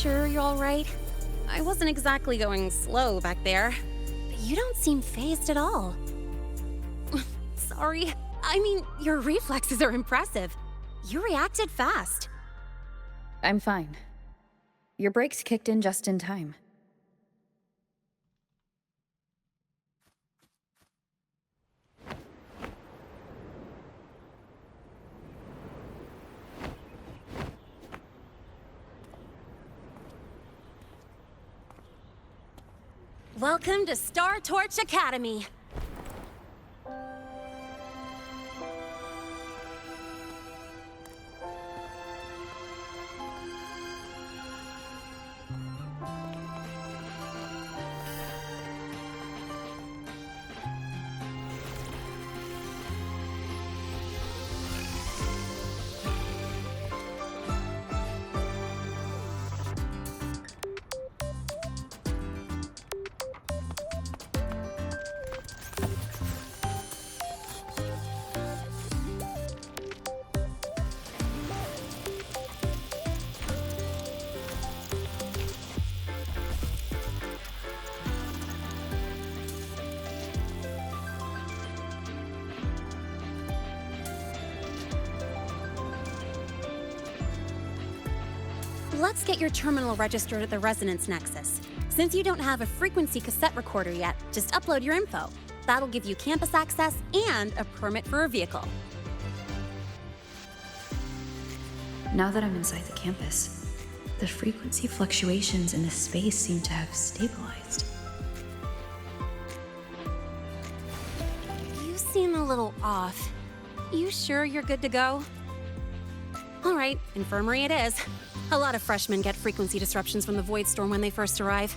sure you're all right? I wasn't exactly going slow back there. But you don't seem fazed at all. Sorry. I mean, your reflexes are impressive. You reacted fast. I'm fine. Your brakes kicked in just in time. Welcome to Star Torch Academy. Let's get your terminal registered at the Resonance Nexus. Since you don't have a frequency cassette recorder yet, just upload your info. That'll give you campus access and a permit for a vehicle. Now that I'm inside the campus, the frequency fluctuations in this space seem to have stabilized. You seem a little off. You sure you're good to go? All right, infirmary it is. A lot of freshmen get frequency disruptions from the Void Storm when they first arrive.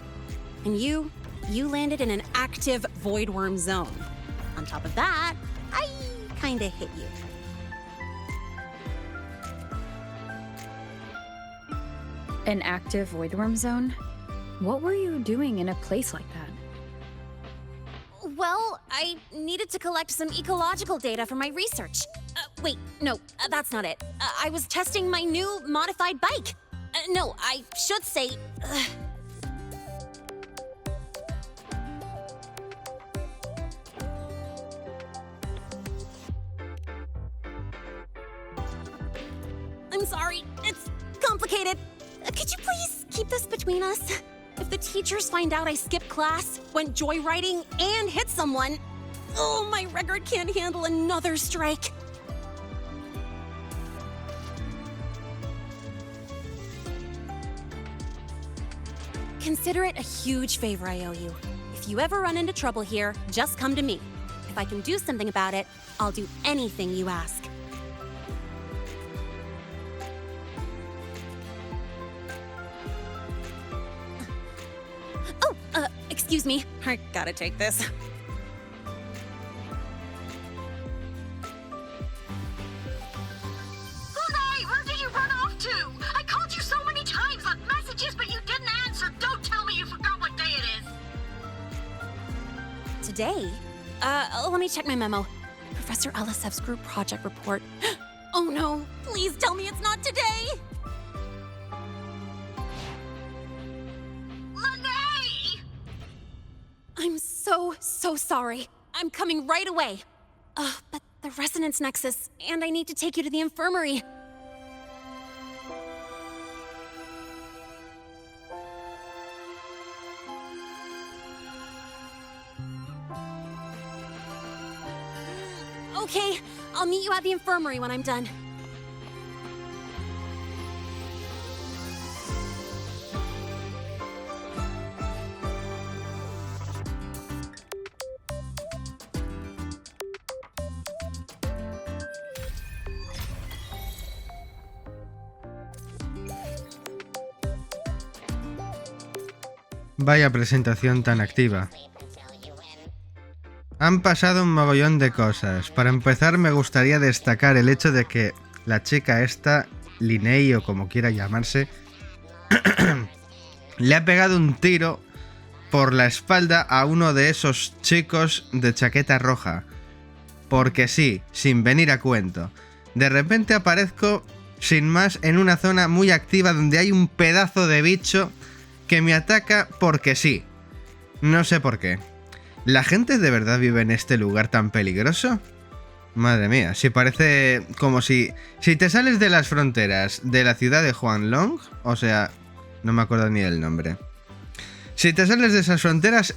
And you landed in an active Void Worm zone. On top of that, I kinda hit you. An active voidworm zone? What were you doing in a place like that? Well, I needed to collect some ecological data for my research. Wait, no, that's not it. I was testing my new modified bike. No, I should say... I'm sorry, it's complicated. Could you please keep this between us? If the teachers find out I skipped class, went joyriding, and hit someone, oh, my record can't handle another strike. Consider it a huge favor I owe you. If you ever run into trouble here, just come to me. If I can do something about it, I'll do anything you ask. Excuse me, I gotta take this. Lynae, where did you run off to? I called you so many times, left messages, but you didn't answer. Don't tell me you forgot what day it is. Today? Let me check my memo. Professor Elisev's group project report. Oh no, please tell me it's not today! I'm so sorry. I'm coming right away. But the Resonance Nexus, and I need to take you to the infirmary. Okay, I'll meet you at the infirmary when I'm done. Vaya presentación tan activa. Han pasado un mogollón de cosas. Para empezar, me gustaría destacar el hecho de que la chica esta, Lynae o como quiera llamarse, le ha pegado un tiro por la espalda a uno de esos chicos de chaqueta roja. Porque sí, sin venir a cuento. De repente aparezco sin más, en una zona muy activa donde hay un pedazo de bicho que me ataca porque sí. No sé por qué. ¿La gente de verdad vive en este lugar tan peligroso? Madre mía, si parece como si te sales de las fronteras de la ciudad de Huanglong, o sea, no me acuerdo ni el nombre. Si te sales de esas fronteras,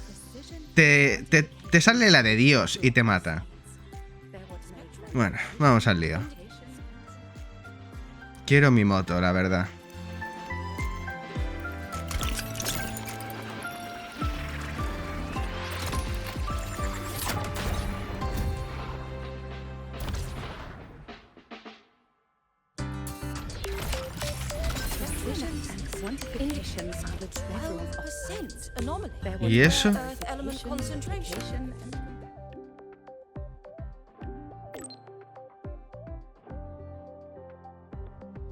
te sale la de Dios y te mata. Bueno, vamos al lío. Quiero mi moto, la verdad. ¿Y eso?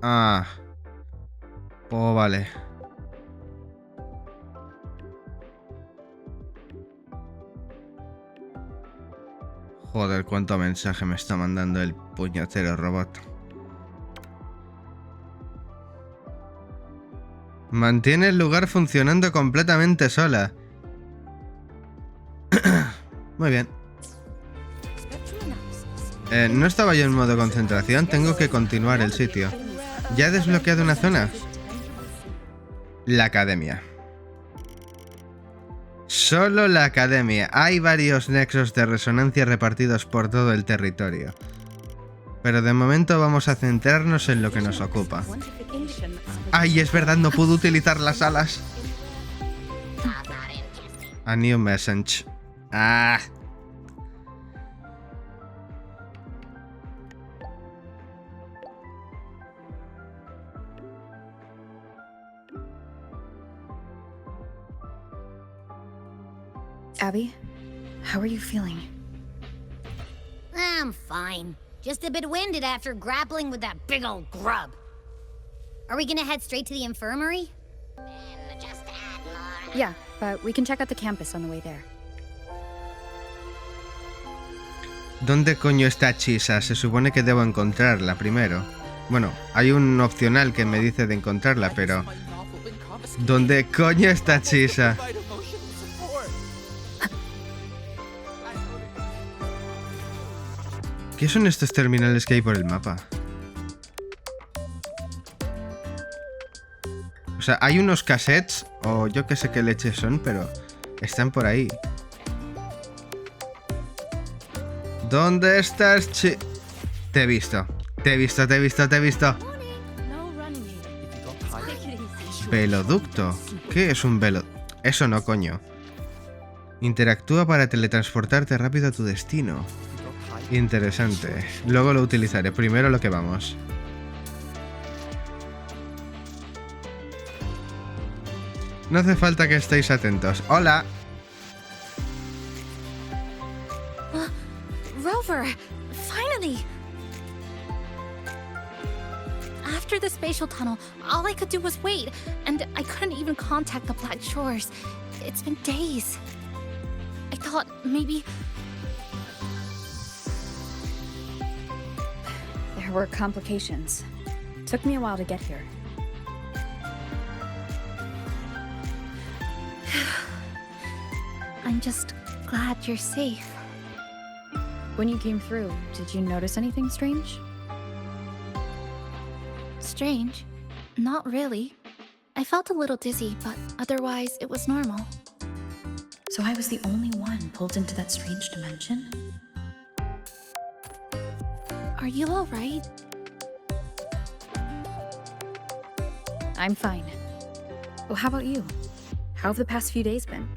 Ah. Oh, vale. Joder, cuánto mensaje me está mandando el puñetero robot. Mantiene el lugar funcionando completamente sola. Muy bien. No estaba yo en modo concentración, tengo que continuar el sitio. ¿Ya he desbloqueado una zona? La academia. Solo la academia. Hay varios nexos de resonancia repartidos por todo el territorio. Pero de momento vamos a centrarnos en lo que nos ocupa. ¡Ay, es verdad! No puedo utilizar las alas. A new message. ¡Ah! Abby, how are you feeling? I'm fine. Just a bit winded after grappling with that big old grub. Are we gonna head straight to the infirmary? Yeah, but we can check out the campus on the way there. ¿Dónde coño está Chisa? Se supone que debo encontrarla primero. Bueno, hay un opcional que me dice de encontrarla, pero... ¿dónde coño está Chisa? ¿Qué son estos terminales que hay por el mapa? O sea, hay unos cassettes, o yo que sé qué leches son, pero están por ahí. ¿Dónde estás, Te he visto. Te he visto, te he visto, te he visto. Veloducto. ¿Qué es un velo? Eso no, coño. Interactúa para teletransportarte rápido a tu destino. Interesante. Luego lo utilizaré. Primero lo que vamos. No hace falta que estéis atentos. ¡Hola! Rover! Finally! After the spatial tunnel, all I could do was wait, and I couldn't even contact the Black Shores. It's been days. I thought maybe... There were complications. Took me a while to get here. I'm just glad you're safe. When you came through, did you notice anything strange? Strange? Not really. I felt a little dizzy, but otherwise it was normal. So I was the only one pulled into that strange dimension? Are you alright? I'm fine. Well, how about you? How have the past few days been?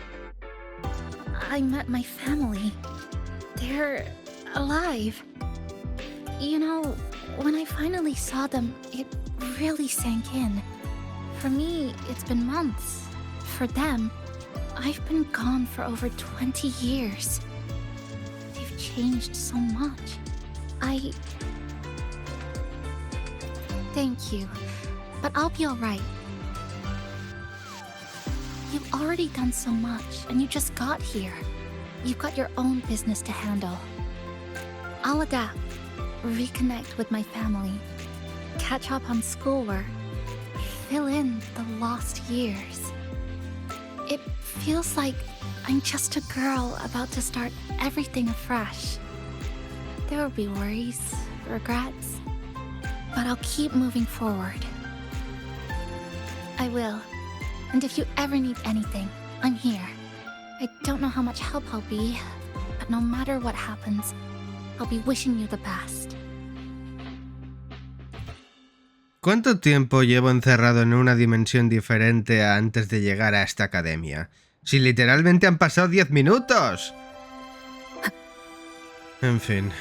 I met my family. They're alive. You know, when I finally saw them, it really sank in. For me, it's been months. For them, I've been gone for over 20 years. They've changed so much. Thank you, but I'll be alright. You've already done so much, and you just got here. You've got your own business to handle. I'll adapt, reconnect with my family, catch up on schoolwork, fill in the lost years. It feels like I'm just a girl about to start everything afresh. There will be worries, regrets, but I'll keep moving forward. I will. And if you ever need anything, I'm here. I don't know how much help I'll be, but no matter what happens, I'll be wishing you the best. ¿Cuánto tiempo llevo encerrado en una dimensión diferente a antes de llegar a esta academia? ¡Si literalmente han pasado 10 minutos! En fin,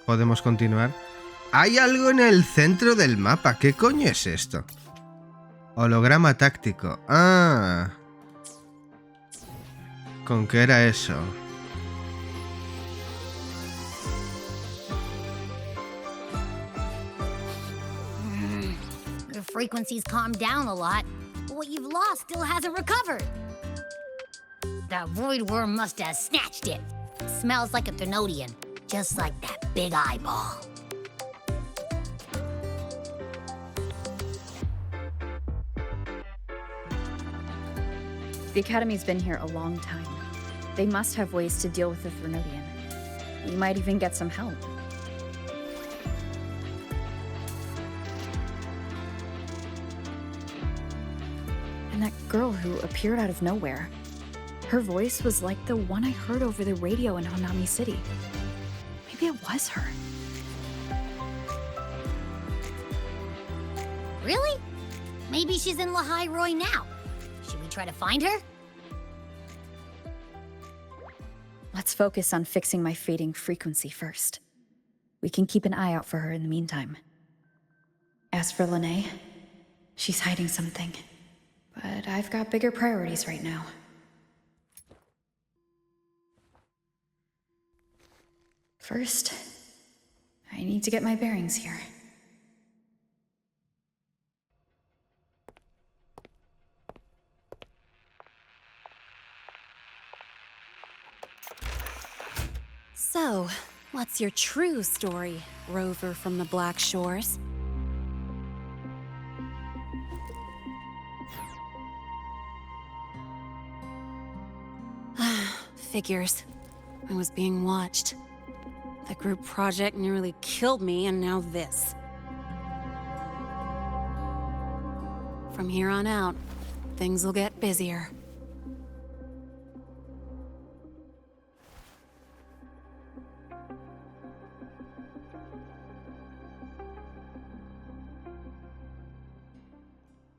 ¿podemos continuar? Hay algo en el centro del mapa. ¿Qué coño es esto? Holograma táctico. Ah. ¿Con qué era eso? The frequency's calmed down a lot, but what you've lost still hasn't recovered. That void worm must have snatched it. Smells like a Thenodian, just like that big eyeball. The Academy's been here a long time. They must have ways to deal with the Thenodian. We might even get some help. And that girl who appeared out of nowhere. Her voice was like the one I heard over the radio in Honami City. Maybe it was her. Really? Maybe she's in Lahai-Roi now. Should we try to find her? Let's focus on fixing my fading frequency first. We can keep an eye out for her in the meantime. As for Lynae, she's hiding something. But I've got bigger priorities right now. First, I need to get my bearings here. So, what's your true story, rover from the Black Shores? Figures. I was being watched. The group project nearly killed me, and now this. From here on out, things will get busier.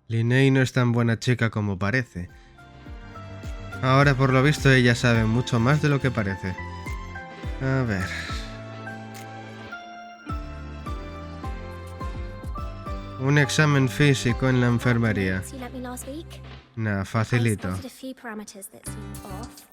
Lynae no es tan buena chica como parece. Ahora, por lo visto, ella sabe mucho más de lo que parece. A ver... Un examen físico en la enfermería. You let me last week. Nah, I facilito. spotted a few parameters that seemed off.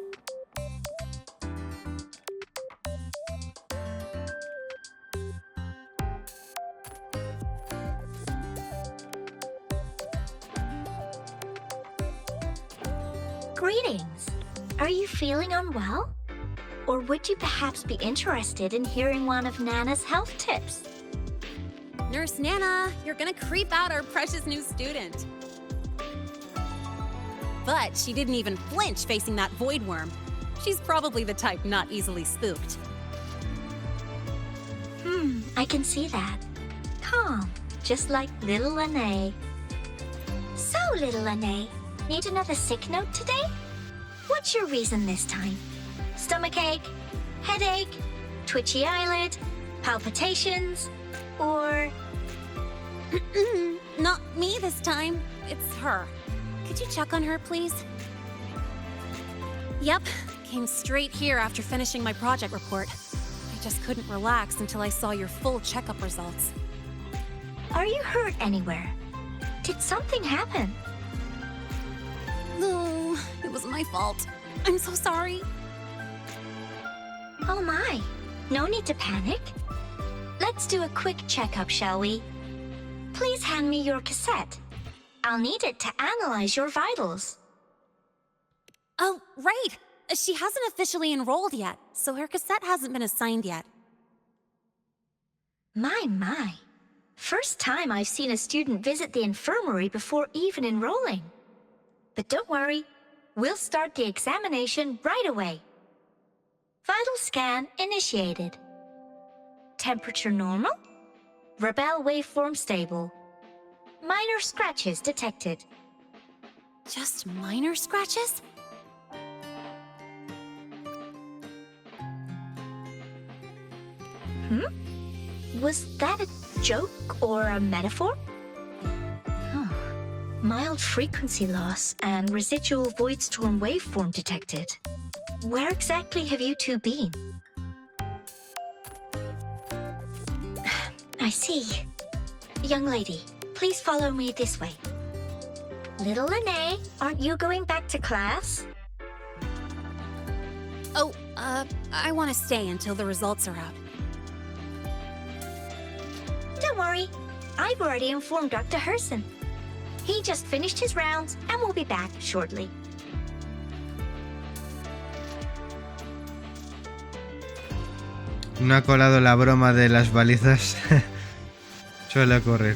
Greetings. Are you feeling unwell? Or would you perhaps be interested in hearing one of Nana's health tips? Nurse Nana, you're gonna creep out our precious new student. But she didn't even flinch facing that void worm. She's probably the type not easily spooked. I can see that. Calm, just like little Lynae. So, little Lynae, need another sick note today? What's your reason this time? Stomachache? Headache? Twitchy eyelid? Palpitations? Or... Not me this time. It's her. Could you check on her, please? Yep. Came straight here after finishing my project report. I just couldn't relax until I saw your full checkup results. are you hurt anywhere? Did something happen? No, it was my fault. I'm so sorry. Oh my, no need to panic. Let's do a quick checkup, shall we? Please hand me your cassette. I'll need it to analyze your vitals. Oh, right. She hasn't officially enrolled yet, so her cassette hasn't been assigned yet. My. First time I've seen a student visit the infirmary before even enrolling. But don't worry, we'll start the examination right away. Vital scan initiated. Temperature normal. Rebel waveform stable. Minor scratches detected. Just minor scratches? Was that a joke or a metaphor? Huh. Mild frequency loss and residual void storm waveform detected. Where exactly have you two been? I see. Young lady, please follow me this way. Little Lynae, aren't you going back to class? Oh, I want to stay until the results are out. Don't worry, I've already informed Dr. Herson. He just finished his rounds and will be back shortly. No ha colado la broma de las balizas. Suele ocurrir.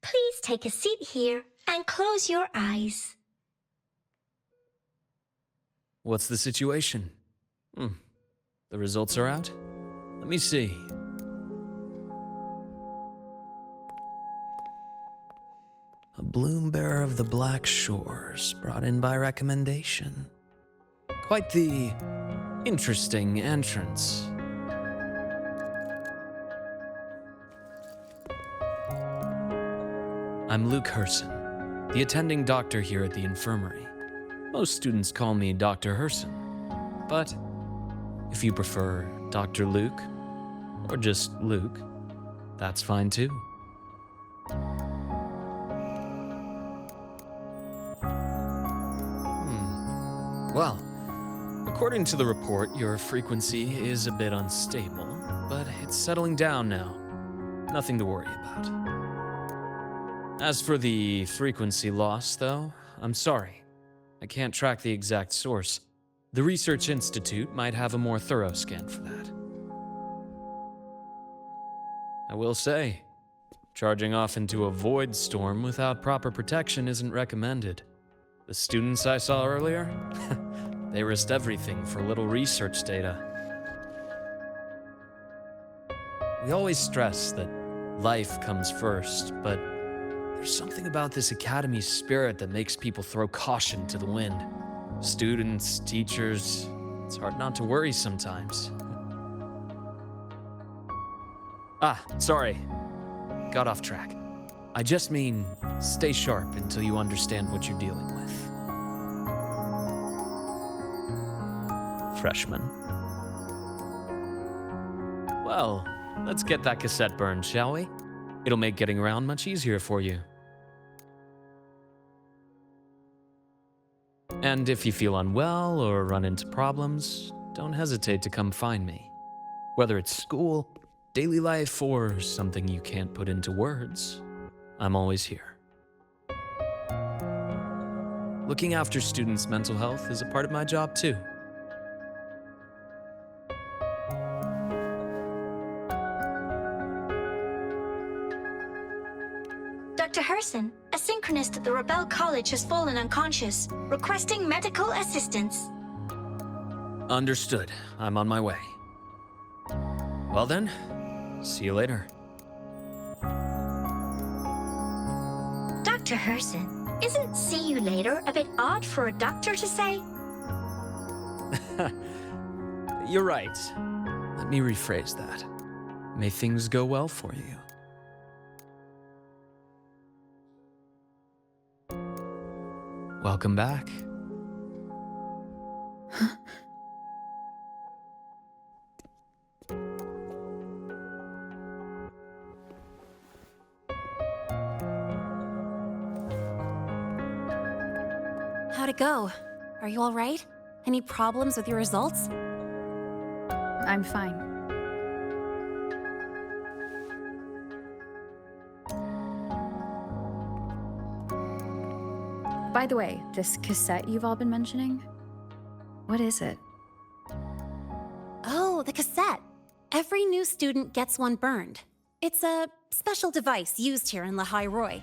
Please take a seat here and close your eyes. What's the situation? The results are out? Let me see. A bloom bearer of the Black Shores, brought in by recommendation. Quite the interesting entrance. I'm Luke Herson, the attending doctor here at the infirmary. Most students call me Dr. Herson, but if you prefer Dr. Luke, or just Luke, that's fine too. Well, according to the report, your frequency is a bit unstable, but it's settling down now. Nothing to worry about. As for the frequency loss, though, I'm sorry. I can't track the exact source. The Research Institute might have a more thorough scan for that. I will say, charging off into a void storm without proper protection isn't recommended. The students I saw earlier, they risked everything for a little research data. We always stress that life comes first, but there's something about this academy's spirit that makes people throw caution to the wind. Students, teachers, it's hard not to worry sometimes. Sorry. Got off track. I just mean, stay sharp until you understand what you're dealing with. Freshman. Well, let's get that cassette burned, shall we? It'll make getting around much easier for you. And if you feel unwell or run into problems, don't hesitate to come find me. Whether it's school, daily life, or something you can't put into words, I'm always here. Looking after students' mental health is a part of my job too. Dr. Herson, a synchronist at the Rebel College has fallen unconscious, requesting medical assistance. Understood. I'm on my way. Well then, see you later. Dr. Herson, isn't see you later a bit odd for a doctor to say? You're right. Let me rephrase that. May things go well for you. Welcome back. How'd it go? Are you all right? Any problems with your results? I'm fine. By the way, this cassette you've all been mentioning, what is it? Oh, the cassette. Every new student gets one burned. It's a special device used here in Lahai-Roi.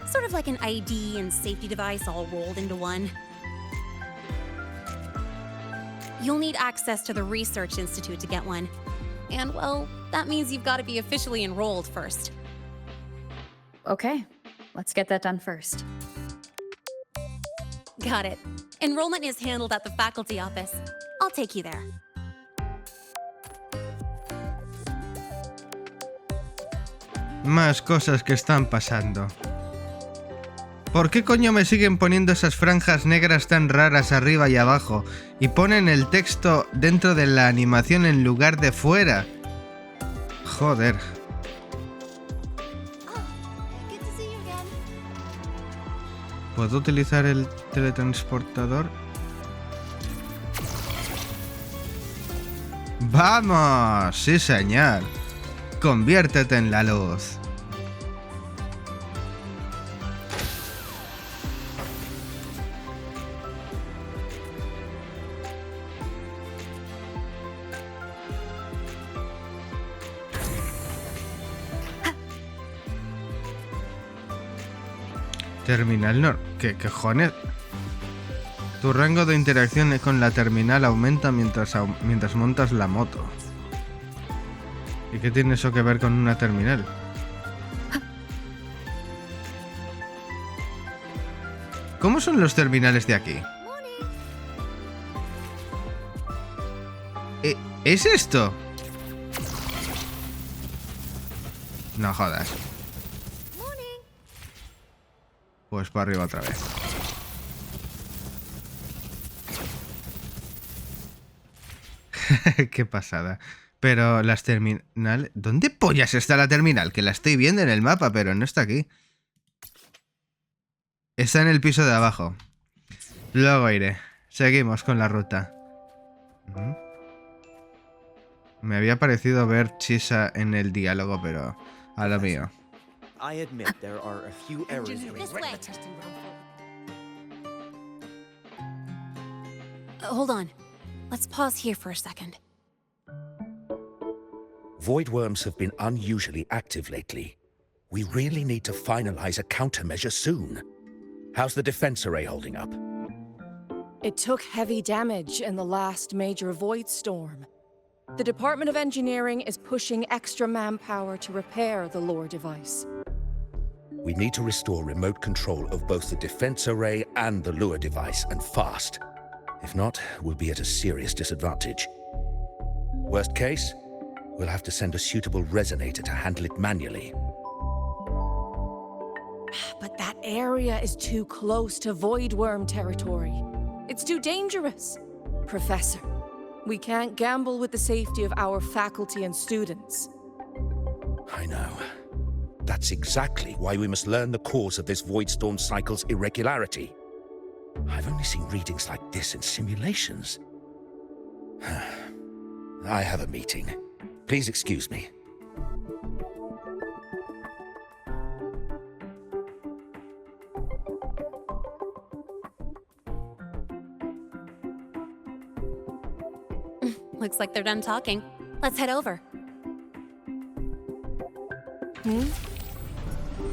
Sort of like an ID and safety device all rolled into one. You'll need access to the Research Institute to get one. And, well, that means you've got to be officially enrolled first. Okay, let's get that done first. Got it. Enrollment is handled at the faculty office. I'll take you there. Más cosas que están pasando. ¿Por qué coño me siguen poniendo esas franjas negras tan raras arriba y abajo? Y ponen el texto dentro de la animación en lugar de fuera. Joder. ¿Puedo utilizar el teletransportador? ¡Vamos! ¡Sí, señor! Conviértete en la luz. Terminal no. ¿Qué cojones? Tu rango de interacción con la terminal aumenta mientras montas la moto. ¿Y qué tiene eso que ver con una terminal? ¿Cómo son los terminales de aquí? ¿Es esto? No jodas. Pues para arriba otra vez. Qué pasada. Pero las terminales... ¿Dónde pollas está la terminal? Que la estoy viendo en el mapa, pero no está aquí. Está en el piso de abajo. Luego iré. Seguimos con la ruta. Me había parecido ver Chisa en el diálogo, pero a lo mío. I admit there are a few errors in This way. Hold on. Let's pause here for a second. Void worms have been unusually active lately. We really need to finalize a countermeasure soon. How's the defense array holding up? It took heavy damage in the last major void storm. The Department of Engineering is pushing extra manpower to repair the lore device. We need to restore remote control of both the defense array and the lure device, and fast. If not, we'll be at a serious disadvantage. Worst case, we'll have to send a suitable resonator to handle it manually. But that area is too close to void worm territory. It's too dangerous. Professor, we can't gamble with the safety of our faculty and students. I know. That's exactly why we must learn the cause of this void storm cycle's irregularity. I've only seen readings like this in simulations. I have a meeting. Please excuse me. Looks like they're done talking. Let's head over.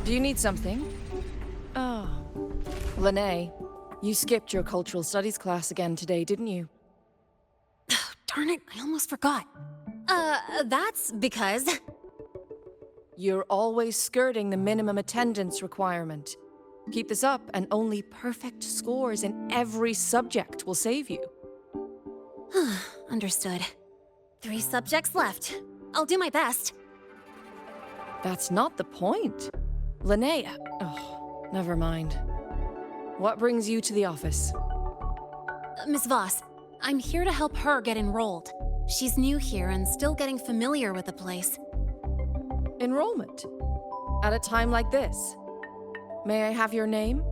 Do you need something? Oh. Lynae, you skipped your cultural studies class again today, didn't you? Darn it, I almost forgot. That's because... You're always skirting the minimum attendance requirement. Keep this up, and only perfect scores in every subject will save you. Understood. 3 subjects left. I'll do my best. That's not the point. Lynae... Oh, never mind. What brings you to the office? Miss Voss, I'm here to help her get enrolled. She's new here and still getting familiar with the place. Enrollment? At a time like this? May I have your name?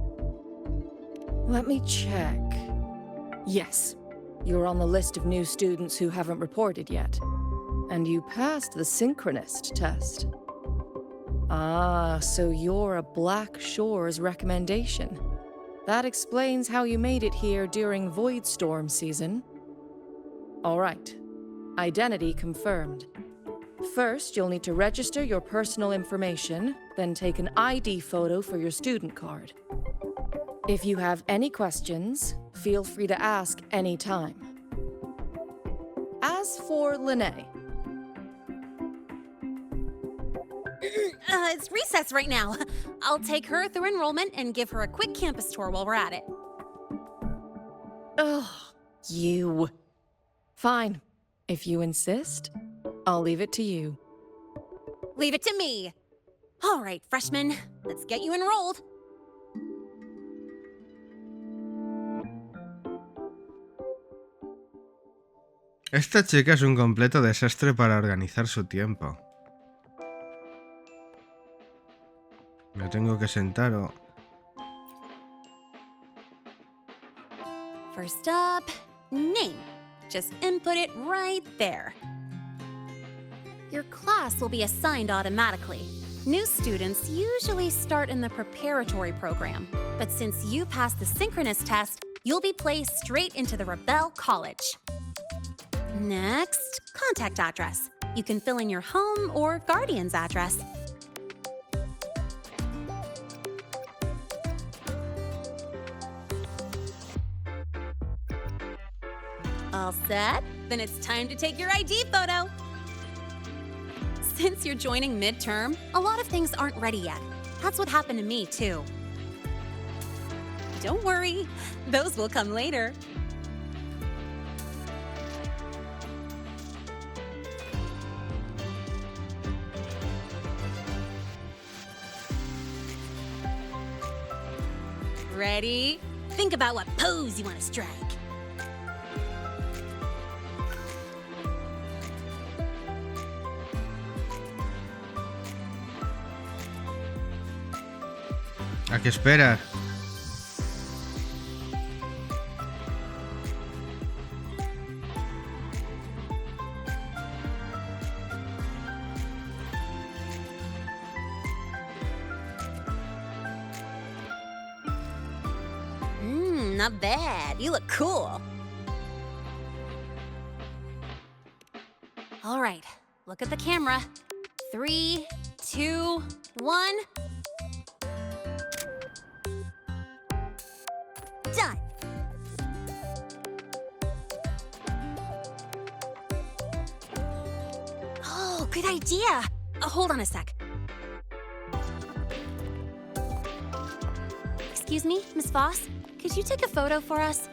Let me check. Yes, you're on the list of new students who haven't reported yet. And you passed the synchronist test. Ah, so you're a Black Shores recommendation. That explains how you made it here during Void Storm season. All right. Identity confirmed. First, you'll need to register your personal information, then take an ID photo for your student card. If you have any questions, feel free to ask any time. As for Lynae, It's recess right now. I'll take her through enrollment and give her a quick campus tour while we're at it. ugh, you. Fine. If you insist, I'll leave it to you. Leave it to me. All right, freshmen, let's get you enrolled. Esta chica es un completo desastre para organizar su tiempo. Me tengo que sentar o... First up, name. Just input it right there. Your class will be assigned automatically. New students usually start in the preparatory program, but since you passed the synchronous test, you'll be placed straight into the Rebel College. Next, contact address. You can fill in your home or guardian's address. All set? Then it's time to take your ID photo. Since you're joining midterm, a lot of things aren't ready yet. That's what happened to me, too. Don't worry, those will come later. Ready? Think about what pose you want to strike. ¿A qué esperas? Not bad. You look cool. All right, look at the camera. 3, 2, 1. Done. Oh, good idea. Hold on a sec. Excuse me, Miss Voss? Could you take a photo for us?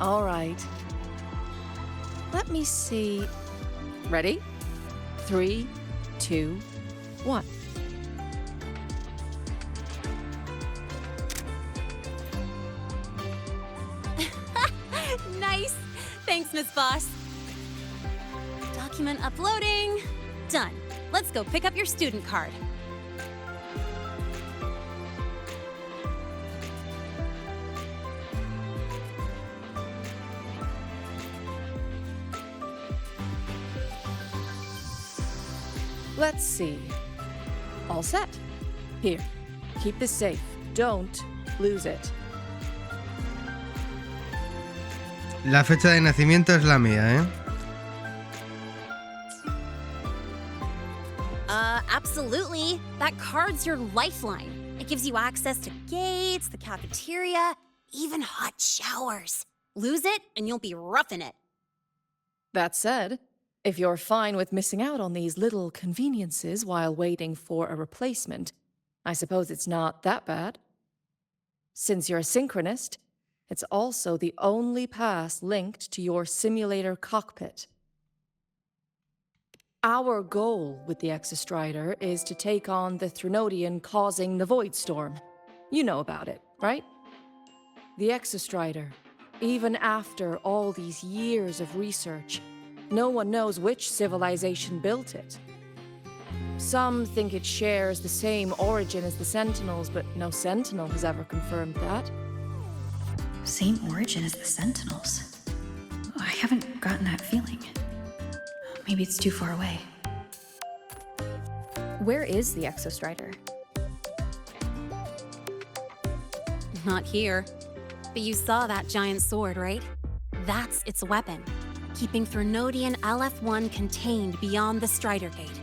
All right. Let me see. Ready? 3, 2, 1. Nice. Thanks, Miss Voss. Document uploading. Done. Let's go pick up your student card. Let's see. All set. Here, keep this safe. Don't lose it. La fecha de nacimiento es la mía, ¿eh? Absolutely. That card's your lifeline. It gives you access to gates, the cafeteria, even hot showers. Lose it, and you'll be roughing it. That said, if you're fine with missing out on these little conveniences while waiting for a replacement, I suppose it's not that bad. Since you're a synchronist, it's also the only pass linked to your simulator cockpit. Our goal with the Exostrider is to take on the Threnodian causing the Void Storm. You know about it, right? The Exostrider, even after all these years of research, no one knows which civilization built it. Some think it shares the same origin as the Sentinels, but no Sentinel has ever confirmed that. Same origin as the Sentinels? I haven't gotten that feeling. Maybe it's too far away. Where is the Exostrider? Not here. But you saw that giant sword, right? That's its weapon, keeping Threnodian LF1 contained beyond the Strider Gate.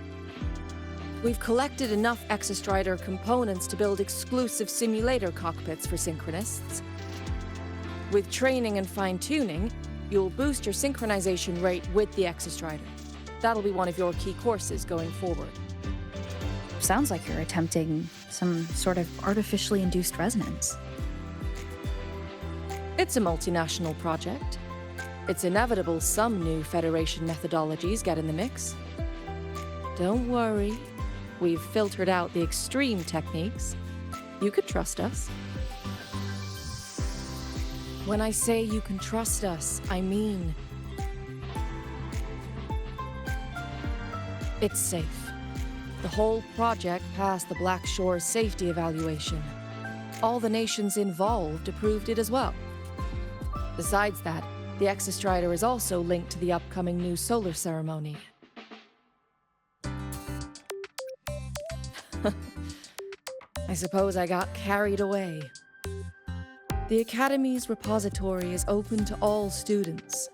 We've collected enough Exostrider components to build exclusive simulator cockpits for synchronists. With training and fine-tuning, you'll boost your synchronization rate with the Exostrider. That'll be one of your key courses going forward. Sounds like you're attempting some sort of artificially induced resonance. It's a multinational project. It's inevitable some new Federation methodologies get in the mix. Don't worry. We've filtered out the extreme techniques. You could trust us. When I say you can trust us, I mean it's safe. The whole project passed the Black Shore's safety evaluation. All the nations involved approved it as well. Besides that, the Exostrider is also linked to the upcoming new solar ceremony. I suppose I got carried away. The Academy's repository is open to all students.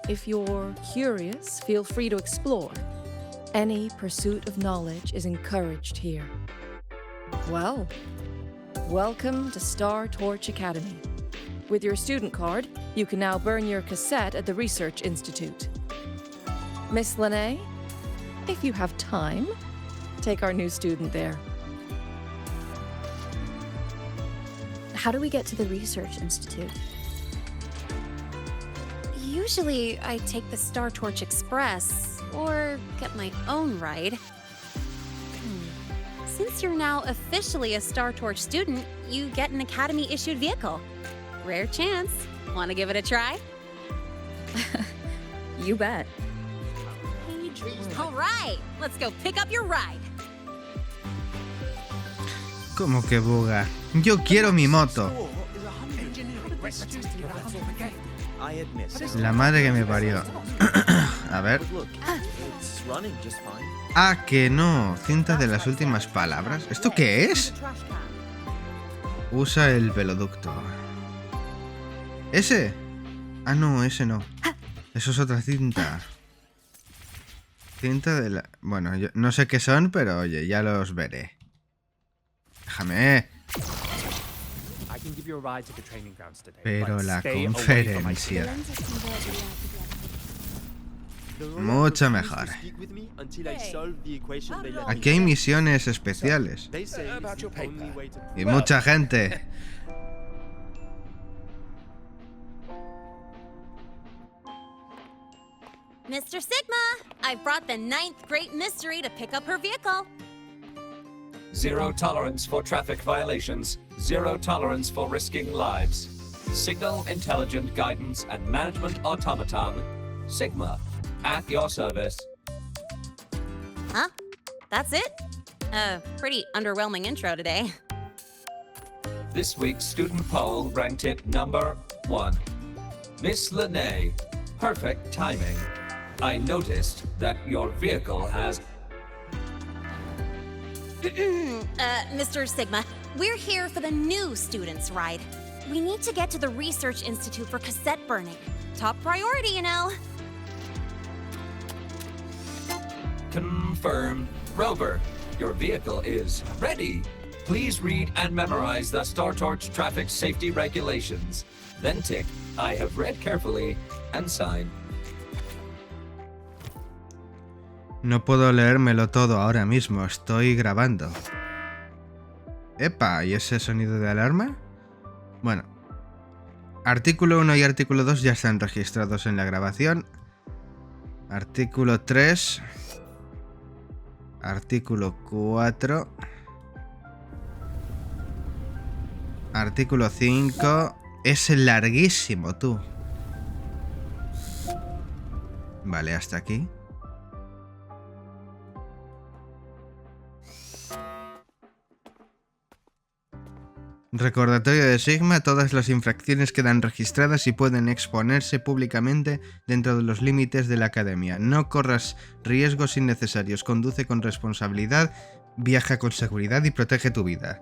If you're curious, feel free to explore. Any pursuit of knowledge is encouraged here. Well, welcome to Star Torch Academy. With your student card, you can now burn your cassette at the Research Institute. Miss Lynae, if you have time, take our new student there. How do we get to the Research Institute? Usually, I take the Star Torch Express, or get my own ride. Since you're now officially a Star Torch student, you get an Academy-issued vehicle. Rare chance. Want to give it a try? You bet. All right, let's go pick up your ride. ¿Cómo que buga? Yo quiero mi moto. La madre que me parió. A ver. Ah, que no. Cinta de las últimas palabras. ¿Esto qué es? Usa el veloducto. ¿Ese? Ah, no, ese no. Eso es otra cinta. Cinta de la... Bueno, yo no sé qué son, pero oye, ya los veré. Déjame. Pero la conferencia. Mucho mejor. Aquí hay misiones especiales. Y mucha gente. Mr. Sigma, I've brought the 9th Great Mystery to pick up her vehicle. Zero tolerance for traffic violations. Zero tolerance for risking lives. Signal intelligent guidance and management automaton. Sigma, at your service. Huh? That's it? Pretty underwhelming intro today. This week's student poll ranked it number 1. Miss Lynae, perfect timing. I noticed that your vehicle has... Mr. Sigma, we're here for the new students' ride. We need to get to the Research Institute for cassette burning. Top priority, you know. Confirmed. Rover, your vehicle is ready. Please read and memorize the Star Torch traffic safety regulations. Then tick, I have read carefully, and sign. No puedo leérmelo todo ahora mismo, estoy grabando. Epa, ¿y ese sonido de alarma? Bueno, artículo 1 y artículo 2 ya están registrados en la grabación. Artículo 3. Artículo 4. Artículo 5. Es larguísimo, tú. Vale, hasta aquí. Recordatorio de Sigma, todas las infracciones quedan registradas y pueden exponerse públicamente dentro de los límites de la Academia. No corras riesgos innecesarios, conduce con responsabilidad Viaja con seguridad y protege tu vida.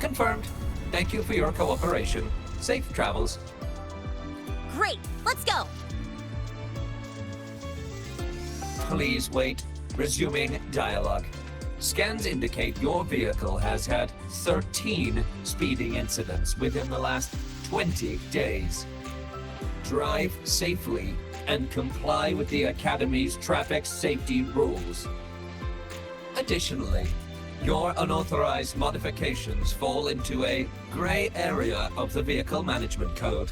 Confirmed. Thank you for your cooperation. Safe travels. Great, let's go. Please wait. Resuming dialogue. Scans indicate your vehicle has had 13 speeding incidents within the last 20 days. Drive safely and comply with the Academy's traffic safety rules. Additionally, your unauthorized modifications fall into a gray area of the Vehicle Management Code.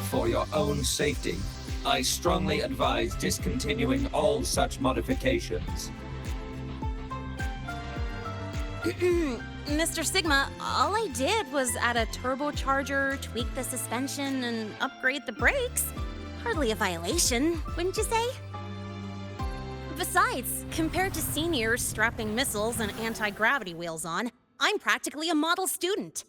For your own safety, I strongly advise discontinuing all such modifications. Mr. Sigma, all I did was add a turbocharger, tweak the suspension, and upgrade the brakes. Hardly a violation, wouldn't you say? Besides, compared to seniors strapping missiles and anti-gravity wheels on, I'm practically a model student.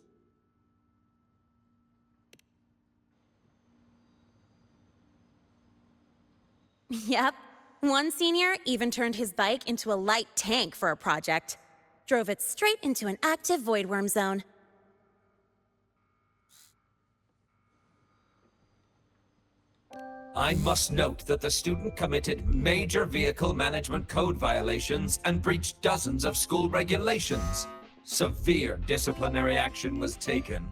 Yep, one senior even turned his bike into a light tank for a project. Drove it straight into an active voidworm zone. I must note that the student committed major vehicle management code violations and breached dozens of school regulations. Severe disciplinary action was taken.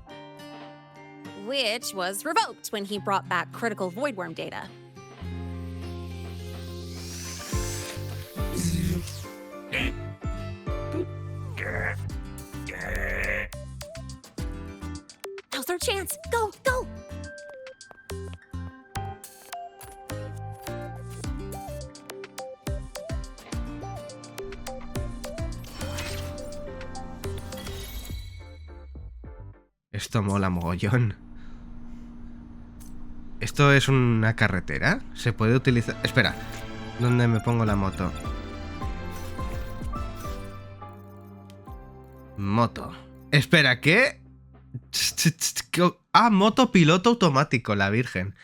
Which was revoked when he brought back critical voidworm data. Now's our chance. Go, go! Esto mola mogollón. ¿Esto es una carretera? ¿Se puede utilizar? Espera, ¿dónde me pongo la moto? Moto. Espera, ¿qué? Ah, moto piloto automático, la virgen.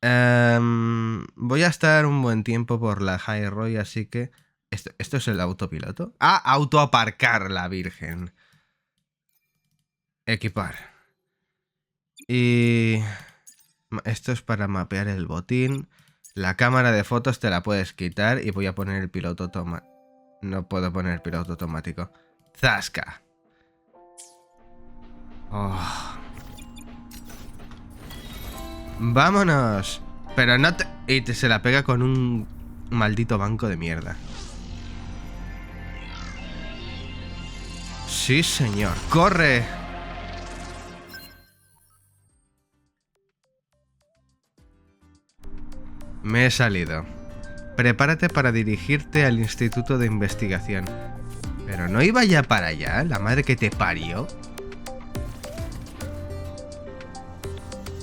Voy a estar un buen tiempo por la Lahai-Roi, así que... ¿Esto es el autopiloto? Ah, autoaparcar, la virgen. Equipar. Y... esto es para mapear el botín. La cámara de fotos te la puedes quitar y voy a poner el piloto automático. No puedo poner el piloto automático. ¡Zasca! Oh. ¡Vámonos! Pero no te... Y se la pega con un maldito banco de mierda. Sí, señor. ¡Corre! Me he salido. Prepárate para dirigirte al Instituto de Investigación. Pero no iba ya para allá, la madre que te parió.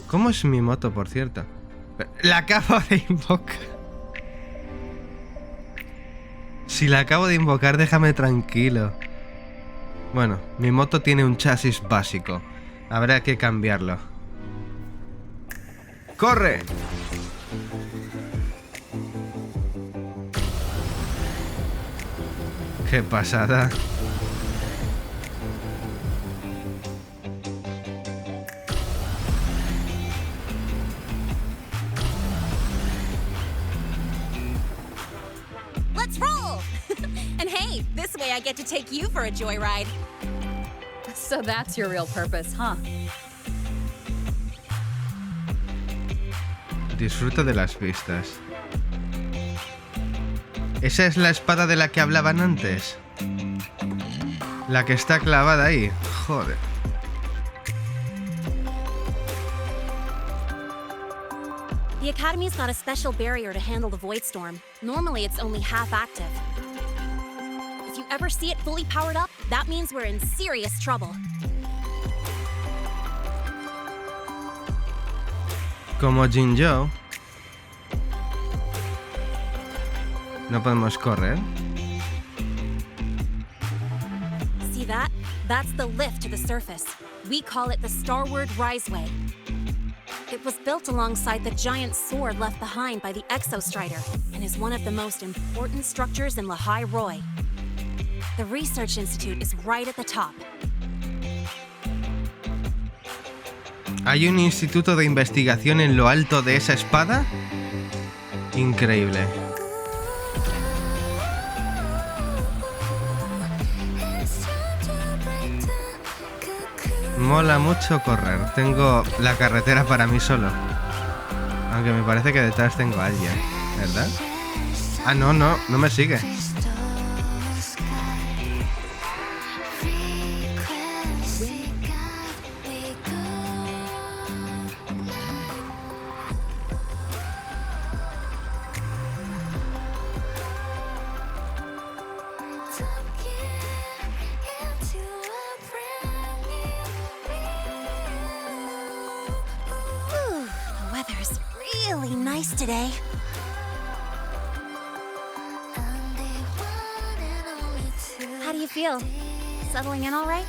¿Cómo es mi moto, por cierto? La acabo de invocar. Si la acabo de invocar, déjame tranquilo. Bueno, mi moto tiene un chasis básico. Habrá que cambiarlo. ¡Corre! ¡Qué pasada! Let's roll! And hey, this way I get to take you for a joyride. So that's your real purpose, huh? Disfruta de las vistas. ¿Esa es la espada de la que hablaban antes? La que está clavada ahí. Joder. The Academy's got a special barrier to handle the Void Storm. Normally it's only half active. If you ever see it fully powered up, that means we're in serious trouble. Como Jinjo. No podemos correr. Si See that? That's the lift to the surface. We call it the Starward Riseway. It was built alongside the giant sword left behind by the Exostrider and is one of the most important structures in Lahai-Roi. The Research Institute is right at the top. ¿Hay un instituto de investigación en lo alto de esa espada? Increíble. Mola mucho correr. Tengo la carretera para mí solo. Aunque me parece que detrás tengo a alguien, ¿verdad? Ah, no me sigue. Weather's really nice today. How do you feel? Settling in all right?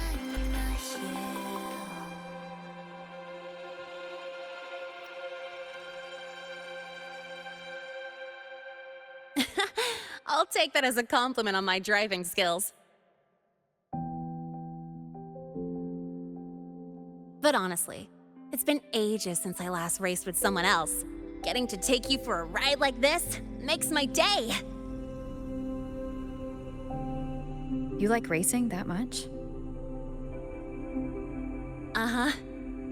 I'll take that as a compliment on my driving skills. But honestly, it's been ages since I last raced with someone else. Getting to take you for a ride like this makes my day. You like racing that much? Uh-huh.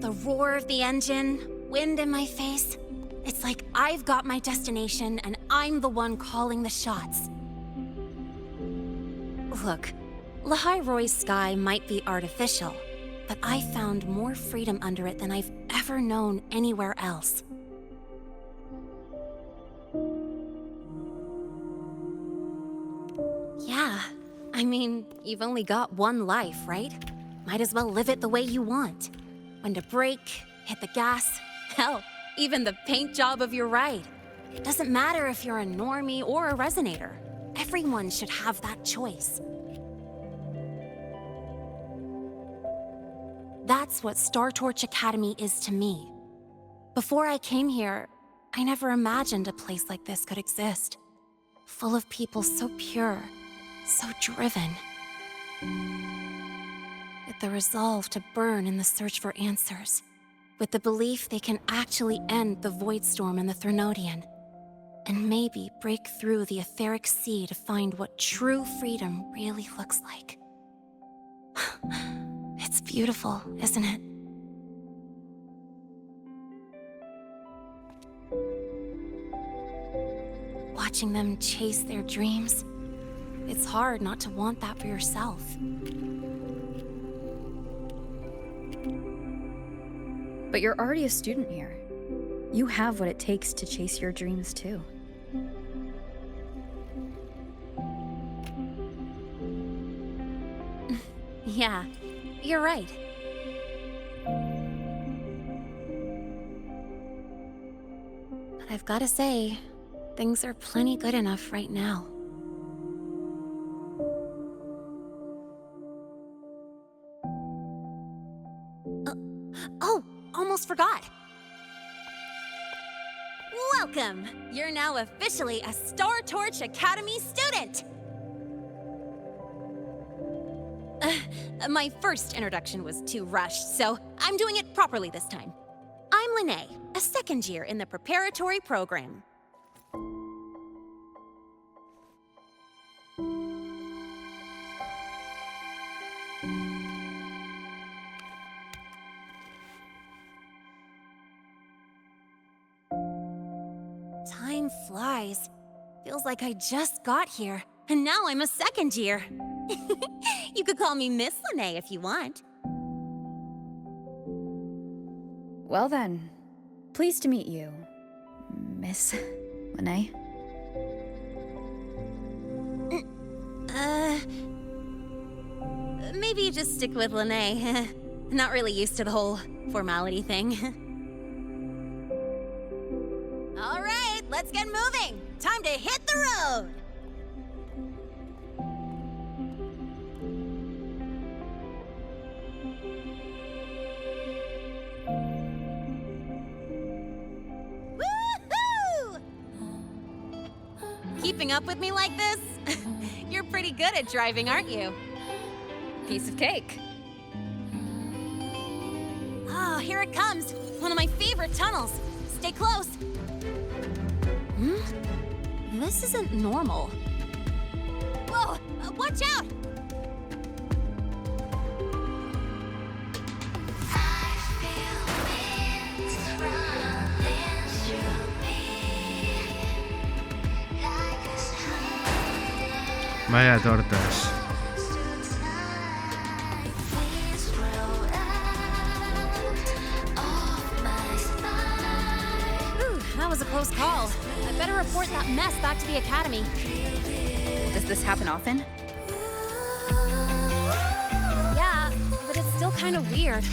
The roar of the engine, wind in my face. It's like I've got my destination and I'm the one calling the shots. Look, Lahai-Roi's sky might be artificial, but I found more freedom under it than I've ever known anywhere else. Yeah, I mean, you've only got one life, right? Might as well live it the way you want. When to brake, hit the gas, hell, even the paint job of your ride. It doesn't matter if you're a normie or a resonator. Everyone should have that choice. That's what Star Torch Academy is to me. Before I came here, I never imagined a place like this could exist. Full of people so pure, so driven. With the resolve to burn in the search for answers. With the belief they can actually end the Void Storm and the Threnodian. And maybe break through the etheric sea to find what true freedom really looks like. It's beautiful, isn't it? Watching them chase their dreams, it's hard not to want that for yourself. But you're already a student here. You have what it takes to chase your dreams too. Yeah, you're right. But I've gotta say, things are plenty good enough right now. Oh, almost forgot. Welcome! You're now officially a Star Torch Academy student! My first introduction was too rushed, so I'm doing it properly this time. I'm Lynae, a second year in the preparatory program. Time flies. Feels like I just got here, and now I'm a second year. You could call me Miss Lynae if you want. Well then, pleased to meet you, Miss Lynae. Maybe just stick with Lynae. Not really used to the whole formality thing. All right, let's get moving. Time to hit the road. keeping up with me like this? You're pretty good at driving, aren't you? Piece of cake. Oh, here it comes. One of my favorite tunnels. Stay close. This isn't normal. Whoa! Watch out! Vaya tortas. That was a close call. I better report that mess back to the academy. Does this happen often? Yeah, but it's still kind of weird.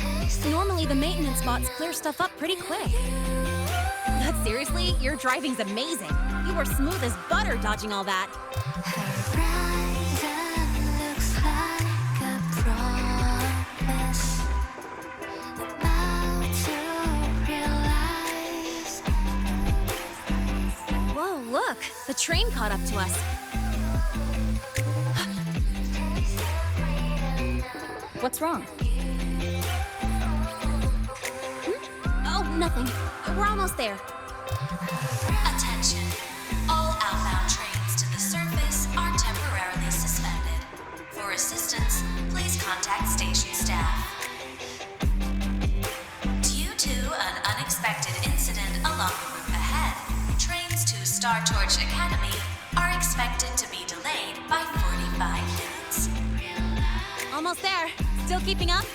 Normally the maintenance bots clear stuff up pretty quick. But seriously, your driving's amazing. You were smooth as butter dodging all that. Whoa, look! The train caught up to us. What's wrong? Oh, nothing. We're almost there. Attention. All outbound trains to the surface are temporarily suspended. For assistance, please contact station staff. Due to an unexpected incident along the route ahead, trains to Star Torch Academy are expected to be delayed by 45 minutes. Almost there. Still keeping up?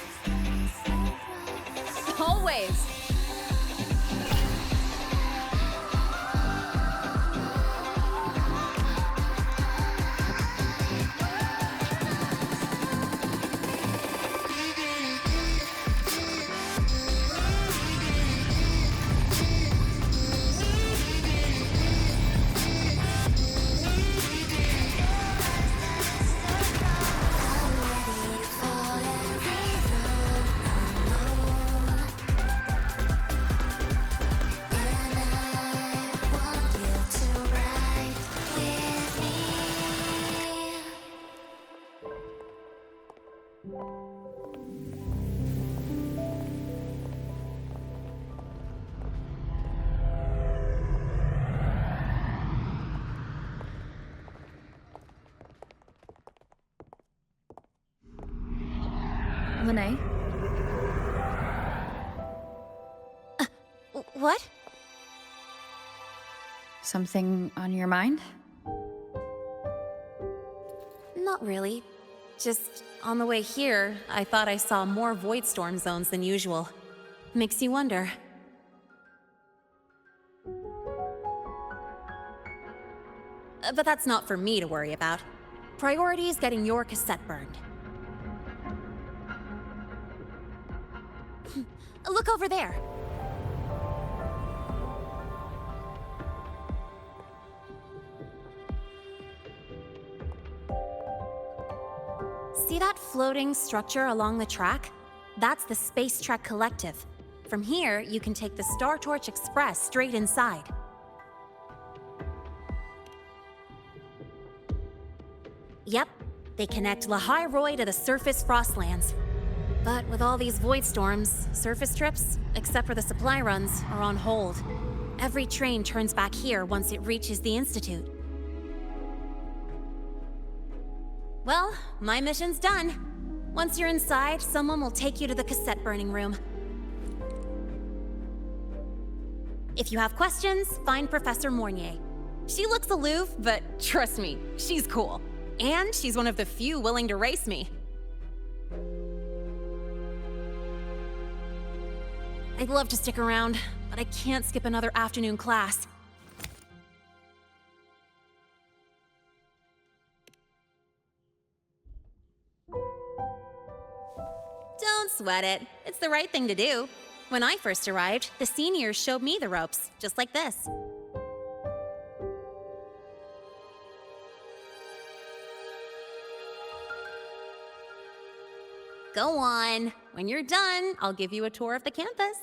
Always. Lynae? What? Something on your mind? Not really. Just on the way here, I thought I saw more void storm zones than usual. Makes you wonder. But that's not for me to worry about. Priority is getting your cassette burned. Look over there. See that floating structure along the track? That's the Space Trek Collective. From here, you can take the Star Torch Express straight inside. Yep, they connect Lahai-Roi to the surface Frostlands. But with all these void storms, surface trips, except for the supply runs, are on hold. Every train turns back here once it reaches the Institute. Well, my mission's done. Once you're inside, someone will take you to the cassette burning room. If you have questions, find Professor Mornier. She looks aloof, but trust me, she's cool. And she's one of the few willing to race me. I'd love to stick around, but I can't skip another afternoon class. Don't sweat it. It's the right thing to do. When I first arrived, the seniors showed me the ropes, just like this. Go on. When you're done, I'll give you a tour of the campus.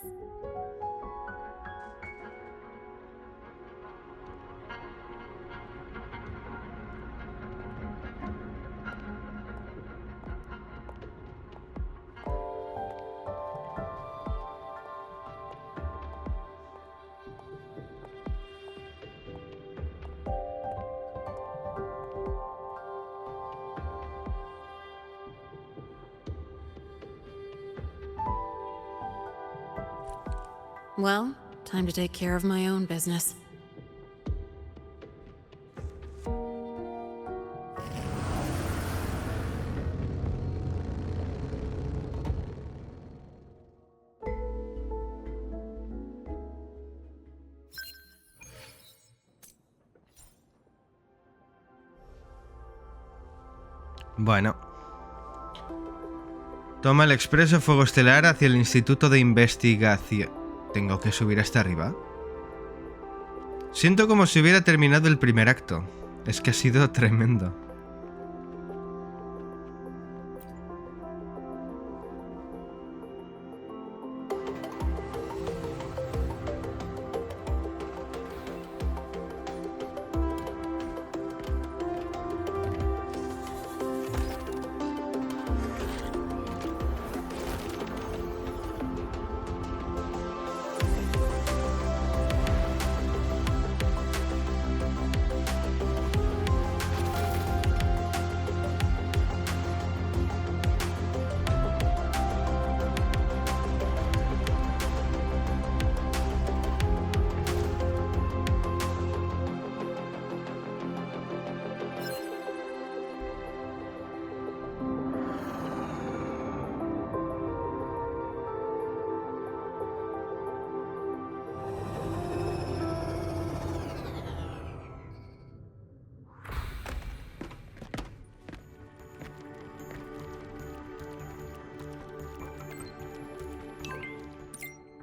Well, time to take care of my own business. Bueno. Toma el expreso Fuegoestelar hacia el Instituto de Investigación. ¿Tengo que subir hasta arriba? Siento como si hubiera terminado el primer acto. Es que ha sido tremendo.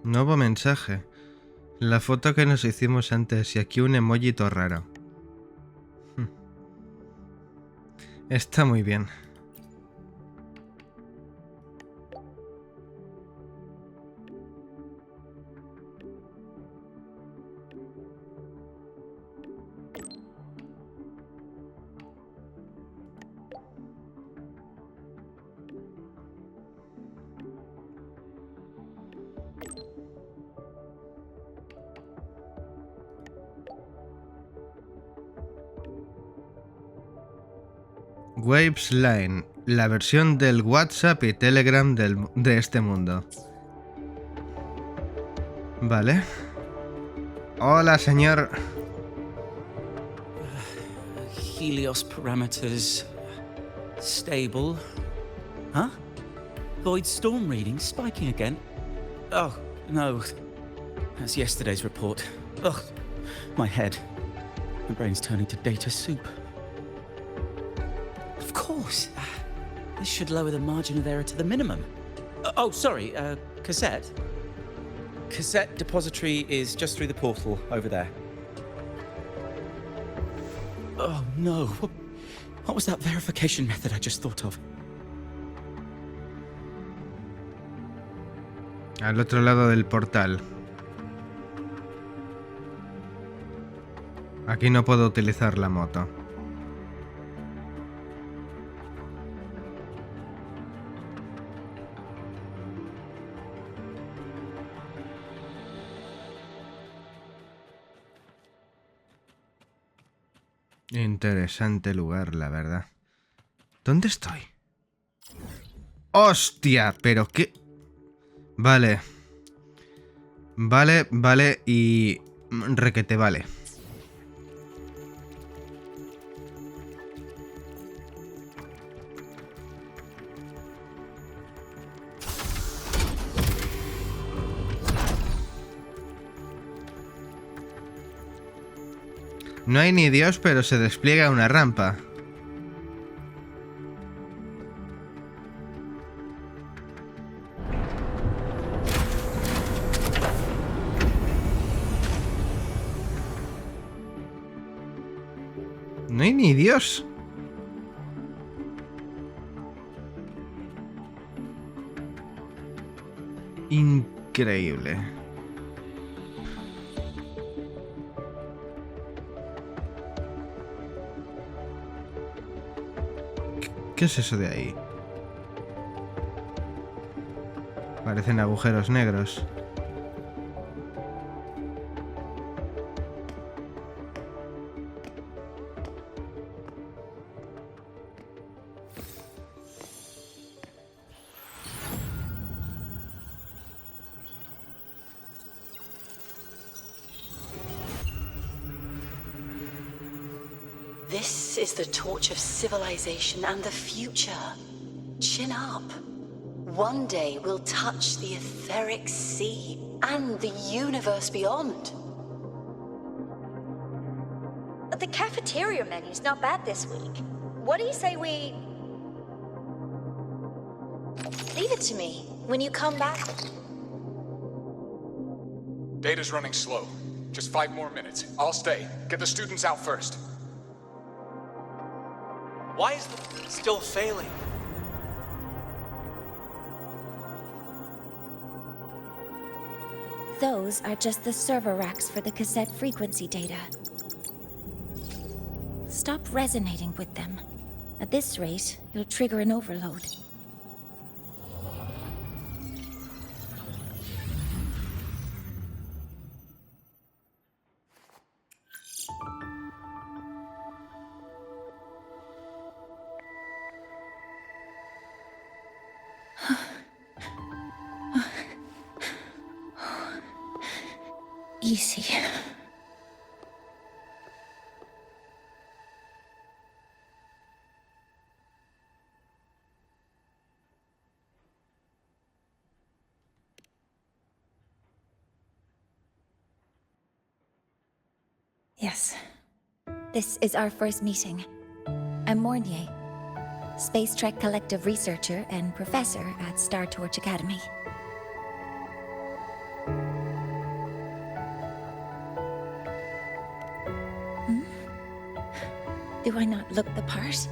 Nuevo mensaje. La foto que nos hicimos antes y aquí un emoji todo raro. Está muy bien. Waves Line, la versión del WhatsApp y Telegram de este mundo. Vale. Hola, señor. Helios parameters stable. Huh? Void storm readings spiking again. Oh, no. That's yesterday's report. Ugh, my head. My brain's turning to data soup. Of course. This should lower the margin of error to the minimum. Oh, sorry, cassette. Cassette depository is just through the portal over there. Oh no, what was that verification method I just thought of? Al otro lado del portal. Aquí no puedo utilizar la moto. Interesante lugar, la verdad. ¿Dónde estoy? ¡Hostia! ¿Pero qué? Vale. Vale y... requete vale. No hay ni Dios, pero se despliega una rampa. No hay ni Dios. Increíble. ¿Qué es eso de ahí? Parecen agujeros negros. This is the torch of civilization and the future. Chin up. One day we'll touch the etheric sea and the universe beyond. The cafeteria menu's not bad this week. What do you say we... Leave it to me when you come back. Data's running slow. Just 5 more minutes. I'll stay. Get the students out first. Why is the still failing? Those are just the server racks for the cassette frequency data. Stop resonating with them. At this rate, you'll trigger an overload. Easy. Yes. This is our first meeting. I'm Mornier, Space Trek Collective researcher and professor at Star Torch Academy. Do I not look the part?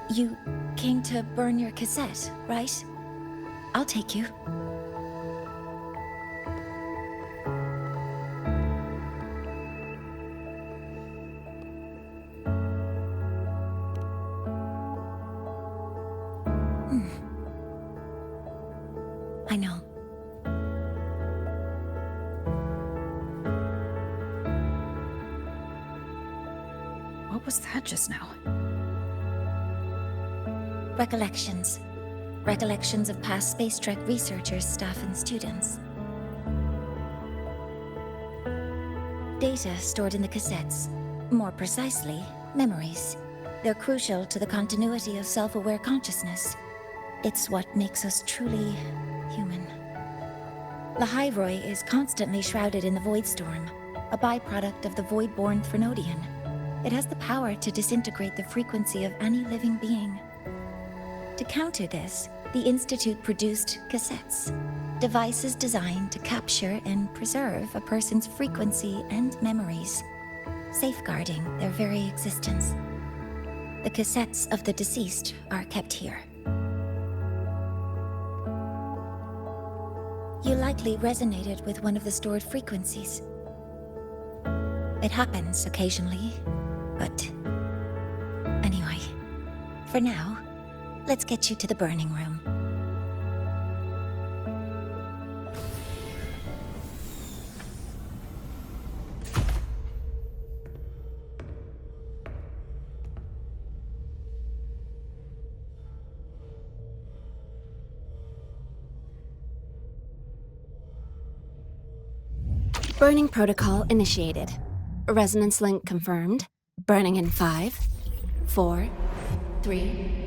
You came to burn your cassette, right? I'll take you. I know. What was that just now? Recollections. Recollections of past Space Trek researchers, staff, and students. Data stored in the cassettes. More precisely, memories. They're crucial to the continuity of self-aware consciousness. It's what makes us truly human. Lahai-Roi is constantly shrouded in the Void Storm, a byproduct of the Void-born Threnodian. It has the power to disintegrate the frequency of any living being. To counter this, the Institute produced cassettes, devices designed to capture and preserve a person's frequency and memories, safeguarding their very existence. The cassettes of the deceased are kept here. You likely resonated with one of the stored frequencies. It happens occasionally, but anyway, for now, let's get you to the burning room. Burning protocol initiated. Resonance link confirmed. Burning in 5, 4, 3...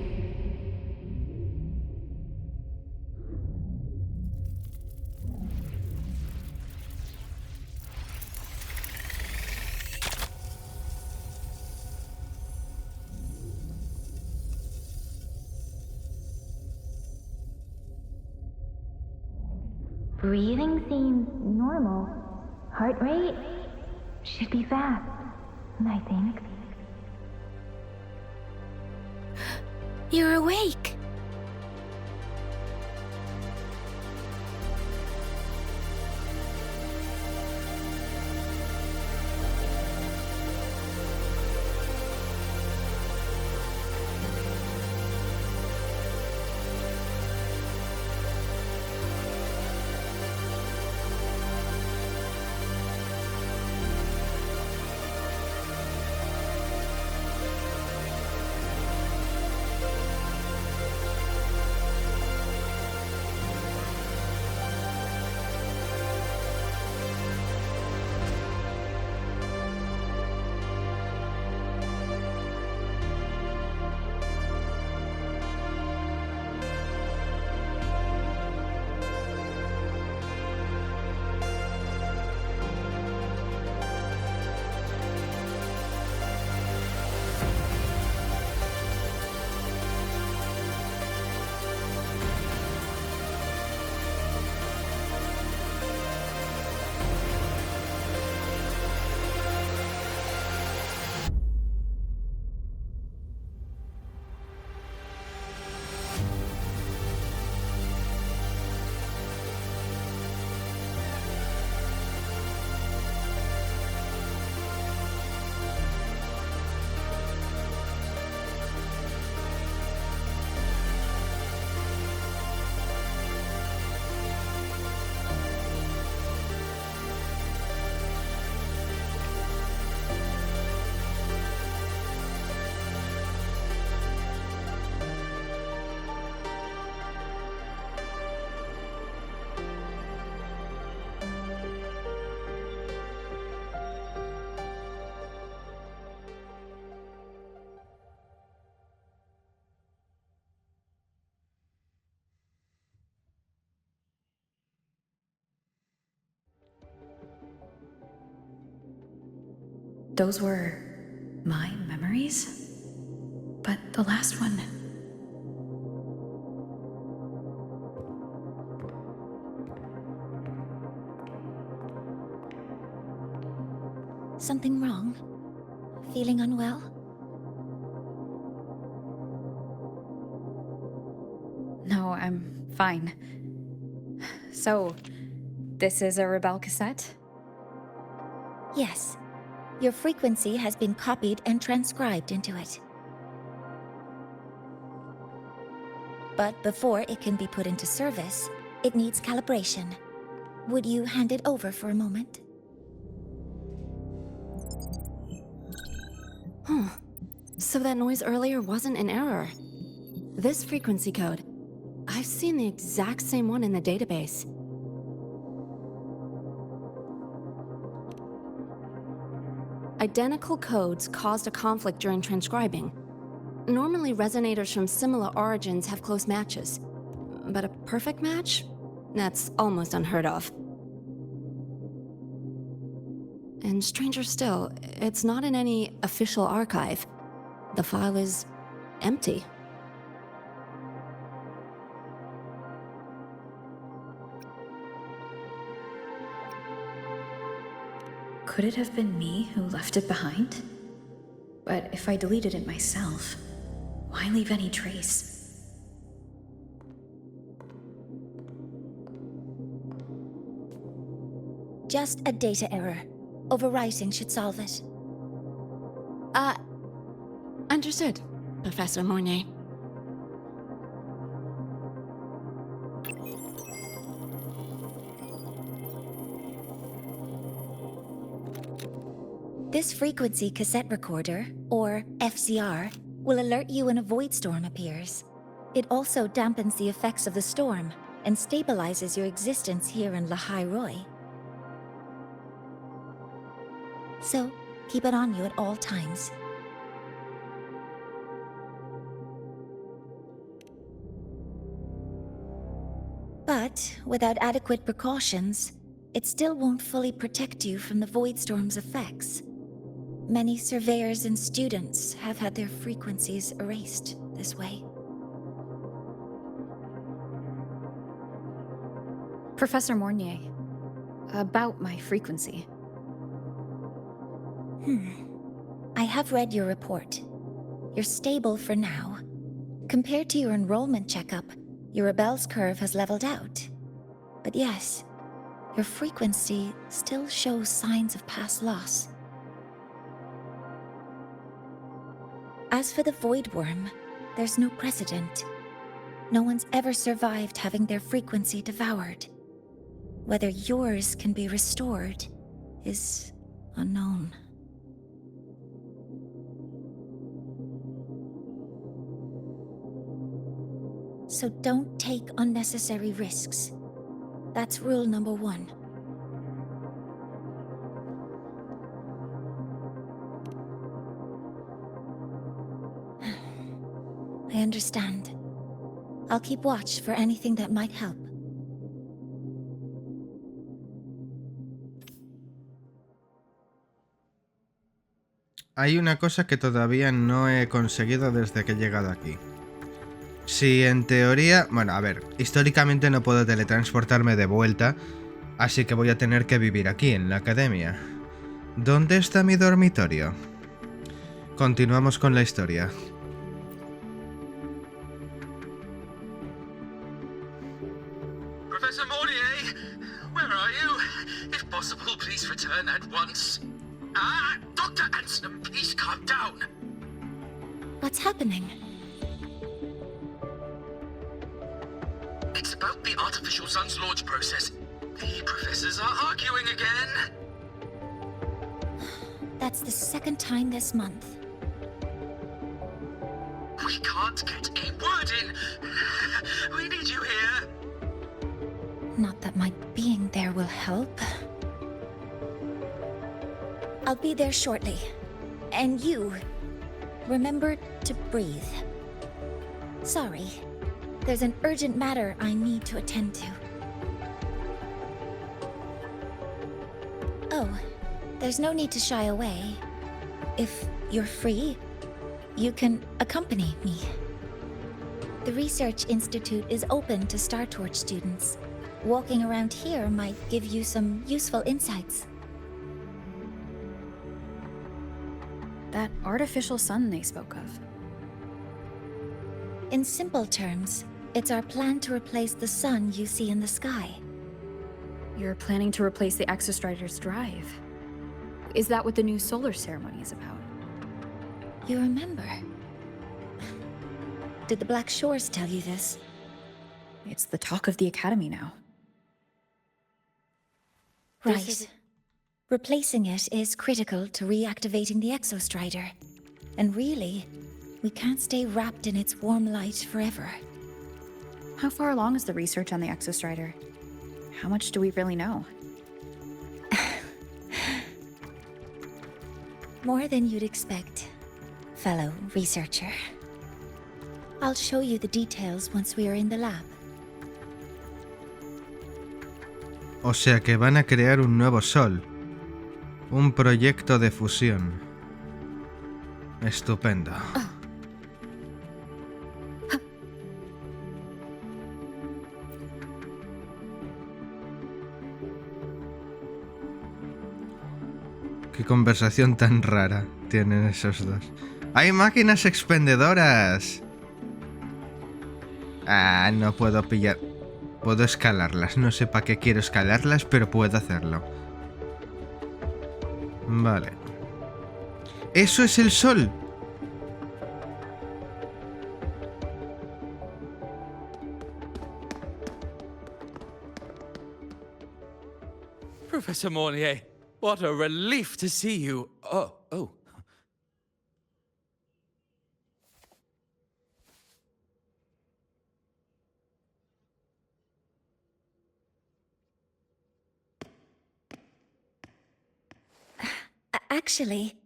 Breathing seems normal. Heart rate should be fast, I think. You're awake. those were my memories? But the last one... Something wrong? Feeling unwell? No, I'm fine. So, this is a Rebel cassette? Yes. Your frequency has been copied and transcribed into it. But before it can be put into service, it needs calibration. Would you hand it over for a moment? Huh. So that noise earlier wasn't an error. This frequency code, I've seen the exact same one in the database. Identical codes caused a conflict during transcribing. Normally, resonators from similar origins have close matches. But a perfect match? That's almost unheard of. And stranger still, it's not in any official archive. The file is empty. Could it have been me who left it behind? But if I deleted it myself, why leave any trace? Just a data error. Overwriting should solve it. Understood, Professor Mornay. This frequency cassette recorder, or FCR, will alert you when a void storm appears. It also dampens the effects of the storm and stabilizes your existence here in Lahai-Roi. So, keep it on you at all times. But without adequate precautions, it still won't fully protect you from the void storm's effects. Many surveyors and students have had their frequencies erased this way. Professor Mornier, about my frequency. I have read your report. You're stable for now. Compared to your enrollment checkup, your rebel's curve has leveled out. But yes, your frequency still shows signs of past loss. As for the Void Worm, there's no precedent. No one's ever survived having their frequency devoured. Whether yours can be restored is unknown. So don't take unnecessary risks. That's rule number 1. I understand. I'll keep watch for anything that might help. Hay una cosa que todavía no he conseguido desde que he llegado aquí. Si en teoría... Bueno, a ver, históricamente no puedo teletransportarme de vuelta, así que voy a tener que vivir aquí, en la academia. ¿Dónde está mi dormitorio? Continuamos con la historia. Professor Mornier, where are you? If possible, please return at once. Dr. Anson, please calm down. What's happening? It's about the artificial sun's launch process. The professors are arguing again. That's the second time this month. We can't get a word in. We need you here. Not that my being there will help. I'll be there shortly. And you, remember to breathe. Sorry. There's an urgent matter I need to attend to. Oh, there's no need to shy away. if you're free, you can accompany me. The Research Institute is open to Star Torch students. Walking around here might give you some useful insights. That artificial sun they spoke of. In simple terms, it's our plan to replace the sun you see in the sky. You're planning to replace the Exostrider's drive. Is that what the new solar ceremony is about? You remember? Did the Black Shores tell you this? It's the talk of the Academy now. Right. Replacing it is critical to reactivating the Exostrider. And really, we can't stay wrapped in its warm light forever. How far along is the research on the Exostrider? How much do we really know? More than you'd expect, fellow researcher. I'll show you the details once we are in the lab. O sea que van a crear un nuevo sol. Un proyecto de fusión. Estupendo. Qué conversación tan rara tienen esos dos. ¡Hay máquinas expendedoras! Ah, no puedo pillar. Puedo escalarlas. No sé para qué quiero escalarlas, pero puedo hacerlo. Vale. ¡Eso es el sol! Professor Mornier, what a relief to see you. Oh. Actually...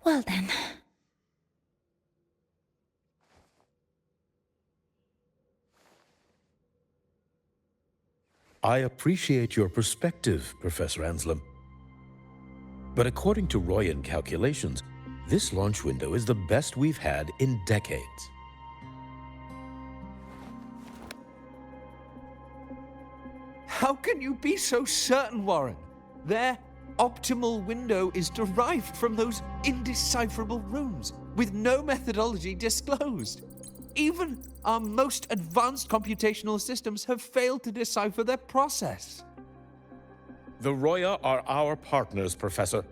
Well then... I appreciate your perspective, Professor Anselm. But according to Royan calculations, this launch window is the best we've had in decades. How can you be so certain, Warren? Their optimal window is derived from those indecipherable runes, with no methodology disclosed. Even our most advanced computational systems have failed to decipher their process. The Roya are our partners, Professor.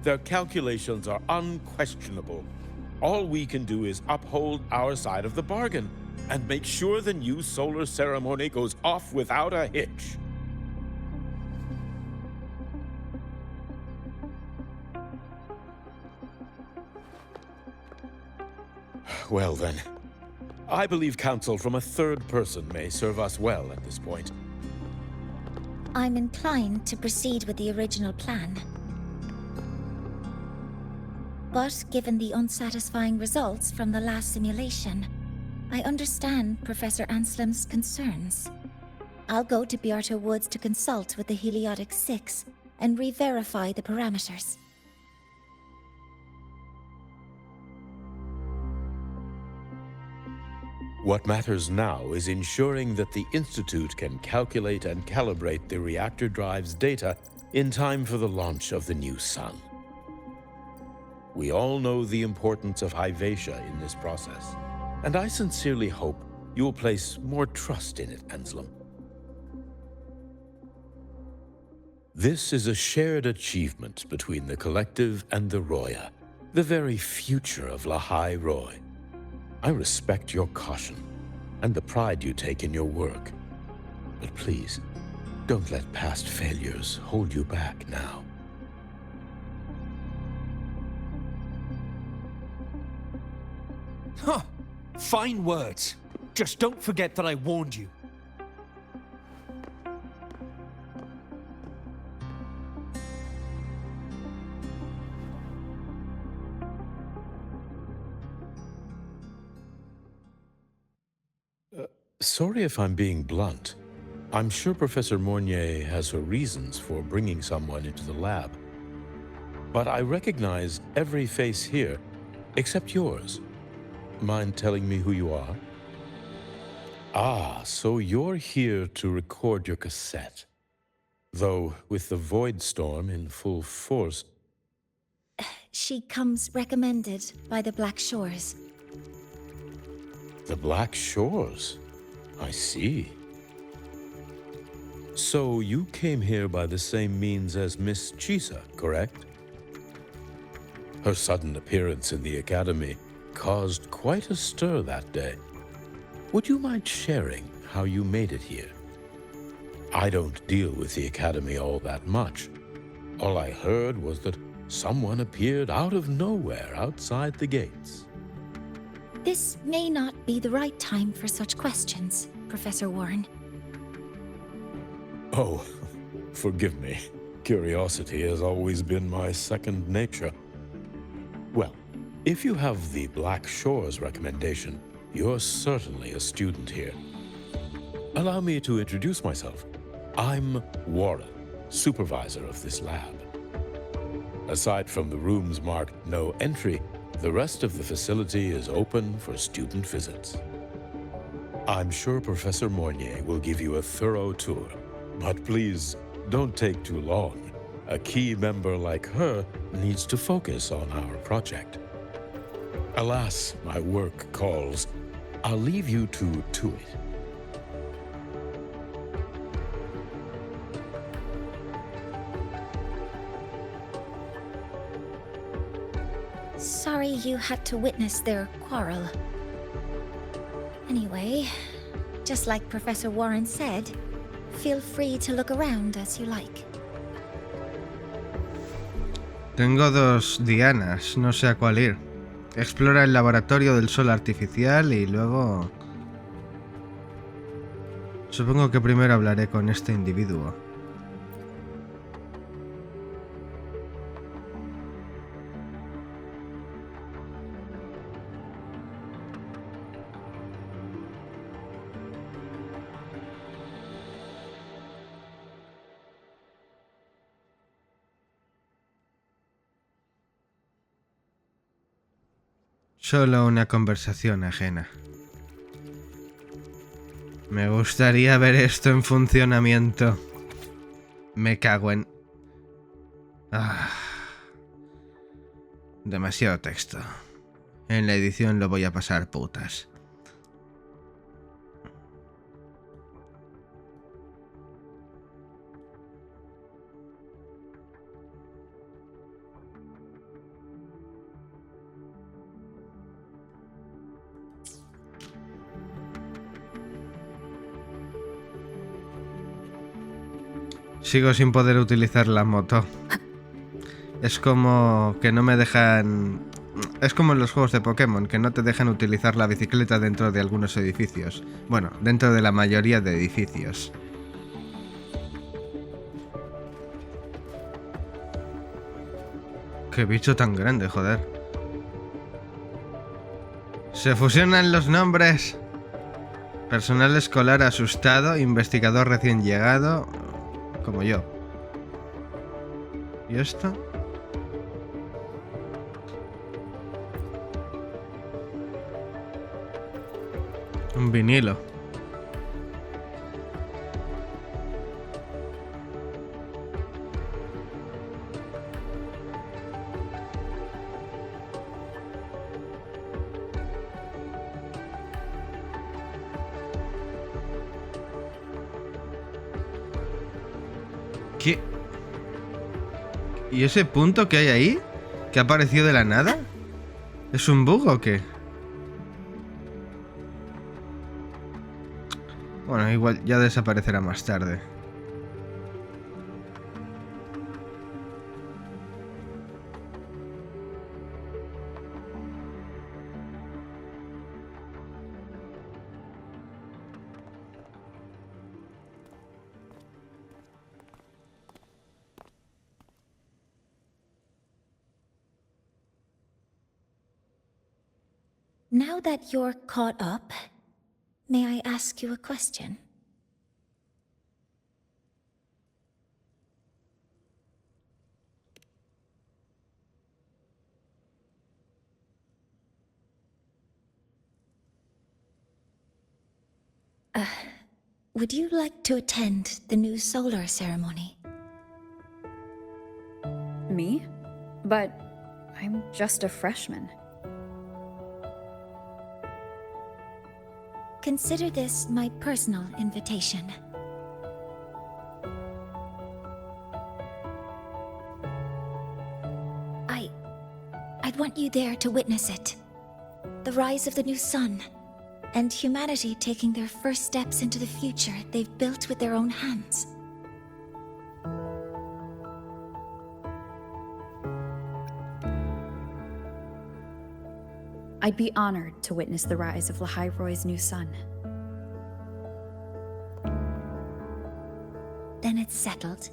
Their calculations are unquestionable. All we can do is uphold our side of the bargain and make sure the new solar ceremony goes off without a hitch. Well then, I believe counsel from a third person may serve us well at this point. I'm inclined to proceed with the original plan. But given the unsatisfying results from the last simulation, I understand Professor Anselm's concerns. I'll go to Beata Woods to consult with the Heliotic 6 and re-verify the parameters. What matters now is ensuring that the Institute can calculate and calibrate the reactor drive's data in time for the launch of the new sun. We all know the importance of Hyvatia in this process, and I sincerely hope you'll place more trust in it, Anselm. This is a shared achievement between the Collective and the Roya, the very future of Lahai-Roi. I respect your caution and the pride you take in your work. But please, don't let past failures hold you back now. Huh. Fine words. Just don't forget that I warned you. Sorry if I'm being blunt, I'm sure Professor Mornier has her reasons for bringing someone into the lab. But I recognize every face here, except yours. Mind telling me who you are? Ah, so you're here to record your cassette. Though, with the Void Storm in full force... She comes recommended by the Black Shores. The Black Shores? I see. So you came here by the same means as Miss Chisa, correct? Her sudden appearance in the Academy caused quite a stir that day. Would you mind sharing how you made it here? I don't deal with the Academy all that much. All I heard was that someone appeared out of nowhere outside the gates. This may not be the right time for such questions, Professor Warren. Oh, forgive me. Curiosity has always been my second nature. Well, if you have the Black Shores recommendation, you're certainly a student here. Allow me to introduce myself. I'm Warren, supervisor of this lab. Aside from the rooms marked no entry, the rest of the facility is open for student visits. I'm sure Professor Mornier will give you a thorough tour, but please don't take too long. A key member like her needs to focus on our project. Alas, my work calls. I'll leave you to it. Sorry you had to witness their quarrel. Anyway, just like Professor Warren said, feel free to look around as you like. Tengo dos dianas, no sé a cuál ir. Explora el laboratorio del sol artificial y luego... Supongo que primero hablaré con este individuo. Solo una conversación ajena. Me gustaría ver esto en funcionamiento. Me cago en... Demasiado texto. En la edición lo voy a pasar putas. Sigo sin poder utilizar la moto. Es como que no me dejan... Es como en los juegos de Pokémon, que no te dejan utilizar la bicicleta dentro de algunos edificios. Bueno, dentro de la mayoría de edificios. Qué bicho tan grande, joder. Se fusionan los nombres. Personal escolar asustado, investigador recién llegado... Como yo. ¿Y esto? Un vinilo. ¿Qué? ¿Y ese punto que hay ahí? ¿Que ha aparecido de la nada? ¿Es un bug o qué? Bueno, igual ya desaparecerá más tarde. Now that you're caught up, may I ask you a question? Would you like to attend the new solar ceremony? Me? But I'm just a freshman. Consider this my personal invitation. I'd want you there to witness it. The rise of the new sun, and humanity taking their first steps into the future they've built with their own hands. I'd be honored to witness the rise of Lahai-Roi's new sun. Then it's settled.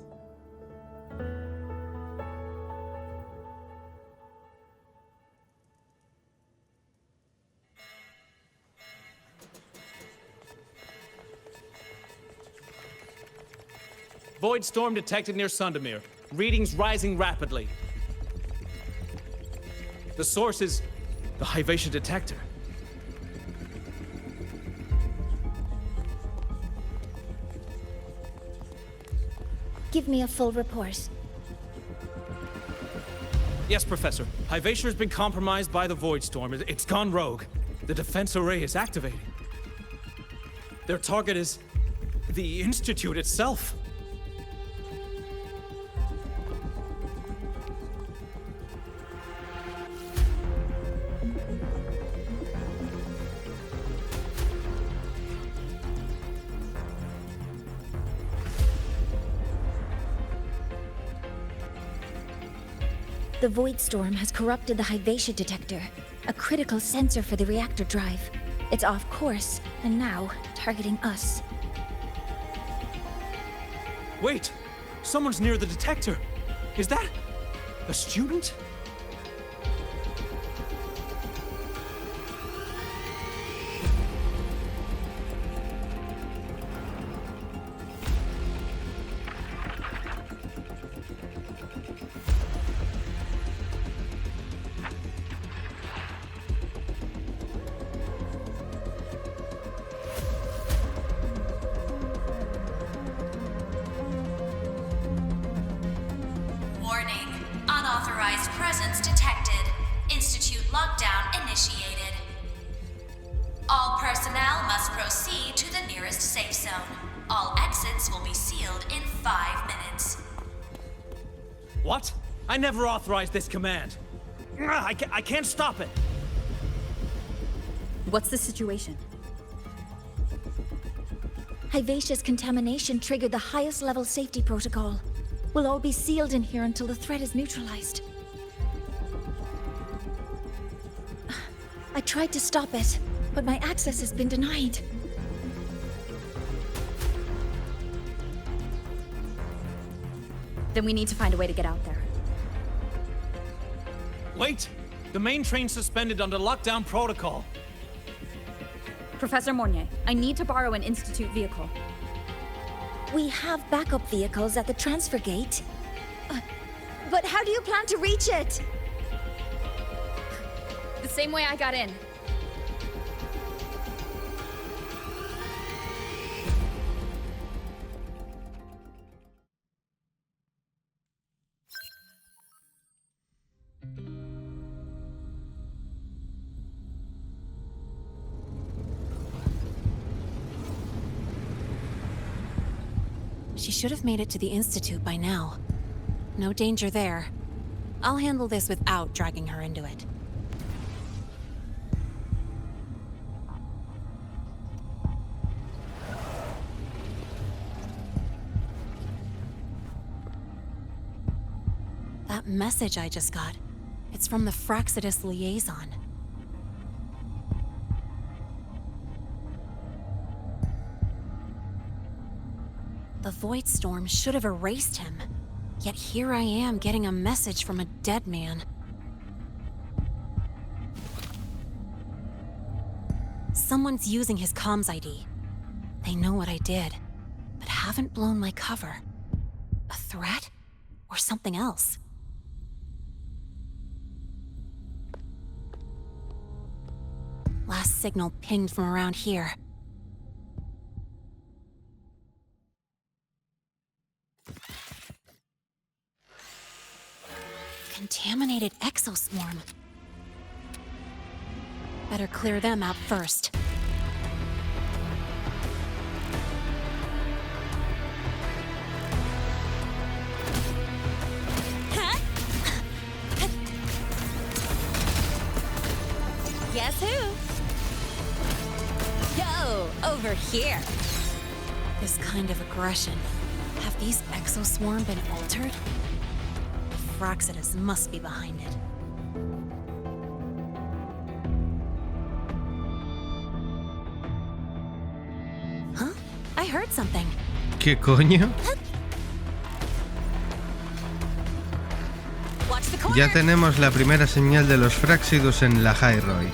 Void storm detected near Sundermere. Readings rising rapidly. The source is the Hyvatia detector. Give me a full report. Yes, Professor. Hyvatia has been compromised by the Void Storm. It's gone rogue. The defense array is activating. Their target is the Institute itself. The Void Storm has corrupted the Hyvatia detector, a critical sensor for the reactor drive. It's off course, and now targeting us. Wait! Someone's near the detector! Is that a student? Unauthorized presence detected. Institute lockdown initiated. All personnel must proceed to the nearest safe zone. All exits will be sealed in 5 minutes. What? I never authorized this command. I can't stop it. What's the situation? Hyvatia's contamination triggered the highest level safety protocol. We'll all be sealed in here until the threat is neutralized. I tried to stop it, but my access has been denied. Then we need to find a way to get out there. Wait! The main train's suspended under lockdown protocol. Professor Mornier, I need to borrow an Institute vehicle. We have backup vehicles at the transfer gate. But how do you plan to reach it? The same way I got in. She should have made it to the Institute by now. No danger there. I'll handle this without dragging her into it. That message I just got, it's from the Fraxidus liaison. The Void Storm should have erased him. Yet here I am getting a message from a dead man. Someone's using his comms ID. They know what I did, but haven't blown my cover. A threat? Or something else? Last signal pinged from around here. Contaminated exoswarm. Better clear them out first. Guess who? Yo, over here. This kind of aggression. Have these exoswarm been altered? Fraxidus must be behind it. Huh? I heard something. ¿Qué coño? Ya tenemos la primera señal de los Fraxidus en Lahai-Roi.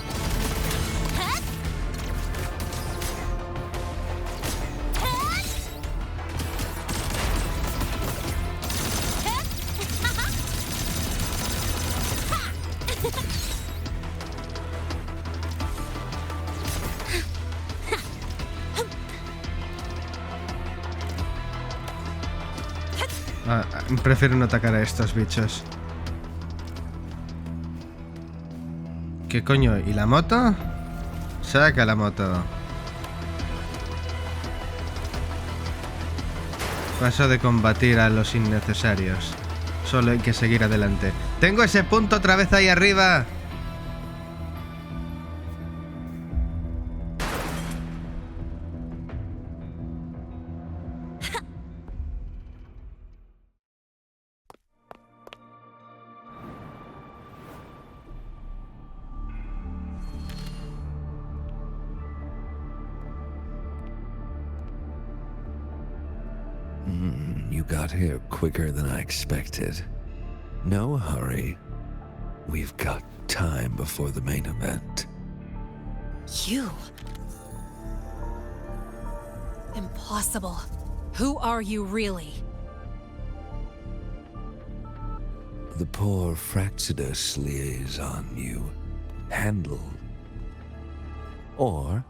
Prefiero no atacar a estos bichos. ¿Qué coño? ¿Y la moto? Saca la moto. Paso de combatir a los innecesarios. Solo hay que seguir adelante. ¡Tengo ese punto otra vez ahí arriba! You got here quicker than I expected. No hurry. We've got time before the main event. You? Impossible. Who are you really? The poor Fraxidus liaison you handled. Or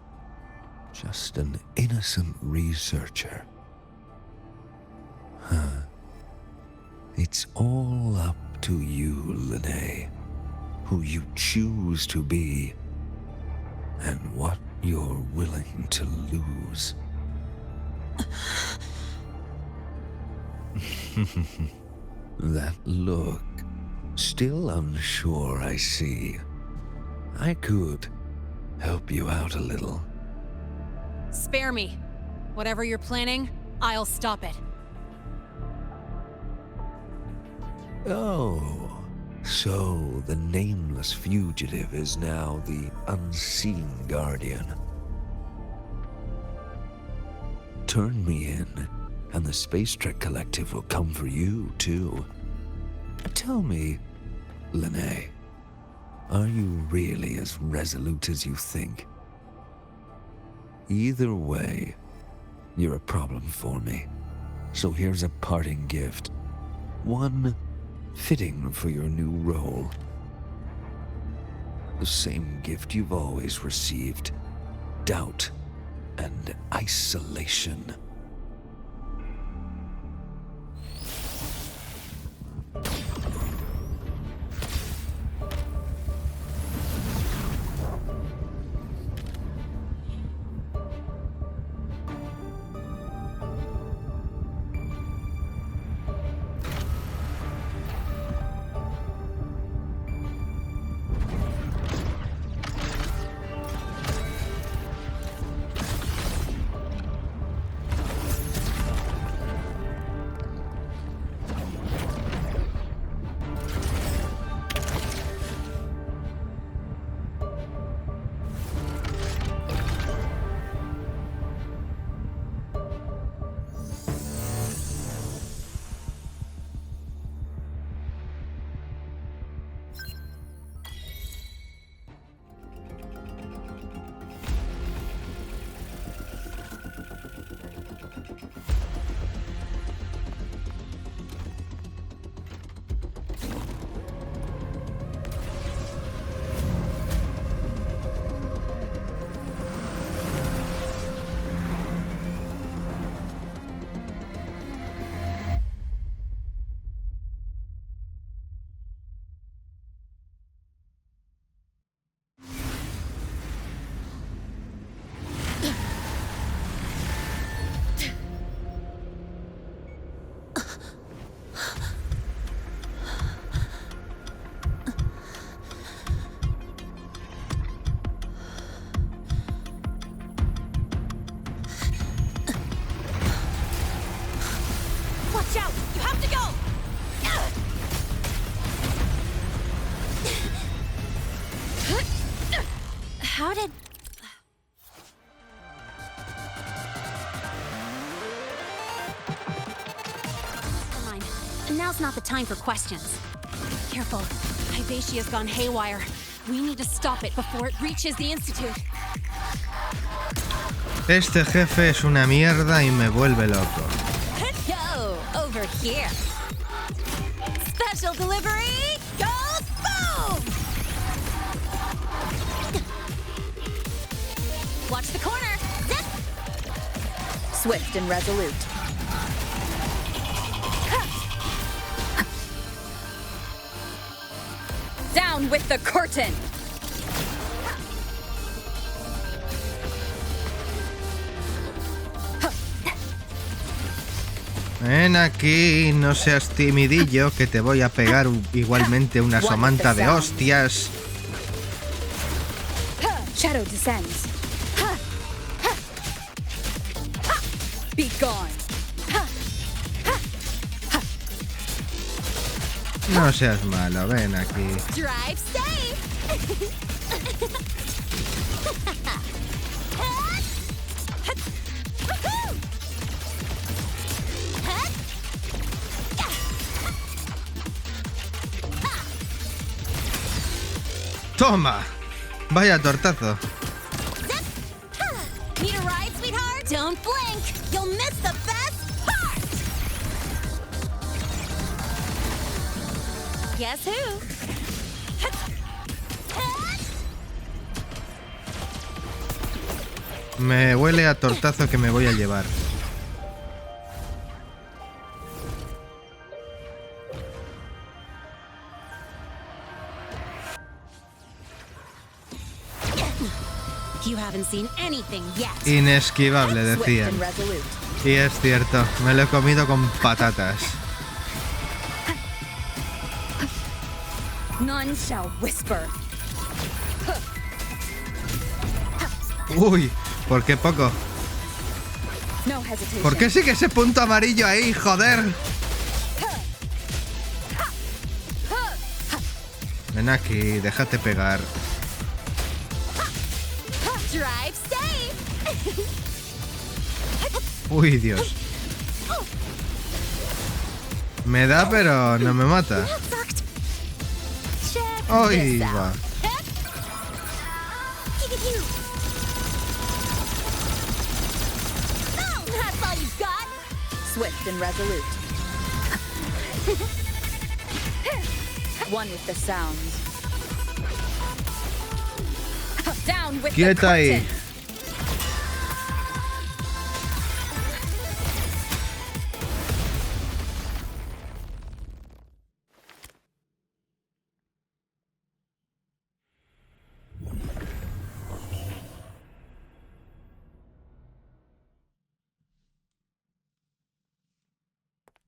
just an innocent researcher. Huh. It's all up to you, Lynae, who you choose to be, and what you're willing to lose. That look, still unsure, I see. I could help you out a little. Spare me. Whatever you're planning, I'll stop it. Oh, so the nameless fugitive is now the unseen guardian. Turn me in, and the Space Trek Collective will come for you, too. Tell me, Lynae, are you really as resolute as you think? Either way, you're a problem for me. So here's a parting gift. One fitting for your new role. The same gift you've always received. Doubt and isolation. did... Never mind. Now's not the time for questions. Careful. Hyvatia's gone haywire. We need to stop it before it reaches the Institute. Este jefe es una mierda y me vuelve loco. Go over here. Special delivery goes boom! Watch the corner. Zip! Swift and resolute. Down with the curtain! Ven aquí, no seas timidillo, que te voy a pegar igualmente una somanta de hostias. Shadow descends. Be gone. No seas malo, ven aquí. Drive safe. ¡Toma! Vaya tortazo. Need a ride, sweetheart? Don't blink. You'll miss the best part. Guess who? Me huele a tortazo que me voy a llevar. You haven't seen anything yet. Inesquivable, decían. Y es cierto, me lo he comido con patatas. None shall whisper. Uy, ¿por qué poco? No hesitation. ¿Por qué sigue ese punto amarillo ahí, joder? Ven aquí, déjate pegar. Drive safe. Uy, Dios. Me da, pero no me mata. Uy, va. That's all you've got. Swift and resolute. One with the sound. Down with the Quieta ahí. curtain.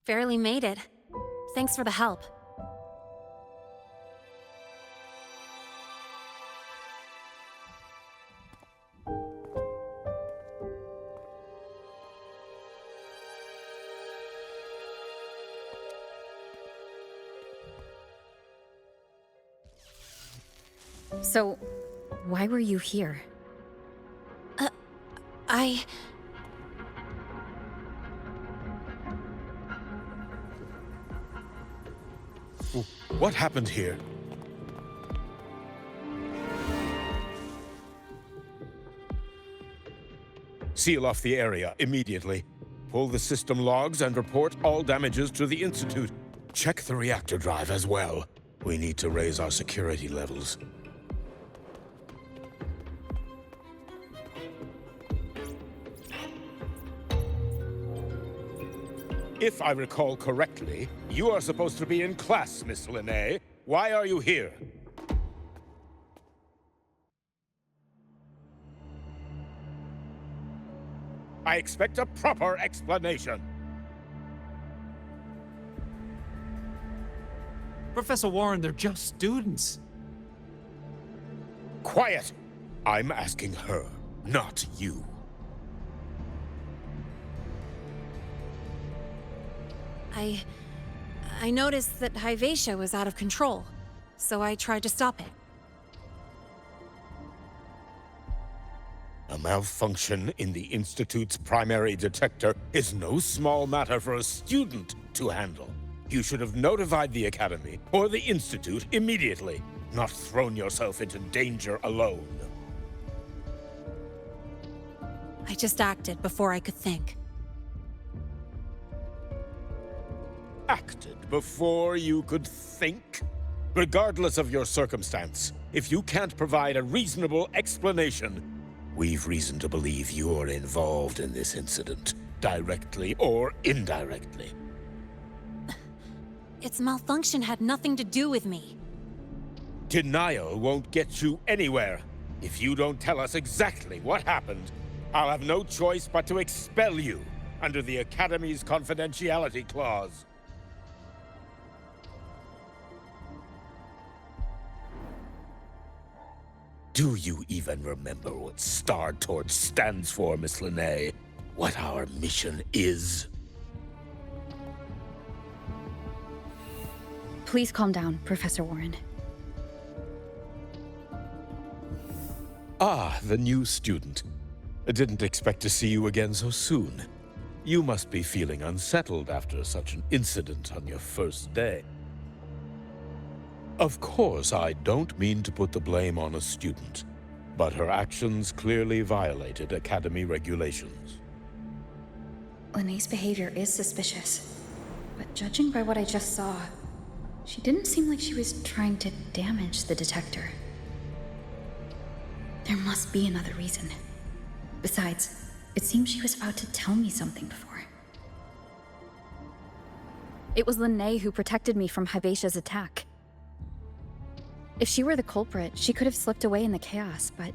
Barely made it. Thanks for the help. So, why were you here? What happened here? Seal off the area immediately. Pull the system logs and report all damages to the Institute. Check the reactor drive as well. We need to raise our security levels. If I recall correctly, you are supposed to be in class, Miss Lynae. Why are you here? I expect a proper explanation. Professor Warren, they're just students. Quiet! I'm asking her, not you. I noticed that Hyvatia was out of control, so I tried to stop it. A malfunction in the Institute's primary detector is no small matter for a student to handle. You should have notified the Academy or the Institute immediately, not thrown yourself into danger alone. I just acted before I could think. Acted before you could think? Regardless of your circumstance, if you can't provide a reasonable explanation, we've reason to believe you're involved in this incident, directly or indirectly. Its malfunction had nothing to do with me. Denial won't get you anywhere. If you don't tell us exactly what happened, I'll have no choice but to expel you under the Academy's confidentiality clause. Do you even remember what Star Torch stands for, Miss Lynae? What our mission is? Please calm down, Professor Warren. Ah, the new student. I didn't expect to see you again so soon. You must be feeling unsettled after such an incident on your first day. Of course, I don't mean to put the blame on a student, but her actions clearly violated Academy regulations. Lynae's behavior is suspicious, but judging by what I just saw, she didn't seem like she was trying to damage the detector. There must be another reason. Besides, it seemed she was about to tell me something before. It was Lynae who protected me from Hivatia's attack. If she were the culprit, she could have slipped away in the chaos, but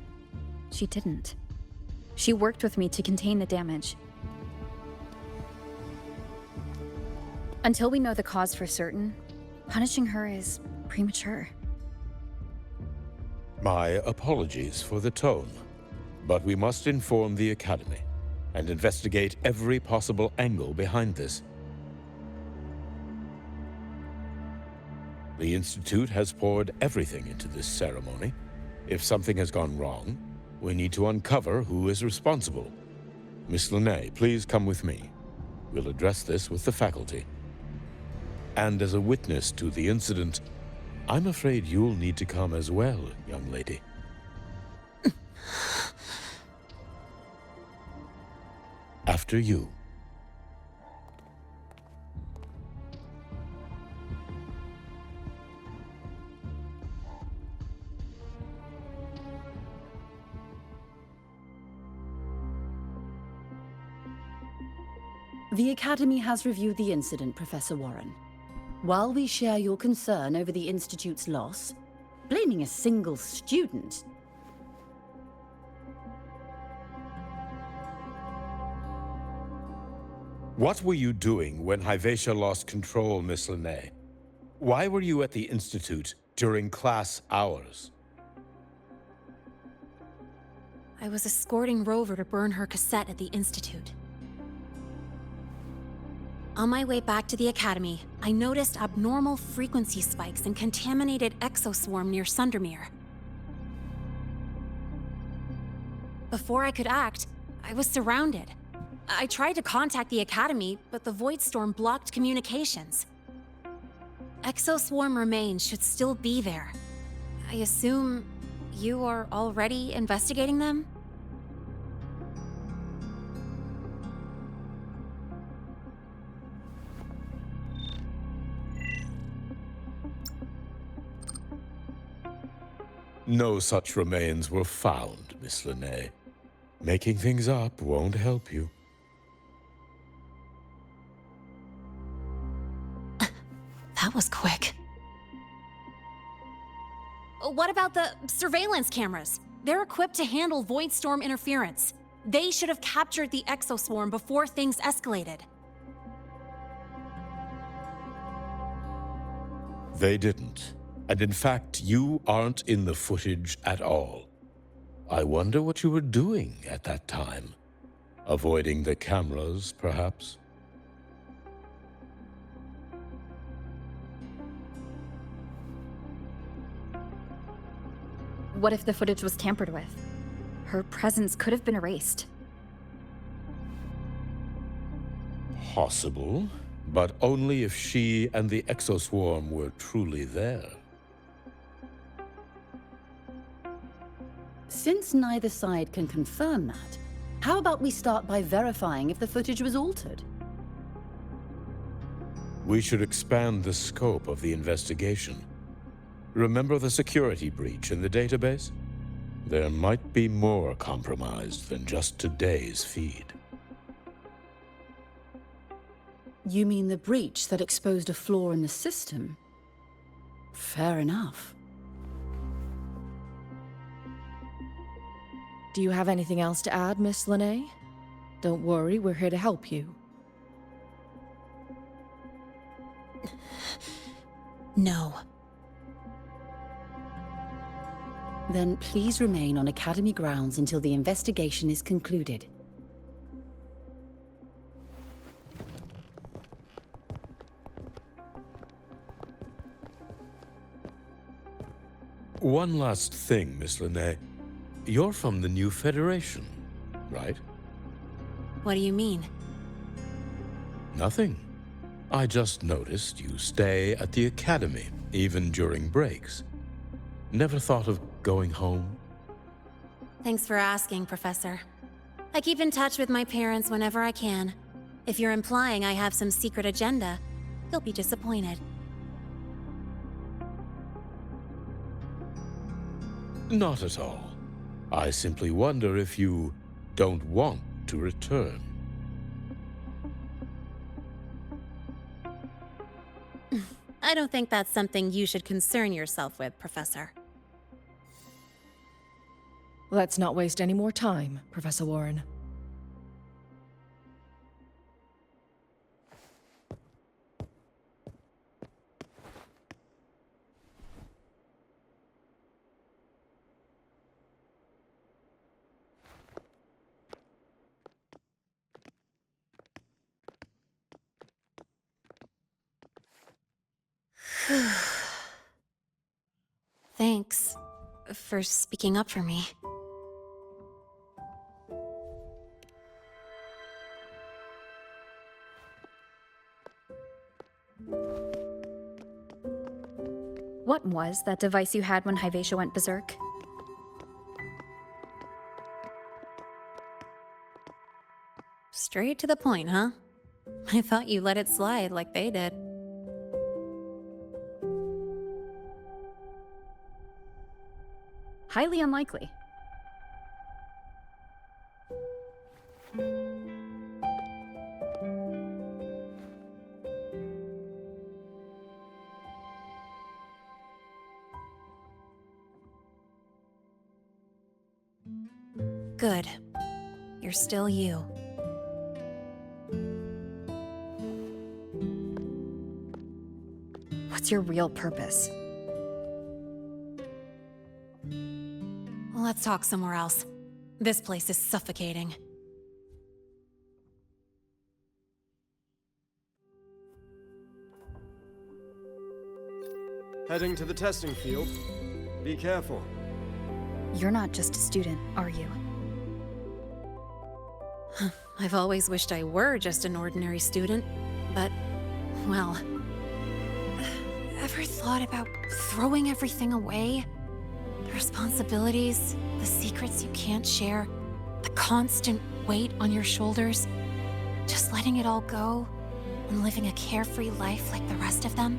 she didn't. She worked with me to contain the damage. Until we know the cause for certain, punishing her is premature. My apologies for the tone, but we must inform the Academy and investigate every possible angle behind this. The Institute has poured everything into this ceremony. If something has gone wrong, we need to uncover who is responsible. Miss Lynae, please come with me. We'll address this with the faculty. And as a witness to the incident, I'm afraid you'll need to come as well, young lady. After you. The Academy has reviewed the incident, Professor Warren. While we share your concern over the Institute's loss, blaming a single student... What were you doing when Hivatia lost control, Miss Lynae? Why were you at the Institute during class hours? I was escorting Rover to burn her cassette at the Institute. On my way back to the Academy, I noticed abnormal frequency spikes and contaminated exoswarm near Sundermere. Before I could act, I was surrounded. I tried to contact the Academy, but the Void Storm blocked communications. Exoswarm remains should still be there. I assume you are already investigating them? No such remains were found, Miss Lynae. Making things up won't help you. That was quick. What about the surveillance cameras? They're equipped to handle Void Storm interference. They should have captured the exoswarm before things escalated. They didn't. And in fact, you aren't in the footage at all. I wonder what you were doing at that time. Avoiding the cameras, perhaps? What if the footage was tampered with? her presence could have been erased. Possible, but only if she and the exoswarm were truly there. Since neither side can confirm that, how about we start by verifying if the footage was altered? We should expand the scope of the investigation. Remember the security breach in the database? There might be more compromised than just today's feed. You mean the breach that exposed a flaw in the system? Fair enough. Do you have anything else to add, Miss Lynae? Don't worry, we're here to help you. No. Then please remain on Academy grounds until the investigation is concluded. One last thing, Miss Lynae. You're from the New Federation, right? What do you mean? Nothing. I just noticed you stay at the Academy, even during breaks. Never thought of going home? Thanks for asking, Professor. I keep in touch with my parents whenever I can. If you're implying I have some secret agenda, you'll be disappointed. Not at all. I simply wonder if you don't want to return. I don't think that's something you should concern yourself with, Professor. Let's not waste any more time, Professor Warren. Thanks for speaking up for me. What was that device you had when Hyvatia went berserk? Straight to the point, huh? I thought you let it slide like they did. Highly unlikely. Good. You're still you. What's your real purpose? Let's talk somewhere else. This place is suffocating. Heading to the testing field. Be careful. You're not just a student, are you? I've always wished I were just an ordinary student, but, well... Ever thought about throwing everything away? The responsibilities, the secrets you can't share, the constant weight on your shoulders. Just letting it all go and living a carefree life like the rest of them?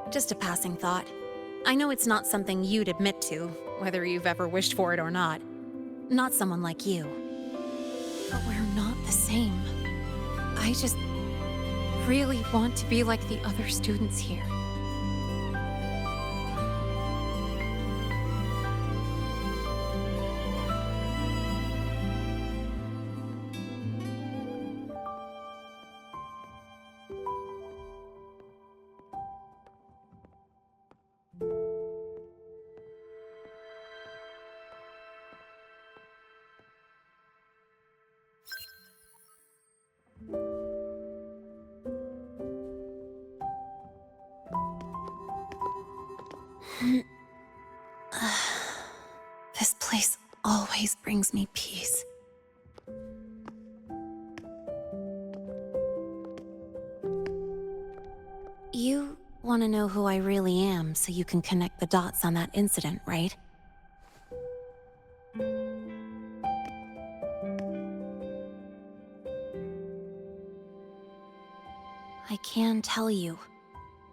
Just a passing thought. I know it's not something you'd admit to, whether you've ever wished for it or not. Not someone like you. But we're not the same. I just really want to be like the other students here. This place always brings me peace. You want to know who I really am so you can connect the dots on that incident, right? I can tell you,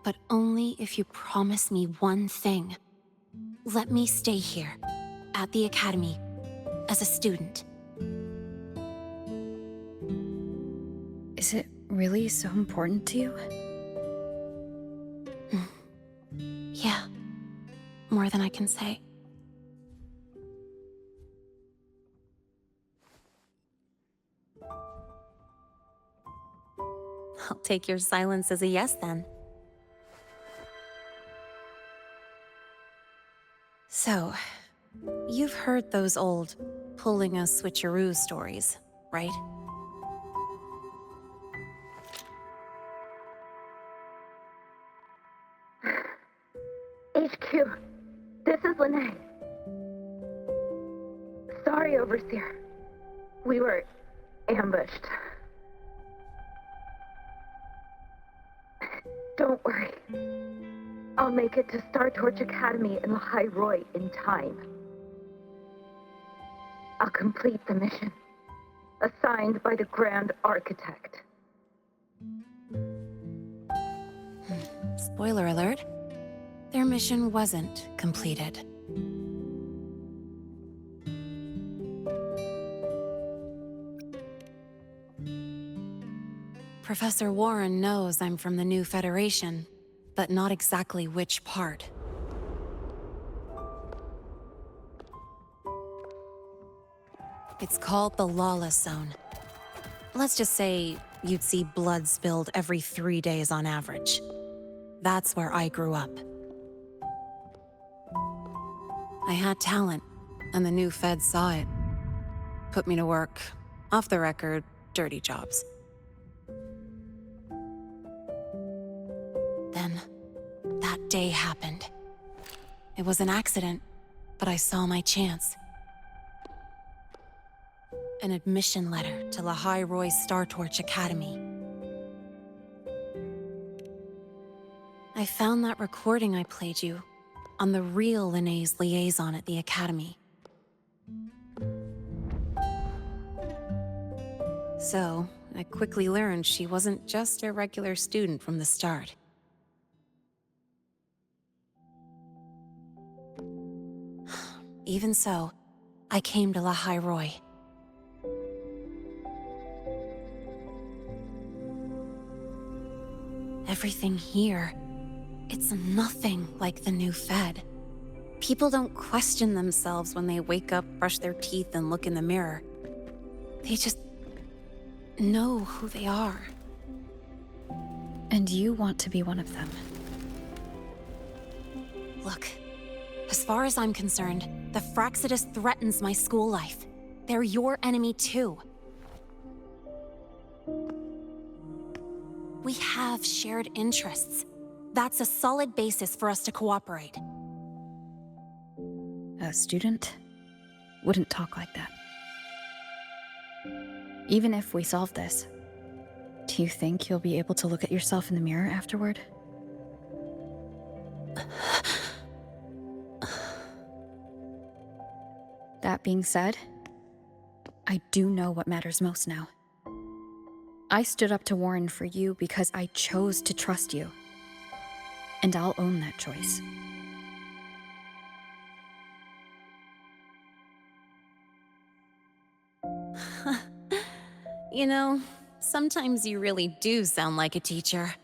but only if you promise me one thing. Let me stay here, at the Academy, as a student. Is it really so important to you? Yeah, more than I can say. I'll take your silence as a yes, then. So, you've heard those old pulling a switcheroo stories, right? HQ, this is Lynae. Sorry, Overseer. We were ambushed. Don't worry. I'll make it to Star Torch Academy in Lahai-Roi in time. I'll complete the mission, assigned by the Grand Architect. Spoiler alert. Their mission wasn't completed. Professor Warren knows I'm from the New Federation, but not exactly which part. It's called the Lawless Zone. Let's just say you'd see blood spilled every 3 days on average. That's where I grew up. I had talent, and the new feds saw it. Put me to work, off the record, dirty jobs. Then, that day happened. It was an accident, but I saw my chance. An admission letter to Lahai-Roi Star Torch Academy. I found that recording I played you on the real Lynae's liaison at the Academy. So, I quickly learned she wasn't just a regular student from the start. Even so, I came to Lahai-Roi. Everything here, it's nothing like the new Fed. People don't question themselves when they wake up, brush their teeth, and look in the mirror. They just know who they are. And you want to be one of them. Look, as far as I'm concerned, the Fraxidus threatens my school life. They're your enemy too. We have shared interests. That's a solid basis for us to cooperate. A student wouldn't talk like that. Even if we solve this, do you think you'll be able to look at yourself in the mirror afterward? That being said, I do know what matters most now. I stood up to Warren for you because I chose to trust you. And I'll own that choice. You know, sometimes you really do sound like a teacher.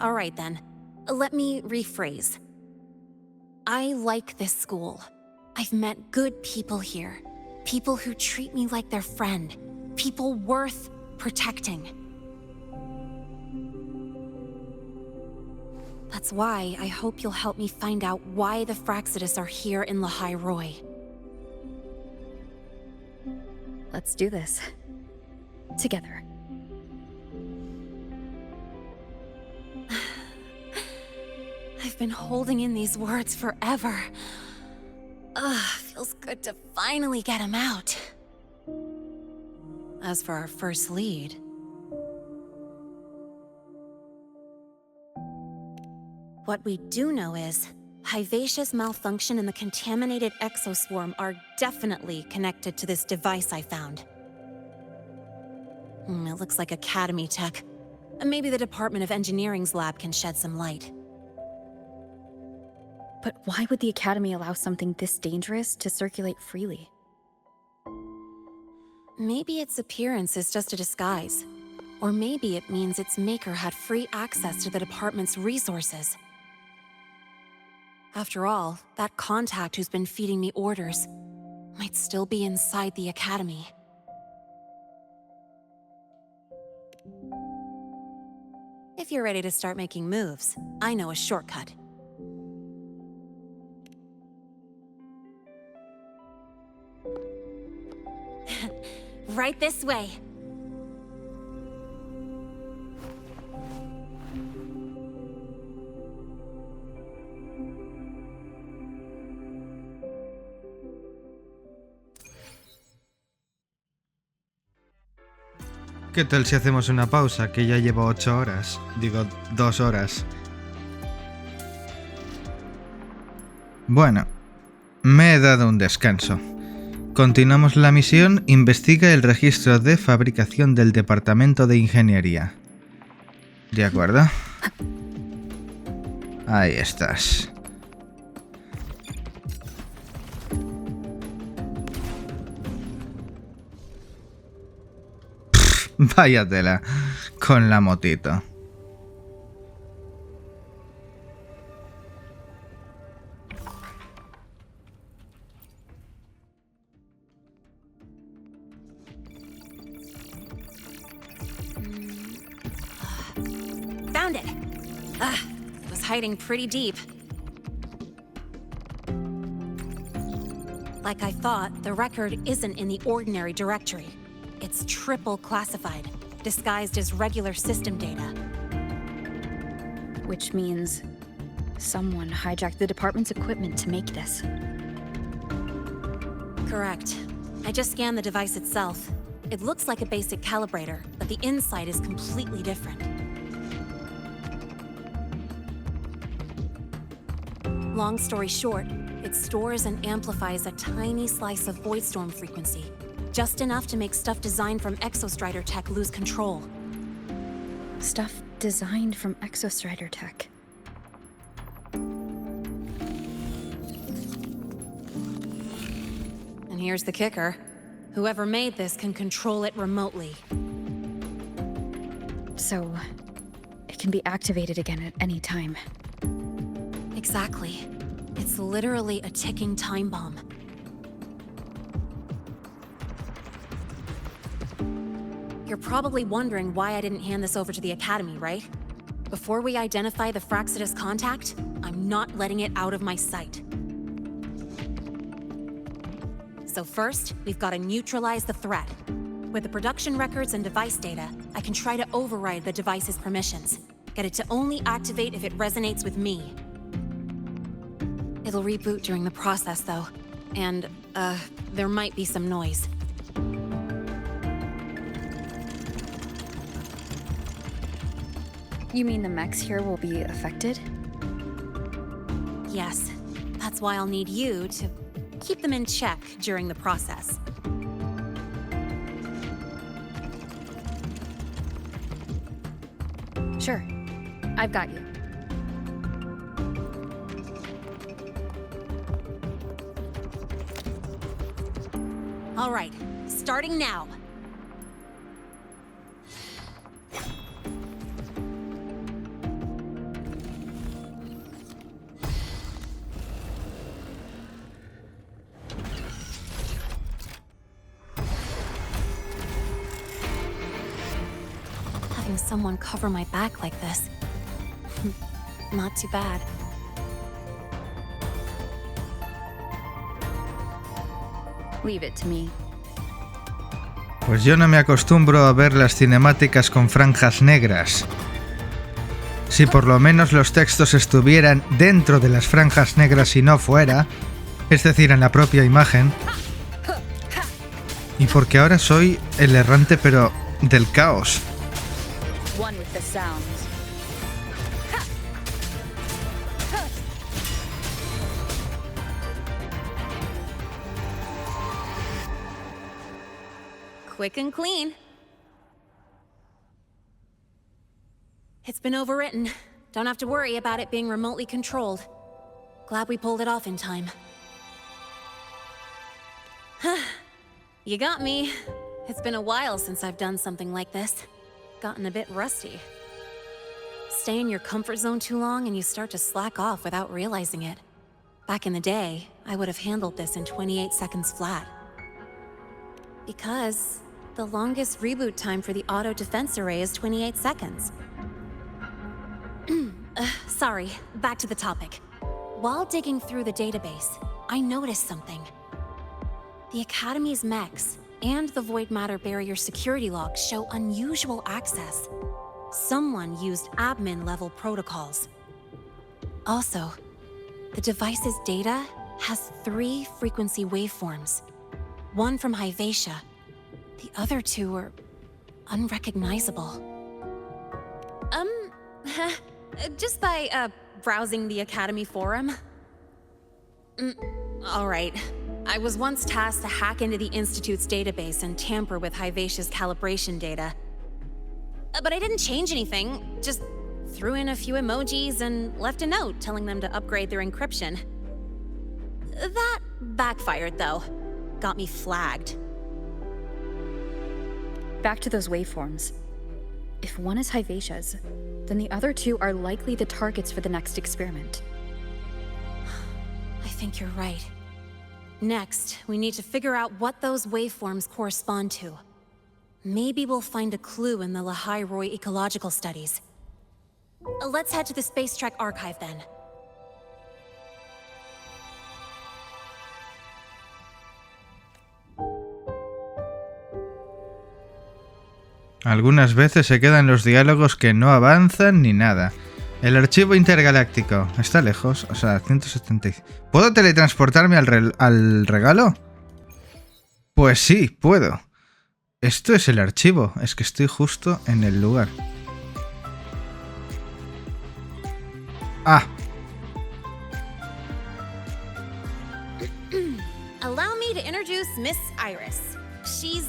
All right then, let me rephrase. I like this school. I've met good people here. People who treat me like their friend. People worth protecting. That's why I hope you'll help me find out why the Fraxidus are here in Lahai-Roi. Let's do this. Together. I've been holding in these words forever. Feels good to finally get them out. As for our first lead... What we do know is, Hivacia's malfunction and the contaminated exoswarm are definitely connected to this device I found. It looks like Academy tech. Maybe the Department of Engineering's lab can shed some light. But why would the Academy allow something this dangerous to circulate freely? Maybe its appearance is just a disguise. Or maybe it means its maker had free access to the department's resources. After all, that contact who's been feeding me orders might still be inside the Academy. If you're ready to start making moves, I know a shortcut. Right this way. ¿Qué tal si hacemos una pausa? Que ya llevo 8 horas. Digo, 2 horas. Bueno, me he dado un descanso. Continuamos la misión. Investiga el registro de fabricación del Departamento de Ingeniería. ¿De acuerdo? Ahí estás. Vaya tela, con la motito. Found it! It was hiding pretty deep. Like I thought, the record isn't in the ordinary directory. It's triple classified, disguised as regular system data. Which means someone hijacked the department's equipment to make this. Correct. I just scanned the device itself. It looks like a basic calibrator, but the inside is completely different. Long story short, it stores and amplifies a tiny slice of voidstorm frequency. Just enough to make stuff designed from Exostrider tech lose control. Stuff designed from Exostrider tech. And here's the kicker. Whoever made this can control it remotely. So, it can be activated again at any time. Exactly. It's literally a ticking time bomb. You're probably wondering why I didn't hand this over to the Academy, right? Before we identify the Fraxidus contact, I'm not letting it out of my sight. So first, we've got to neutralize the threat. With the production records and device data, I can try to override the device's permissions. Get it to only activate if it resonates with me. It'll reboot during the process, though. And, there might be some noise. You mean the mechs here will be affected? Yes. That's why I'll need you to keep them in check during the process. Sure. I've got you. All right. Starting now. Someone cover my back like this. Not too bad. Leave it to me. Pues yo no me acostumbro a ver las cinemáticas con franjas negras. Si por lo menos los textos estuvieran dentro de las franjas negras y no fuera, es decir, en la propia imagen. Y porque ahora soy el errante pero del caos. Quick and clean. It's been overwritten. Don't have to worry about it being remotely controlled. Glad we pulled it off in time. You got me. It's been a while since I've done something like this. Gotten a bit rusty. Stay in your comfort zone too long and you start to slack off without realizing it. Back in the day, I would have handled this in 28 seconds flat. Because the longest reboot time for the auto defense array is 28 seconds. Sorry, back to the topic. While digging through the database, I noticed something. The Academy's mechs and the Void Matter Barrier security logs show unusual access. Someone used admin-level protocols. Also, the device's data has 3 frequency waveforms. One from Hyvatia. The other 2 are unrecognizable. Just by, browsing the Academy forum? Alright. I was once tasked to hack into the Institute's database and tamper with Hyvatia's calibration data. But I didn't change anything, just threw in a few emojis and left a note telling them to upgrade their encryption. That backfired, though. Got me flagged. Back to those waveforms. If one is Hyvatia's, then the other 2 are likely the targets for the next experiment. I think you're right. Next, we need to figure out what those waveforms correspond to. Maybe we'll find a clue in the Lahai-Roi ecological studies. Let's head to the Space Trek archive then. Algunas veces se quedan los diálogos que no avanzan ni nada. El archivo intergaláctico. ¿Está lejos? O sea, 175. ¿Puedo teletransportarme al regalo? Pues sí, puedo. Esto es el archivo. Es que estoy justo en el lugar. Ah. Allow me to introduce Miss Iris. She's...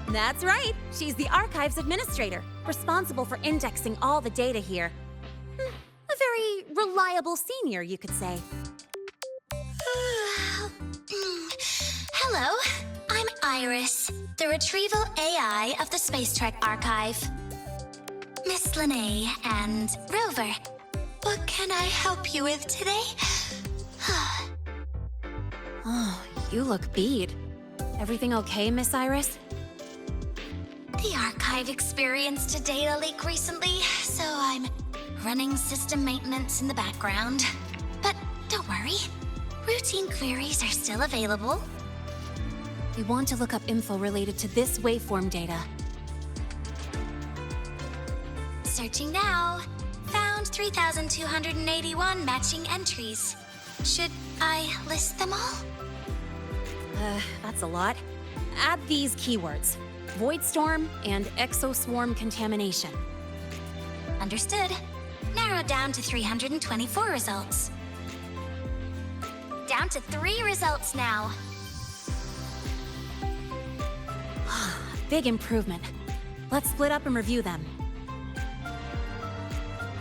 That's right. She's the Archives Administrator, responsible for indexing all the data here. A very reliable senior, you could say. Hello, I'm Iris, the retrieval AI of the Space Trek Archive. Miss Lynae and Rover, what can I help you with today? Oh, you look beat. Everything okay, Miss Iris? The archive experienced a data leak recently, so I'm running system maintenance in the background. But don't worry, routine queries are still available. We want to look up info related to this waveform data. Searching now. Found 3,281 matching entries. Should I list them all? That's a lot. Add these keywords. Void Storm and Exoswarm Contamination. Understood. Narrowed down to 324 results. Down to 3 results now. Big improvement. Let's split up and review them.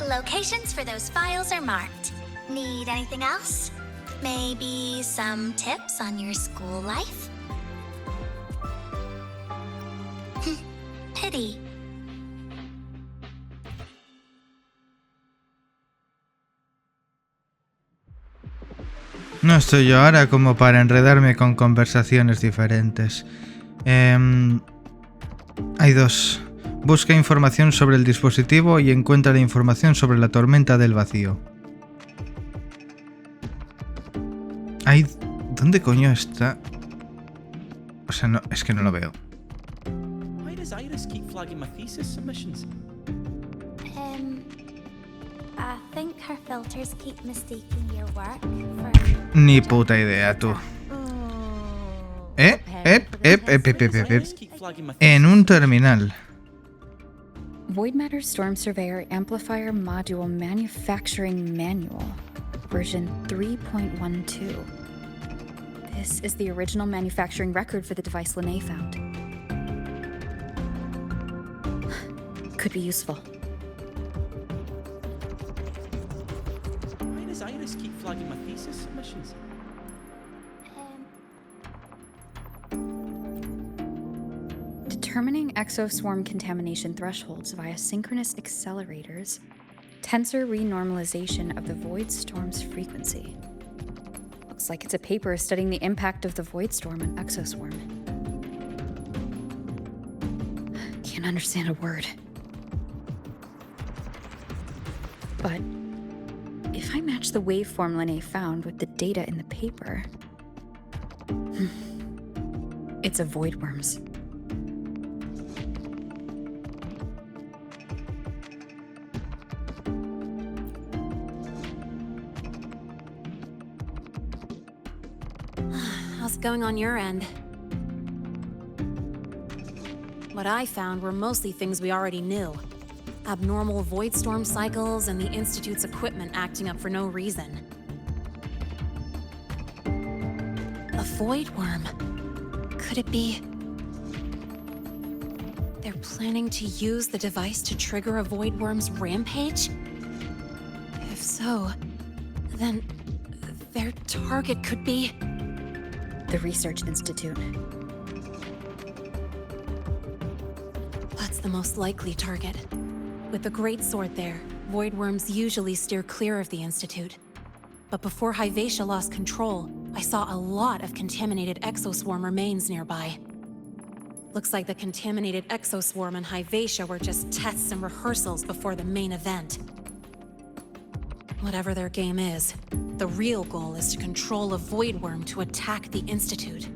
Locations for those files are marked. Need anything else? Maybe some tips on your school life? Pity. No estoy yo ahora como para enredarme con conversaciones diferentes. Hay 2. Busca información sobre el dispositivo y encuentra la información sobre la tormenta del vacío. ¿Dónde coño está? O sea, no, es que no lo veo. Why does Iris keep flagging my thesis submissions? I think her filters keep mistaking your work for... Ni puta idea, tú. En un terminal. Void Matter Storm Surveyor Amplifier Module Manufacturing Manual, version 3.12. This is the original manufacturing record for the device Lynae found. Could be useful. Why does Iris keep flagging my thesis submissions? Determining exoswarm contamination thresholds via synchronous accelerators, tensor renormalization of the void storm's frequency. Looks like it's a paper studying the impact of the void storm on exoswarm. Can't understand a word. But if I match the waveform Lynae found with the data in the paper, it's a voidworms. How's it going on your end? What I found were mostly things we already knew. Abnormal void storm cycles and the Institute's equipment acting up for no reason. A void worm. Could it be... they're planning to use the device to trigger a void worm's rampage? If so, then their target could be... the Research Institute. That's the most likely target. With the Great Sword there, voidworms usually steer clear of the Institute. But before Hyvatia lost control, I saw a lot of contaminated exoswarm remains nearby. Looks like the contaminated exoswarm and Hyvatia were just tests and rehearsals before the main event. Whatever their game is, the real goal is to control a voidworm to attack the Institute.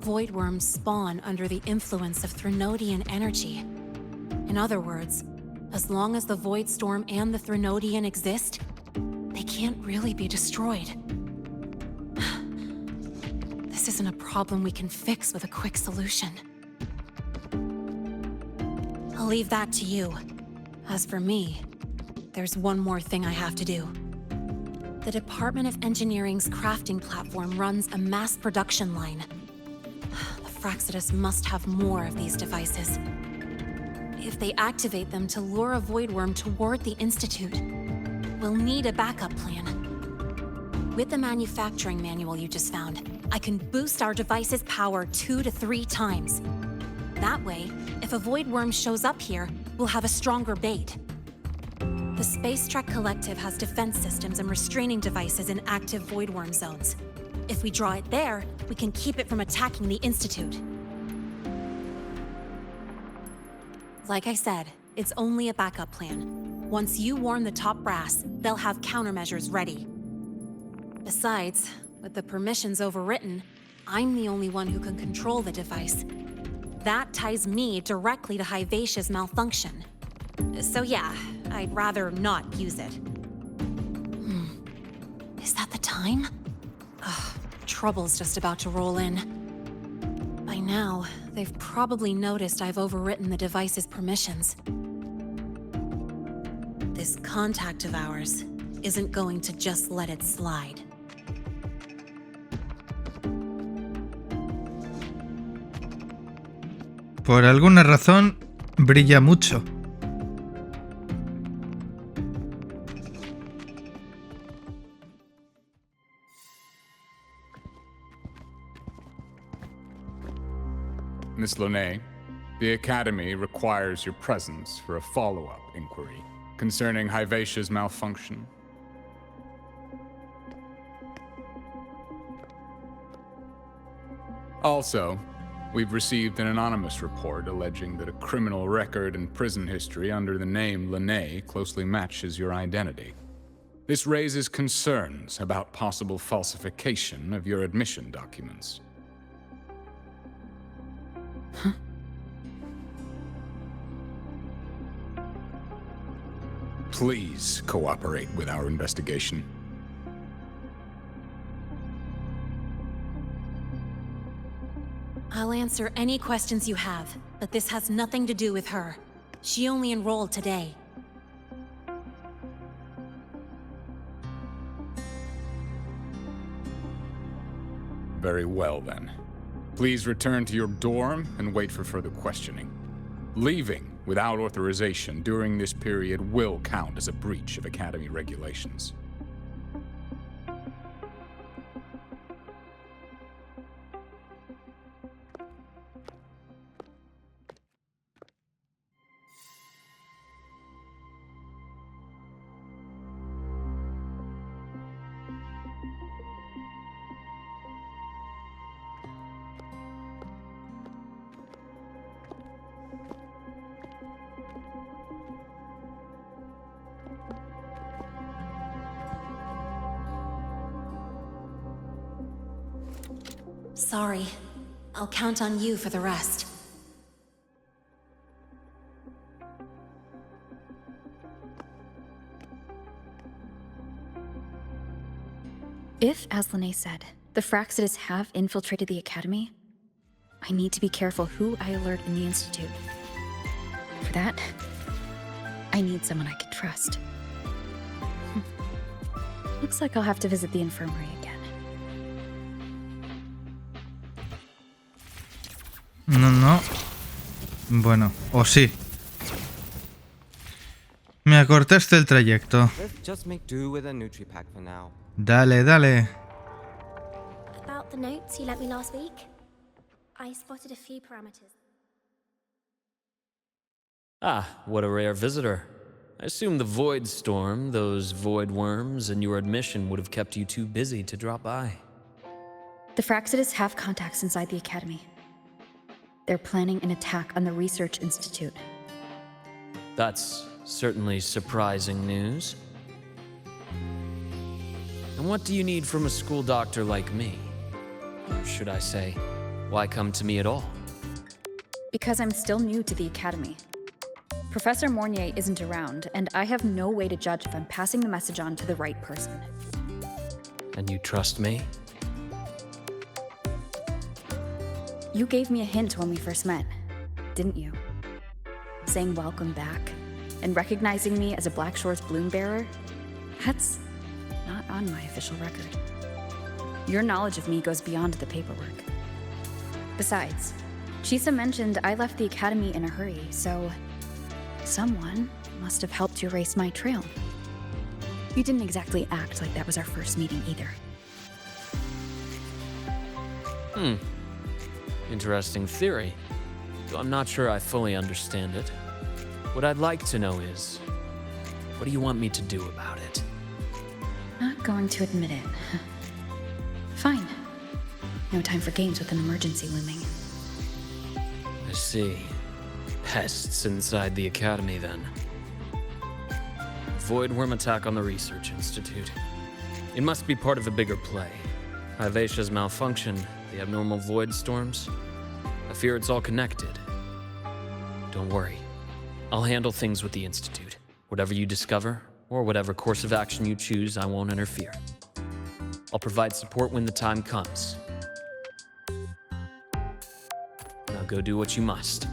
Voidworms spawn under the influence of Threnodian energy. In other words, as long as the Void Storm and the Threnodian exist, they can't really be destroyed. This isn't a problem we can fix with a quick solution. I'll leave that to you. As for me, there's one more thing I have to do. The Department of Engineering's crafting platform runs a mass production line. The Fraxidus must have more of these devices. If they activate them to lure a voidworm toward the Institute, we'll need a backup plan. With the manufacturing manual you just found, I can boost our device's power 2 to 3 times. That way, if a voidworm shows up here, we'll have a stronger bait. The Space Trek Collective has defense systems and restraining devices in active voidworm zones. If we draw it there, we can keep it from attacking the Institute. Like I said, it's only a backup plan. Once you warn the top brass, they'll have countermeasures ready. Besides, with the permissions overwritten, I'm the only one who can control the device. That ties me directly to Hyvatia's malfunction. So yeah, I'd rather not use it. Is that the time? Ugh, trouble's just about to roll in. By now, they've probably noticed I've overwritten the device's permissions. This contact of ours isn't going to just let it slide. Por alguna razón, brilla mucho. Miss Lynae, the Academy requires your presence for a follow-up inquiry concerning Hyvatia's malfunction. Also, we've received an anonymous report alleging that a criminal record and prison history under the name Lynae closely matches your identity. This raises concerns about possible falsification of your admission documents. Please cooperate with our investigation. I'll answer any questions you have, but this has nothing to do with her. She only enrolled today. Very well, then. Please return to your dorm and wait for further questioning. Leaving without authorization during this period will count as a breach of Academy regulations. Sorry. I'll count on you for the rest. If, as Lynae said, the Fraxidas have infiltrated the Academy, I need to be careful who I alert in the Institute. For that, I need someone I can trust. Looks like I'll have to visit the infirmary again. No. Bueno, o sí. Me acortaste el trayecto. Let's just make do with a Nutri-Pack for now. Dale. About the notes you lent me last week, I spotted a few parameters. Ah, what a rare visitor. I assume the void storm, those void worms, and your admission would have kept you too busy to drop by. The Fraxidas have contacts inside the Academy. They're planning an attack on the Research Institute. That's certainly surprising news. And what do you need from a school doctor like me? Or should I say, why come to me at all? Because I'm still new to the Academy. Professor Mornier isn't around, and I have no way to judge if I'm passing the message on to the right person. And you trust me? You gave me a hint when we first met, didn't you? Saying welcome back, and recognizing me as a Black Shore's bloom bearer? That's not on my official record. Your knowledge of me goes beyond the paperwork. Besides, Chisa mentioned I left the Academy in a hurry, so someone must have helped to erase my trail. You didn't exactly act like that was our first meeting either. Interesting theory, though I'm not sure I fully understand it. What I'd like to know is, what do you want me to do about it? Not going to admit it. Fine. No time for games with an emergency looming. I see. Pests inside the Academy, then. Void worm attack on the Research Institute. It must be part of a bigger play. Hyvatia's malfunction, the abnormal void storms. I fear it's all connected. Don't worry. I'll handle things with the Institute. Whatever you discover, or whatever course of action you choose, I won't interfere. I'll provide support when the time comes. Now go do what you must.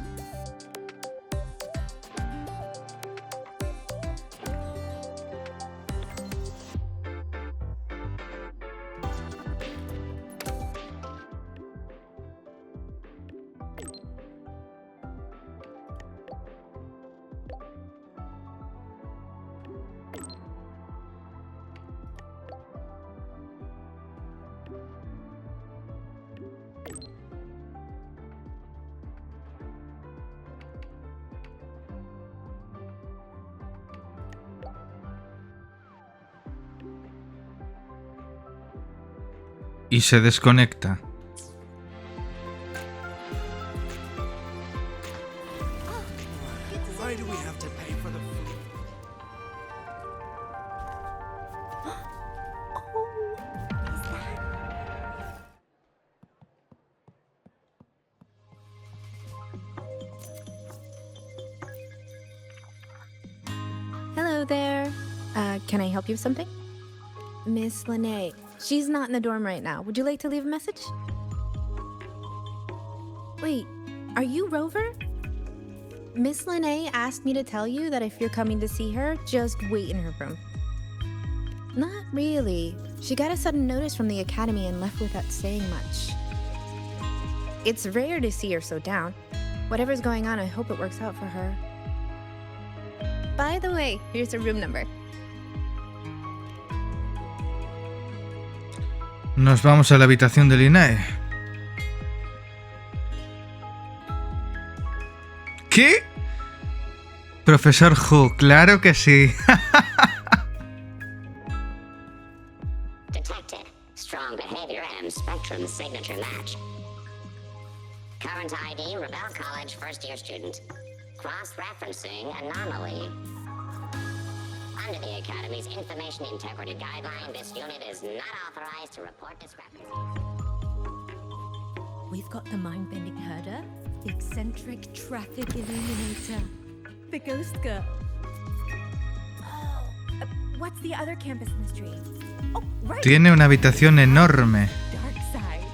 Y se desconecta. Why do we have to pay for the food? Hello there. Can I help you with something? Miss Lynae. She's not in the dorm right now. Would you like to leave a message? Wait, are you Rover? Miss Lynae asked me to tell you that if you're coming to see her, just wait in her room. Not really. She got a sudden notice from the academy and left without saying much. It's rare to see her so down. Whatever's going on, I hope it works out for her. By the way, here's her room number. Nos vamos a la habitación de Lynae. ¿Qué? Profesor Hu, claro que sí. Detected. Strong behavior and spectrum signature match. Current ID, Rebel College first-year student. Cross-referencing anomaly. Under the Academy's Information Integrity Guideline, this unit is not authorized to report discrepancies. We've got the mind-bending herder, the eccentric traffic illuminator, the ghost girl. Oh, what's the other campus mystery? Oh, right. Tiene una habitación enorme. Dark side.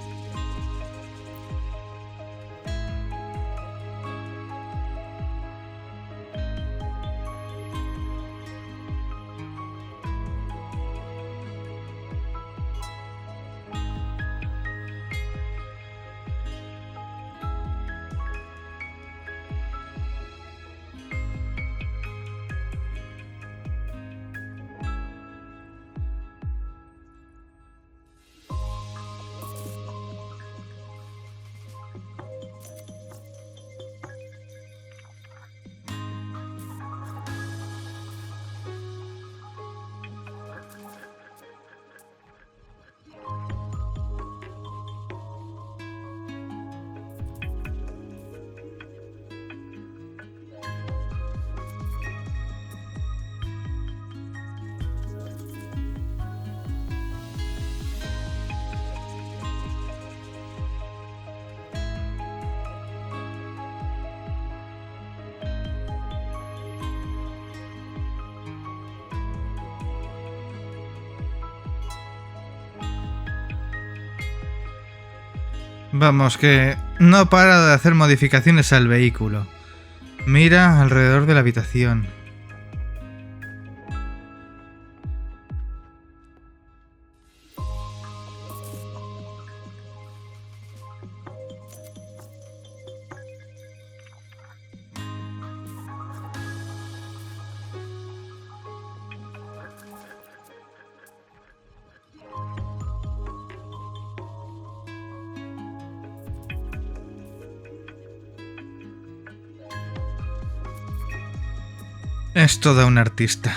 Vamos, que no para de hacer modificaciones al vehículo. Mira alrededor de la habitación. Es toda una artista.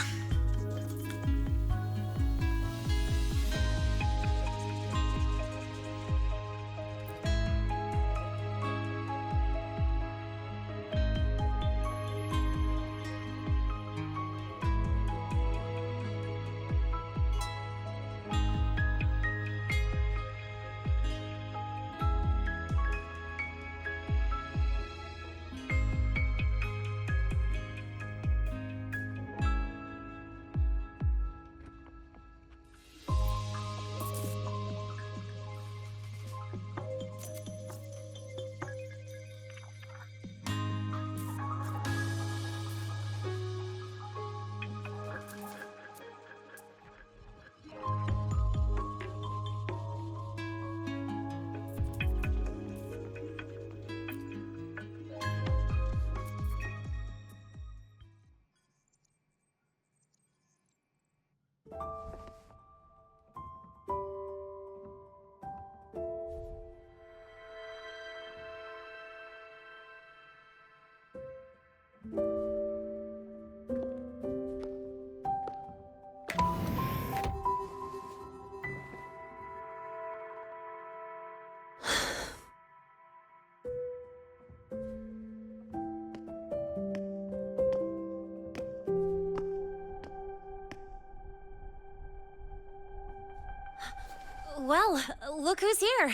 Well, look who's here.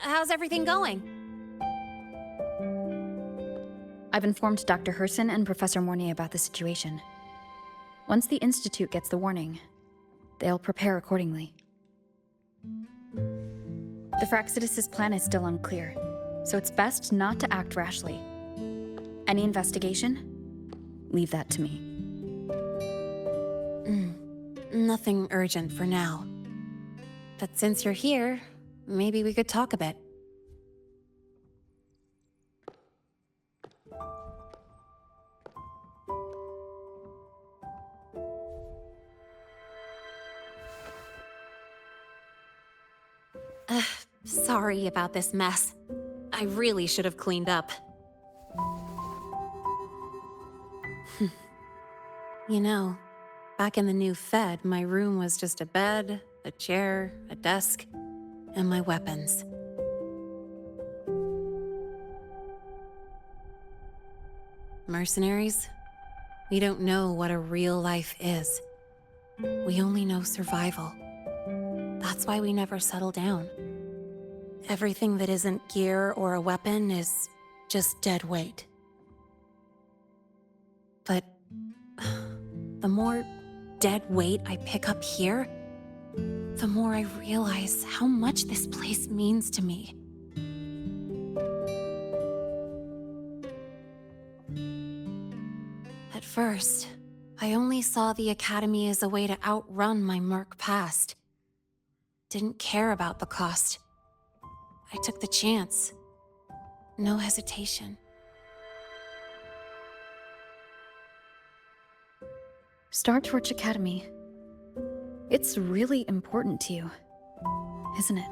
How's everything going? I've informed Dr. Herson and Professor Mornay about the situation. Once the Institute gets the warning, they'll prepare accordingly. The Fraxidus' plan is still unclear, so it's best not to act rashly. Any investigation? Leave that to me. Nothing urgent for now. But since you're here, maybe we could talk a bit. Sorry about this mess. I really should have cleaned up. You know, back in the new Fed, my room was just a bed, a chair, a desk, and my weapons. Mercenaries? We don't know what a real life is. We only know survival. That's why we never settle down. Everything that isn't gear or a weapon is just dead weight. But the more dead weight I pick up here, the more I realize how much this place means to me. At first, I only saw the Academy as a way to outrun my merc past. Didn't care about the cost. I took the chance. No hesitation. Star Torch Academy. It's really important to you, isn't it?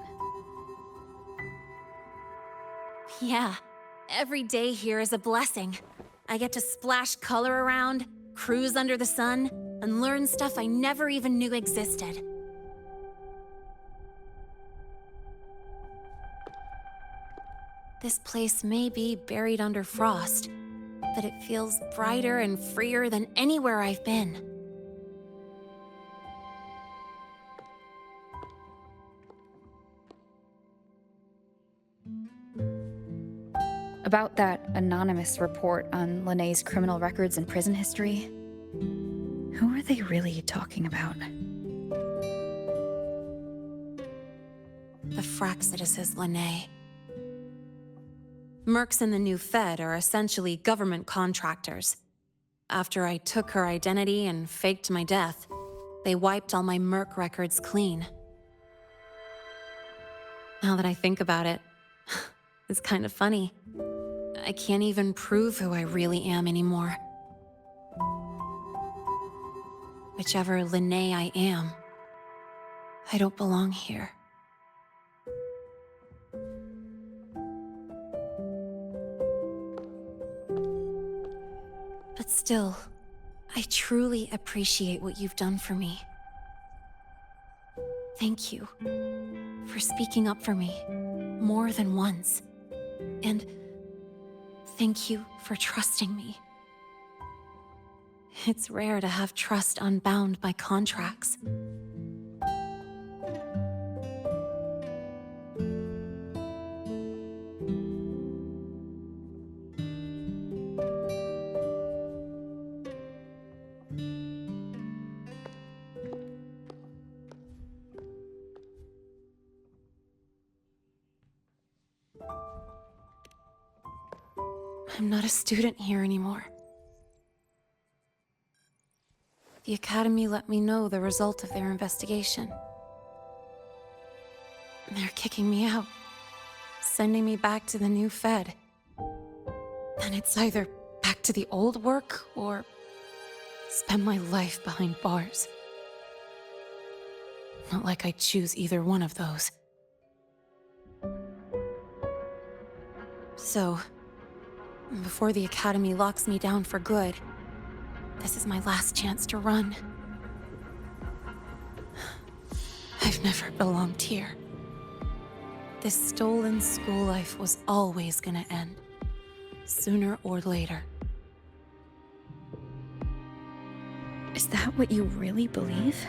Yeah, every day here is a blessing. I get to splash color around, cruise under the sun, and learn stuff I never even knew existed. This place may be buried under frost, but it feels brighter and freer than anywhere I've been. About that anonymous report on Lynae's criminal records and prison history, who are they really talking about? The Fraxidus is Lynae. Mercs in the new Fed are essentially government contractors. After I took her identity and faked my death, they wiped all my merc records clean. Now that I think about it, it's kind of funny. I can't even prove who I really am anymore. Whichever Lynae I am, I don't belong here. But still, I truly appreciate what you've done for me. Thank you for speaking up for me more than once. And thank you for trusting me. It's rare to have trust unbound by contracts. I'm not a student here anymore. The Academy let me know the result of their investigation. They're kicking me out, sending me back to the new Fed. And it's either back to the old work or spend my life behind bars. Not like I choose either one of those. So, before the Academy locks me down for good, this is my last chance to run. I've never belonged here. This stolen school life was always gonna end, sooner or later. Is that what you really believe?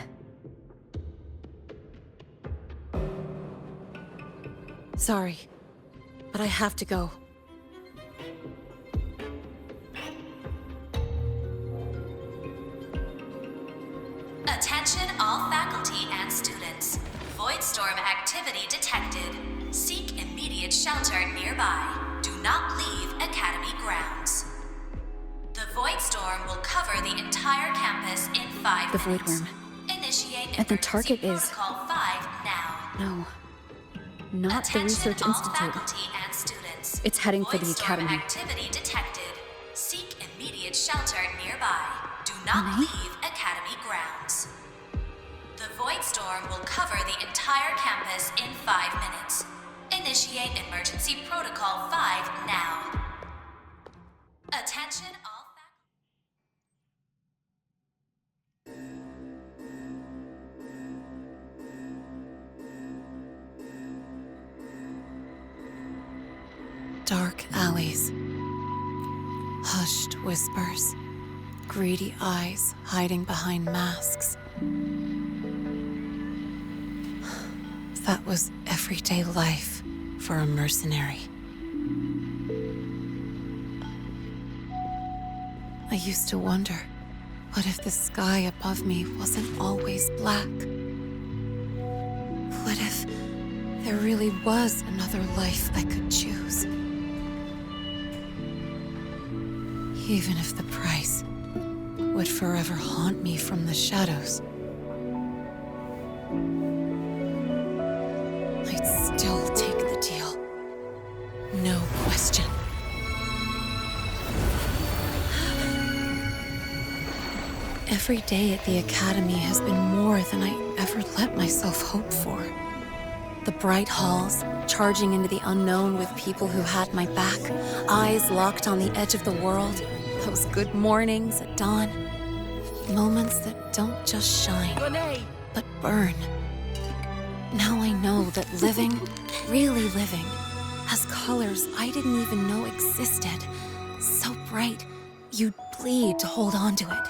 Sorry, but I have to go. Attention all faculty and students. Voidstorm activity detected. Seek immediate shelter nearby. Do not leave Academy grounds. The Voidstorm will cover the entire campus in 5 The minutes. Voidworm. Initiate And the target is... Protocol 5 now. No. Not the Research Institute. It's heading for the Voidstorm Academy. activity detected. Seek immediate shelter nearby. Do not leave Academy grounds. The Voidstorm will cover the entire campus in 5 minutes. Initiate Emergency Protocol 5 now. Attention all Dark alleys, hushed whispers, greedy eyes hiding behind masks. That was everyday life for a mercenary. I used to wonder, what if the sky above me wasn't always black? What if there really was another life I could choose? Even if the price would forever haunt me from the shadows, I'd still take the deal. No question. Every day at the Academy has been more than I ever let myself hope for. The bright halls, charging into the unknown with people who had my back, eyes locked on the edge of the world, those good mornings at dawn, moments that don't just shine, but burn. Now I know that living, really living, has colors I didn't even know existed. So bright, you'd bleed to hold on to it.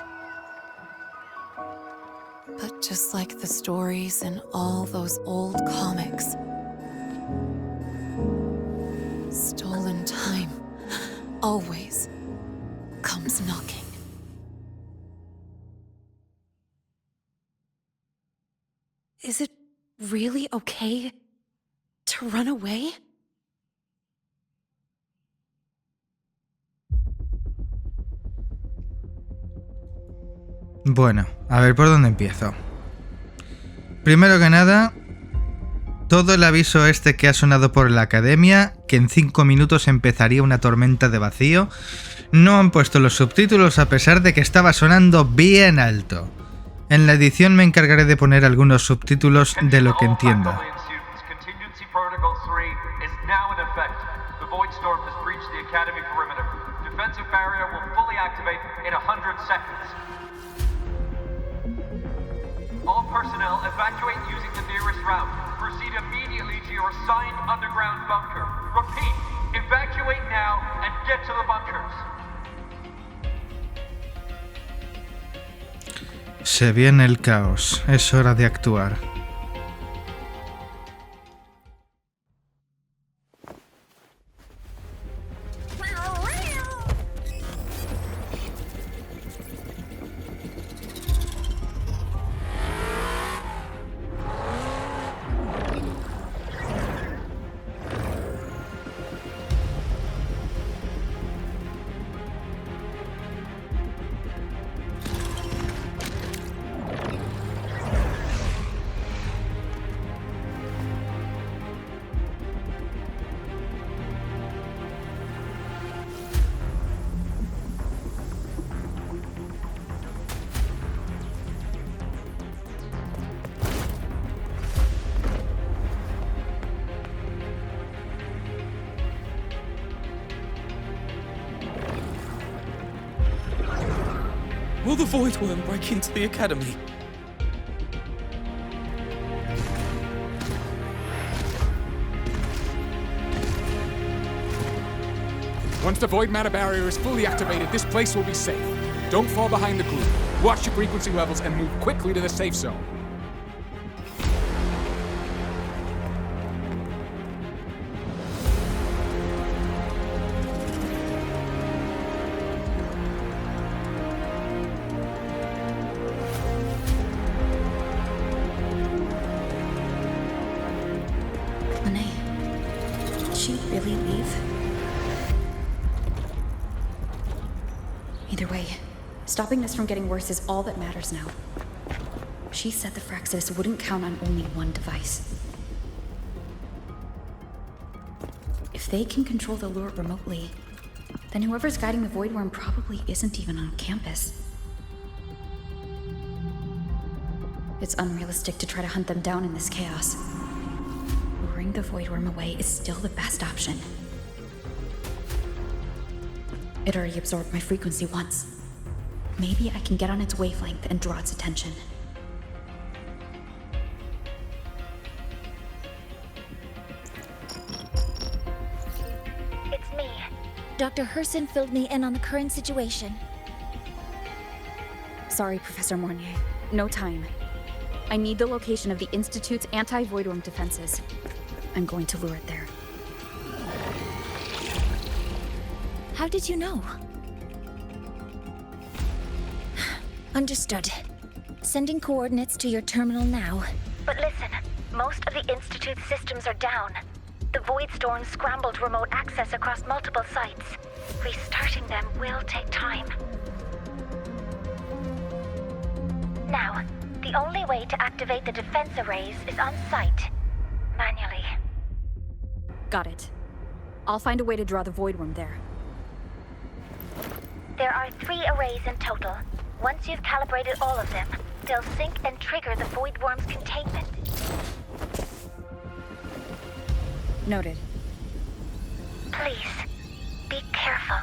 But just like the stories in all those old comics, stolen time always comes knocking. Is it really okay to run away? Bueno, a ver por dónde empiezo. Primero que nada, todo el aviso este que ha sonado por la academia, que en 5 minutos empezaría una tormenta de vacío, no han puesto los subtítulos a pesar de que estaba sonando bien alto. En la edición me encargaré de poner algunos subtítulos de lo que entienda. All personnel evacuate using the nearest route. Proceed immediately to your assigned underground bunker. Repeat, evacuate now and get to the bunkers. Se viene el caos, es hora de actuar. Will the Voidworm break into the Academy? Once the void matter barrier is fully activated, this place will be safe. Don't fall behind the group. Watch your frequency levels and move quickly to the safe zone. really leave? Either way, stopping this from getting worse is all that matters now. She said the Fraxis wouldn't count on only one device. If they can control the lure remotely, then whoever's guiding the Void Worm probably isn't even on campus. It's unrealistic to try to hunt them down in this chaos. Luring the Void Worm away is still the best option. It already absorbed my frequency once. Maybe I can get on its wavelength and draw its attention. It's me. Dr. Herson filled me in on the current situation. Sorry, Professor Mornier. No time. I need the location of the Institute's anti-Void Worm defenses. I'm going to lure it there. How did you know? Understood. Sending coordinates to your terminal now. But listen, most of the Institute's systems are down. The Void Storm scrambled remote access across multiple sites. Restarting them will take time. Now, the only way to activate the defense arrays is on site, manually. Got it. I'll find a way to draw the Void Worm there. There are 3 arrays in total. Once you've calibrated all of them, they'll sync and trigger the Void Worm's containment. Noted. Please, be careful.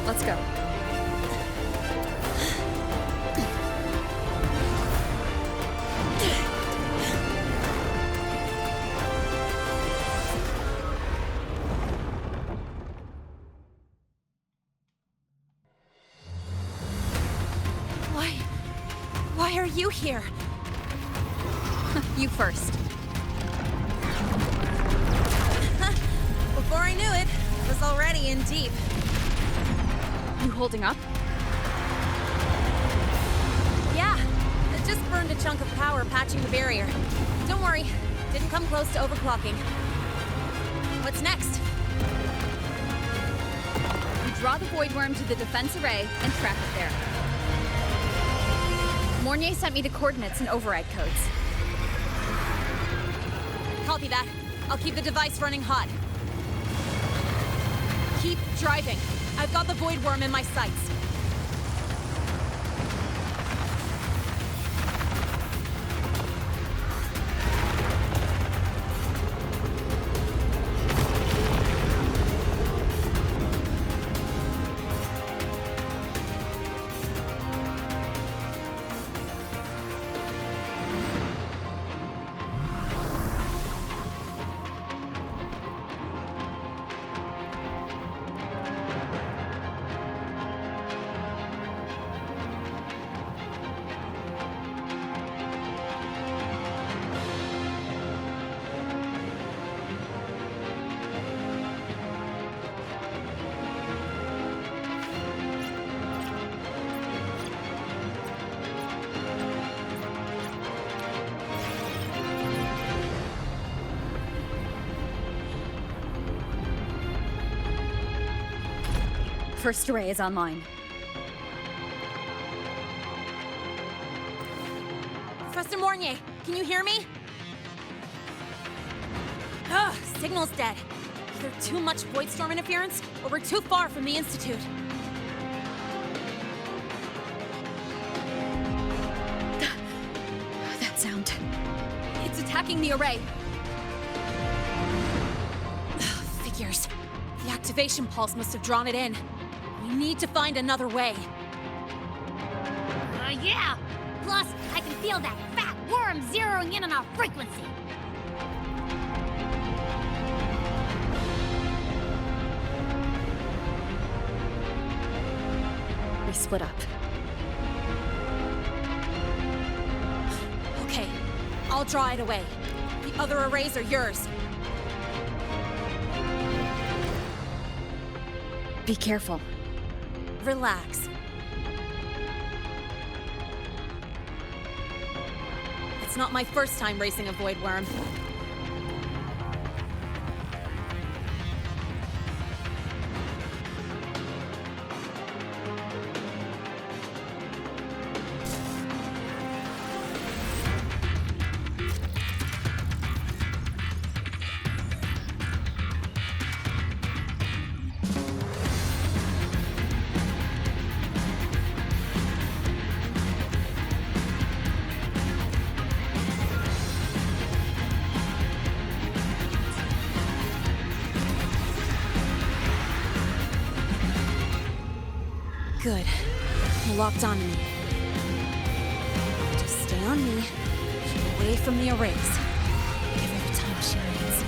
Let's go. Why are you here? You first. Before I knew it, I was already in deep. You holding up? Yeah, I just burned a chunk of power patching the barrier. Don't worry, didn't come close to overclocking. What's next? You draw the Void Worm to the defense array and trap it there. Mornier sent me the coordinates and override codes. Copy that. I'll keep the device running hot. Keep driving. I've got the Void Worm in my sights. First array is online. Professor Mornier, can you hear me? Ugh, signal's dead. Either too much void storm interference, or we're too far from the Institute. That sound. It's attacking the array. Figures. The activation pulse must have drawn it in. We need to find another way. Yeah! Plus, I can feel that fat worm zeroing in on our frequency. We split up. Okay, I'll draw it away. The other arrays are yours. Be careful. Relax. It's not my first time racing a void worm. Good. You're locked on me. Just stay on me. Keep away from the arrays. Give her the time she needs.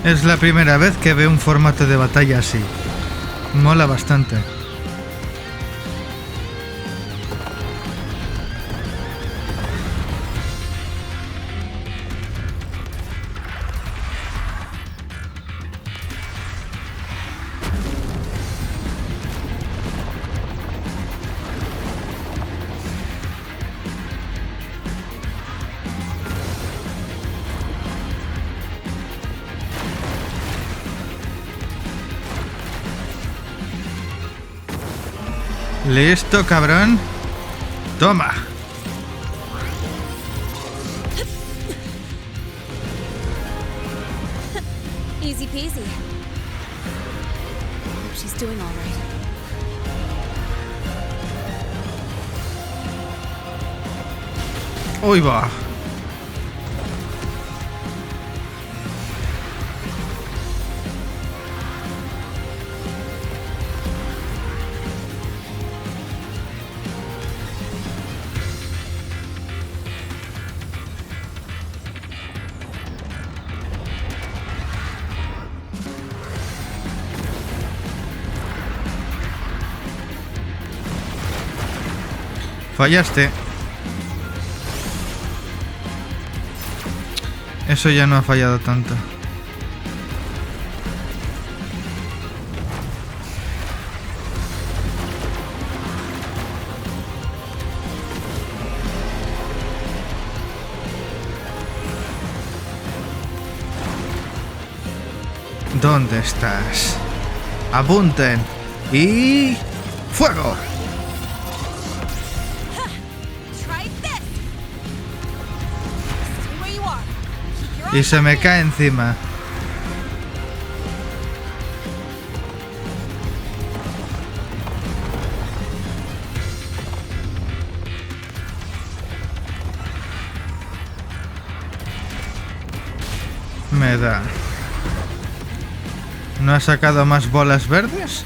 Es la primera vez que veo un formato de batalla así. Mola bastante. Listo, cabrón. Toma. Easy peasy. Hope she's doing all right. Uy, va. Fallaste. Eso ya no ha fallado tanto. ¿Dónde estás? Apunten. Y... ¡fuego! Y se me cae encima. Me da. ¿No ha sacado más bolas verdes?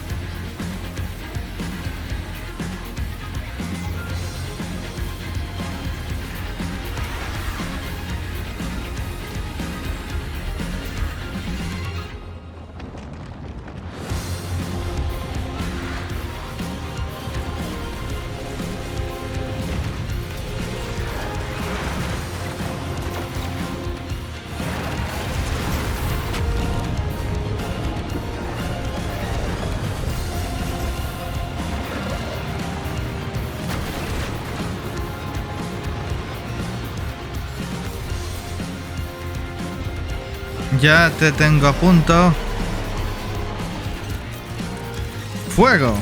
Ya te tengo a punto. Fuego.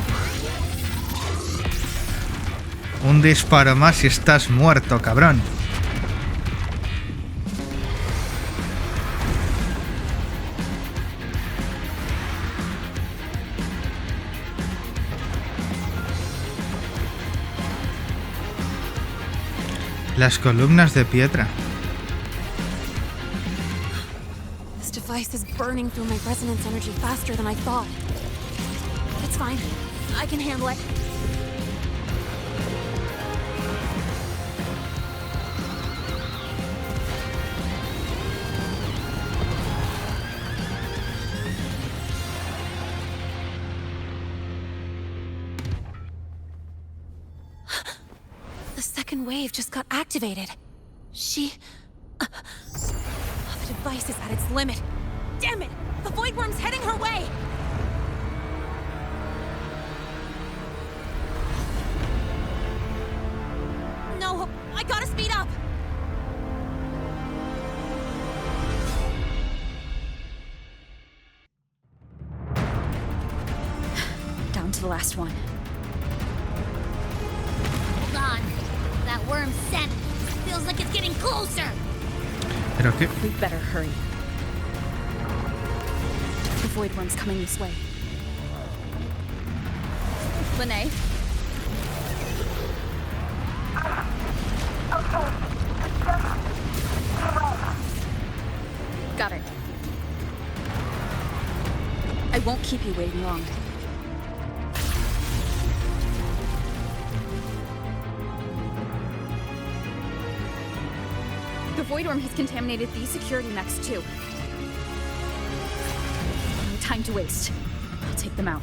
Un disparo más y estás muerto, cabrón. Las columnas de piedra. This device is burning through my resonance energy faster than I thought. It's fine. I can handle it. The second wave just got activated. The device is at its limit. Damn it! The void worm's heading her way! No, I gotta speed up! Down to the last one. Hold on. That worm's scent feels like it's getting closer. ¿Pero qué? We'd better hurry. The void worm's coming this way. Lynae? Got it. I won't keep you waiting long. The void worm has contaminated these security mechs too. No time to waste. I'll take them out.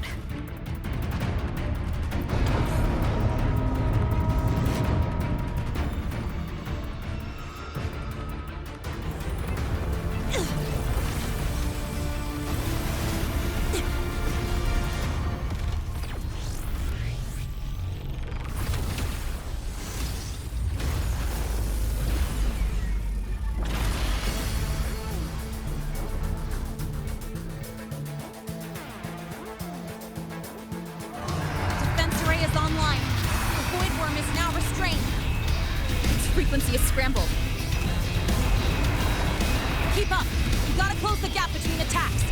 Frequency is scrambled. Keep up! You gotta close the gap between attacks!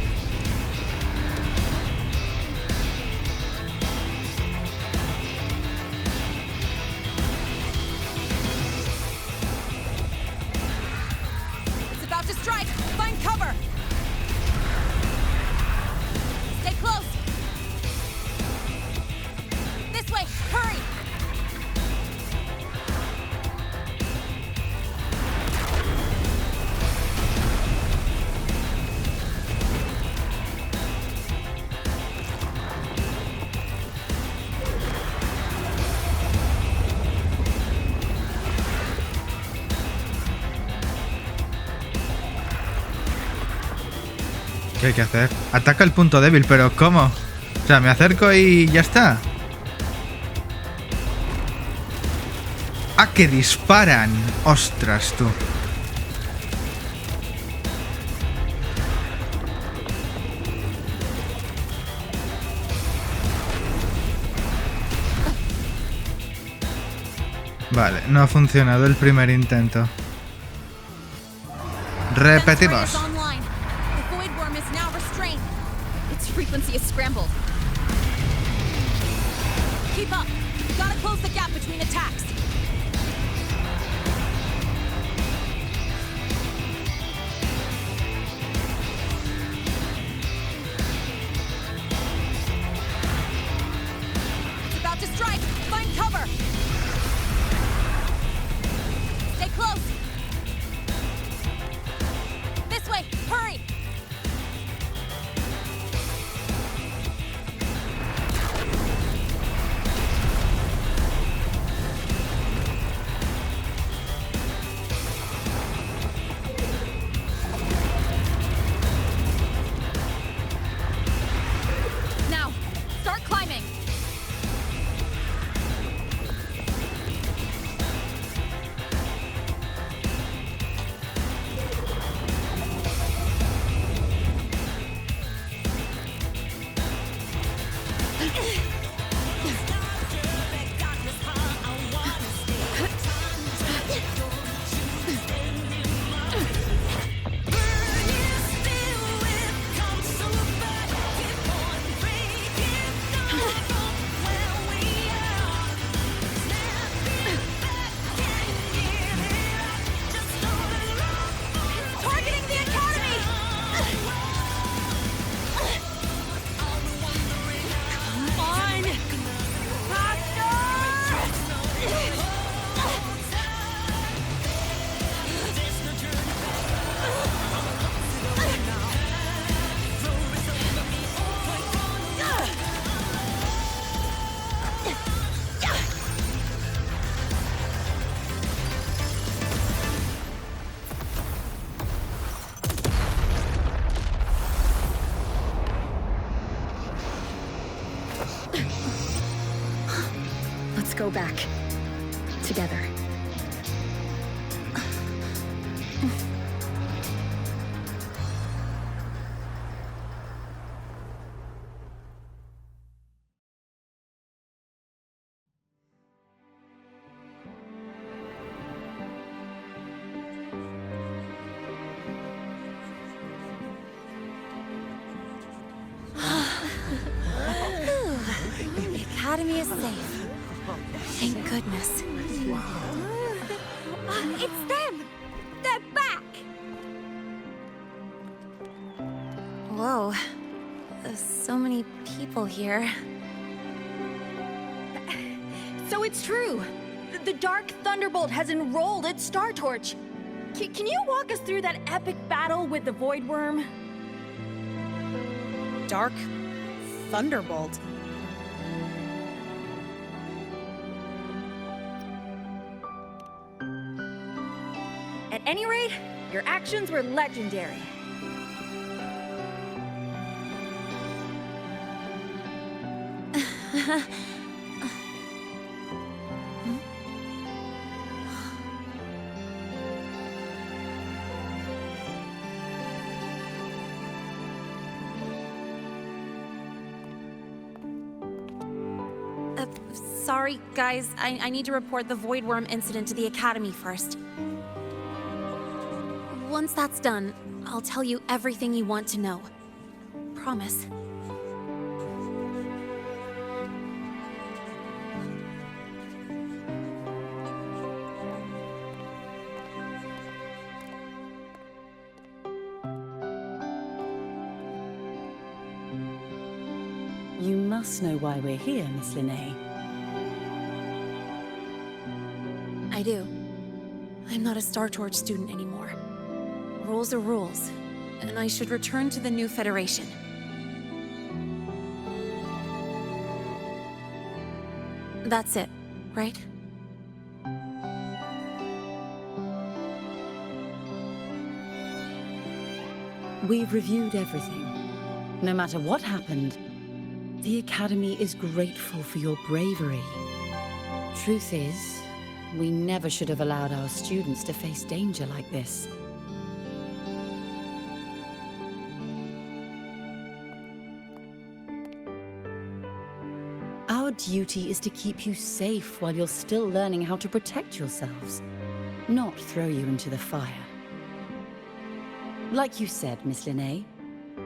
It's about to strike! Find cover! Stay close! This way! Hurry! ¿Qué hay que hacer? Ataca el punto débil, pero ¿cómo? O sea, me acerco y ya está. ¡Ah, que disparan! ¡Ostras, tú! Vale, no ha funcionado el primer intento. Repetimos. Frequency is scrambled. Keep up! You gotta close the gap between attacks! It's about to strike! Find cover! Stay close! This way! Hurry! go back. Together. The Academy is safe. Thank goodness. It's them! They're back! Whoa. There's so many people here. So it's true. The Dark Thunderbolt has enrolled at Star Torch. Can you walk us through that epic battle with the Void Worm? Dark Thunderbolt? At any rate, your actions were legendary. Sorry, guys. I need to report the Void Worm incident to the Academy first. Once that's done, I'll tell you everything you want to know. Promise. You must know why we're here, Miss Lynae. I do. I'm not a Star Torch student anymore. Rules are rules, and I should return to the New Federation. That's it, right? We've reviewed everything. No matter what happened, the Academy is grateful for your bravery. Truth is, we never should have allowed our students to face danger like this. Our duty is to keep you safe while you're still learning how to protect yourselves, not throw you into the fire. Like you said, Miss Lynae,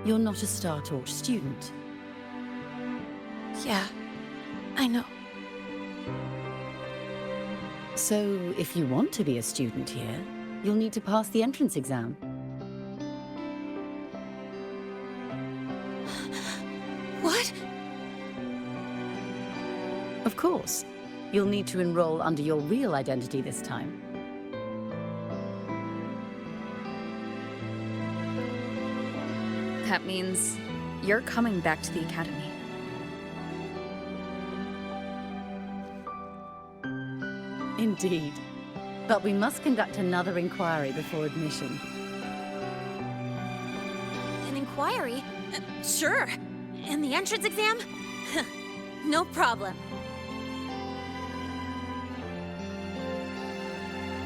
you're not a Star Torch student. Yeah, I know. So, if you want to be a student here, you'll need to pass the entrance exam. What? Of course. You'll need to enroll under your real identity this time. That means you're coming back to the Academy. Indeed. But we must conduct another inquiry before admission. An inquiry? Sure. And the entrance exam? No problem.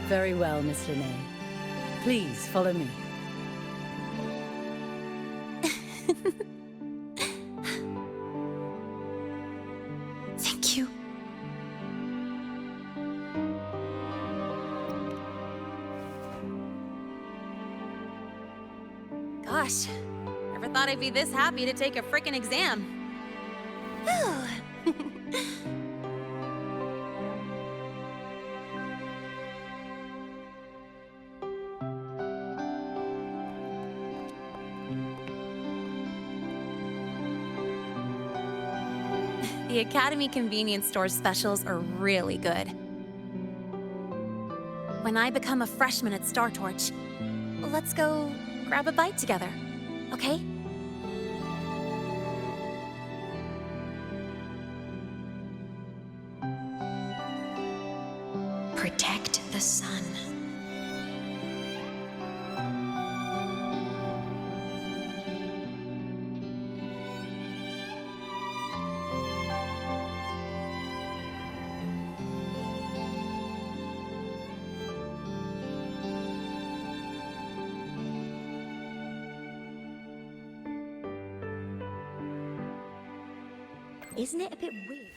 Very well, Miss Lynae. Please, follow me. Thank you. Gosh, never thought I'd be this happy to take a frickin' exam. The Academy convenience store specials are really good. When I become a freshman at Star Torch, let's go grab a bite together, okay? Protect the sun. Isn't it a bit weird?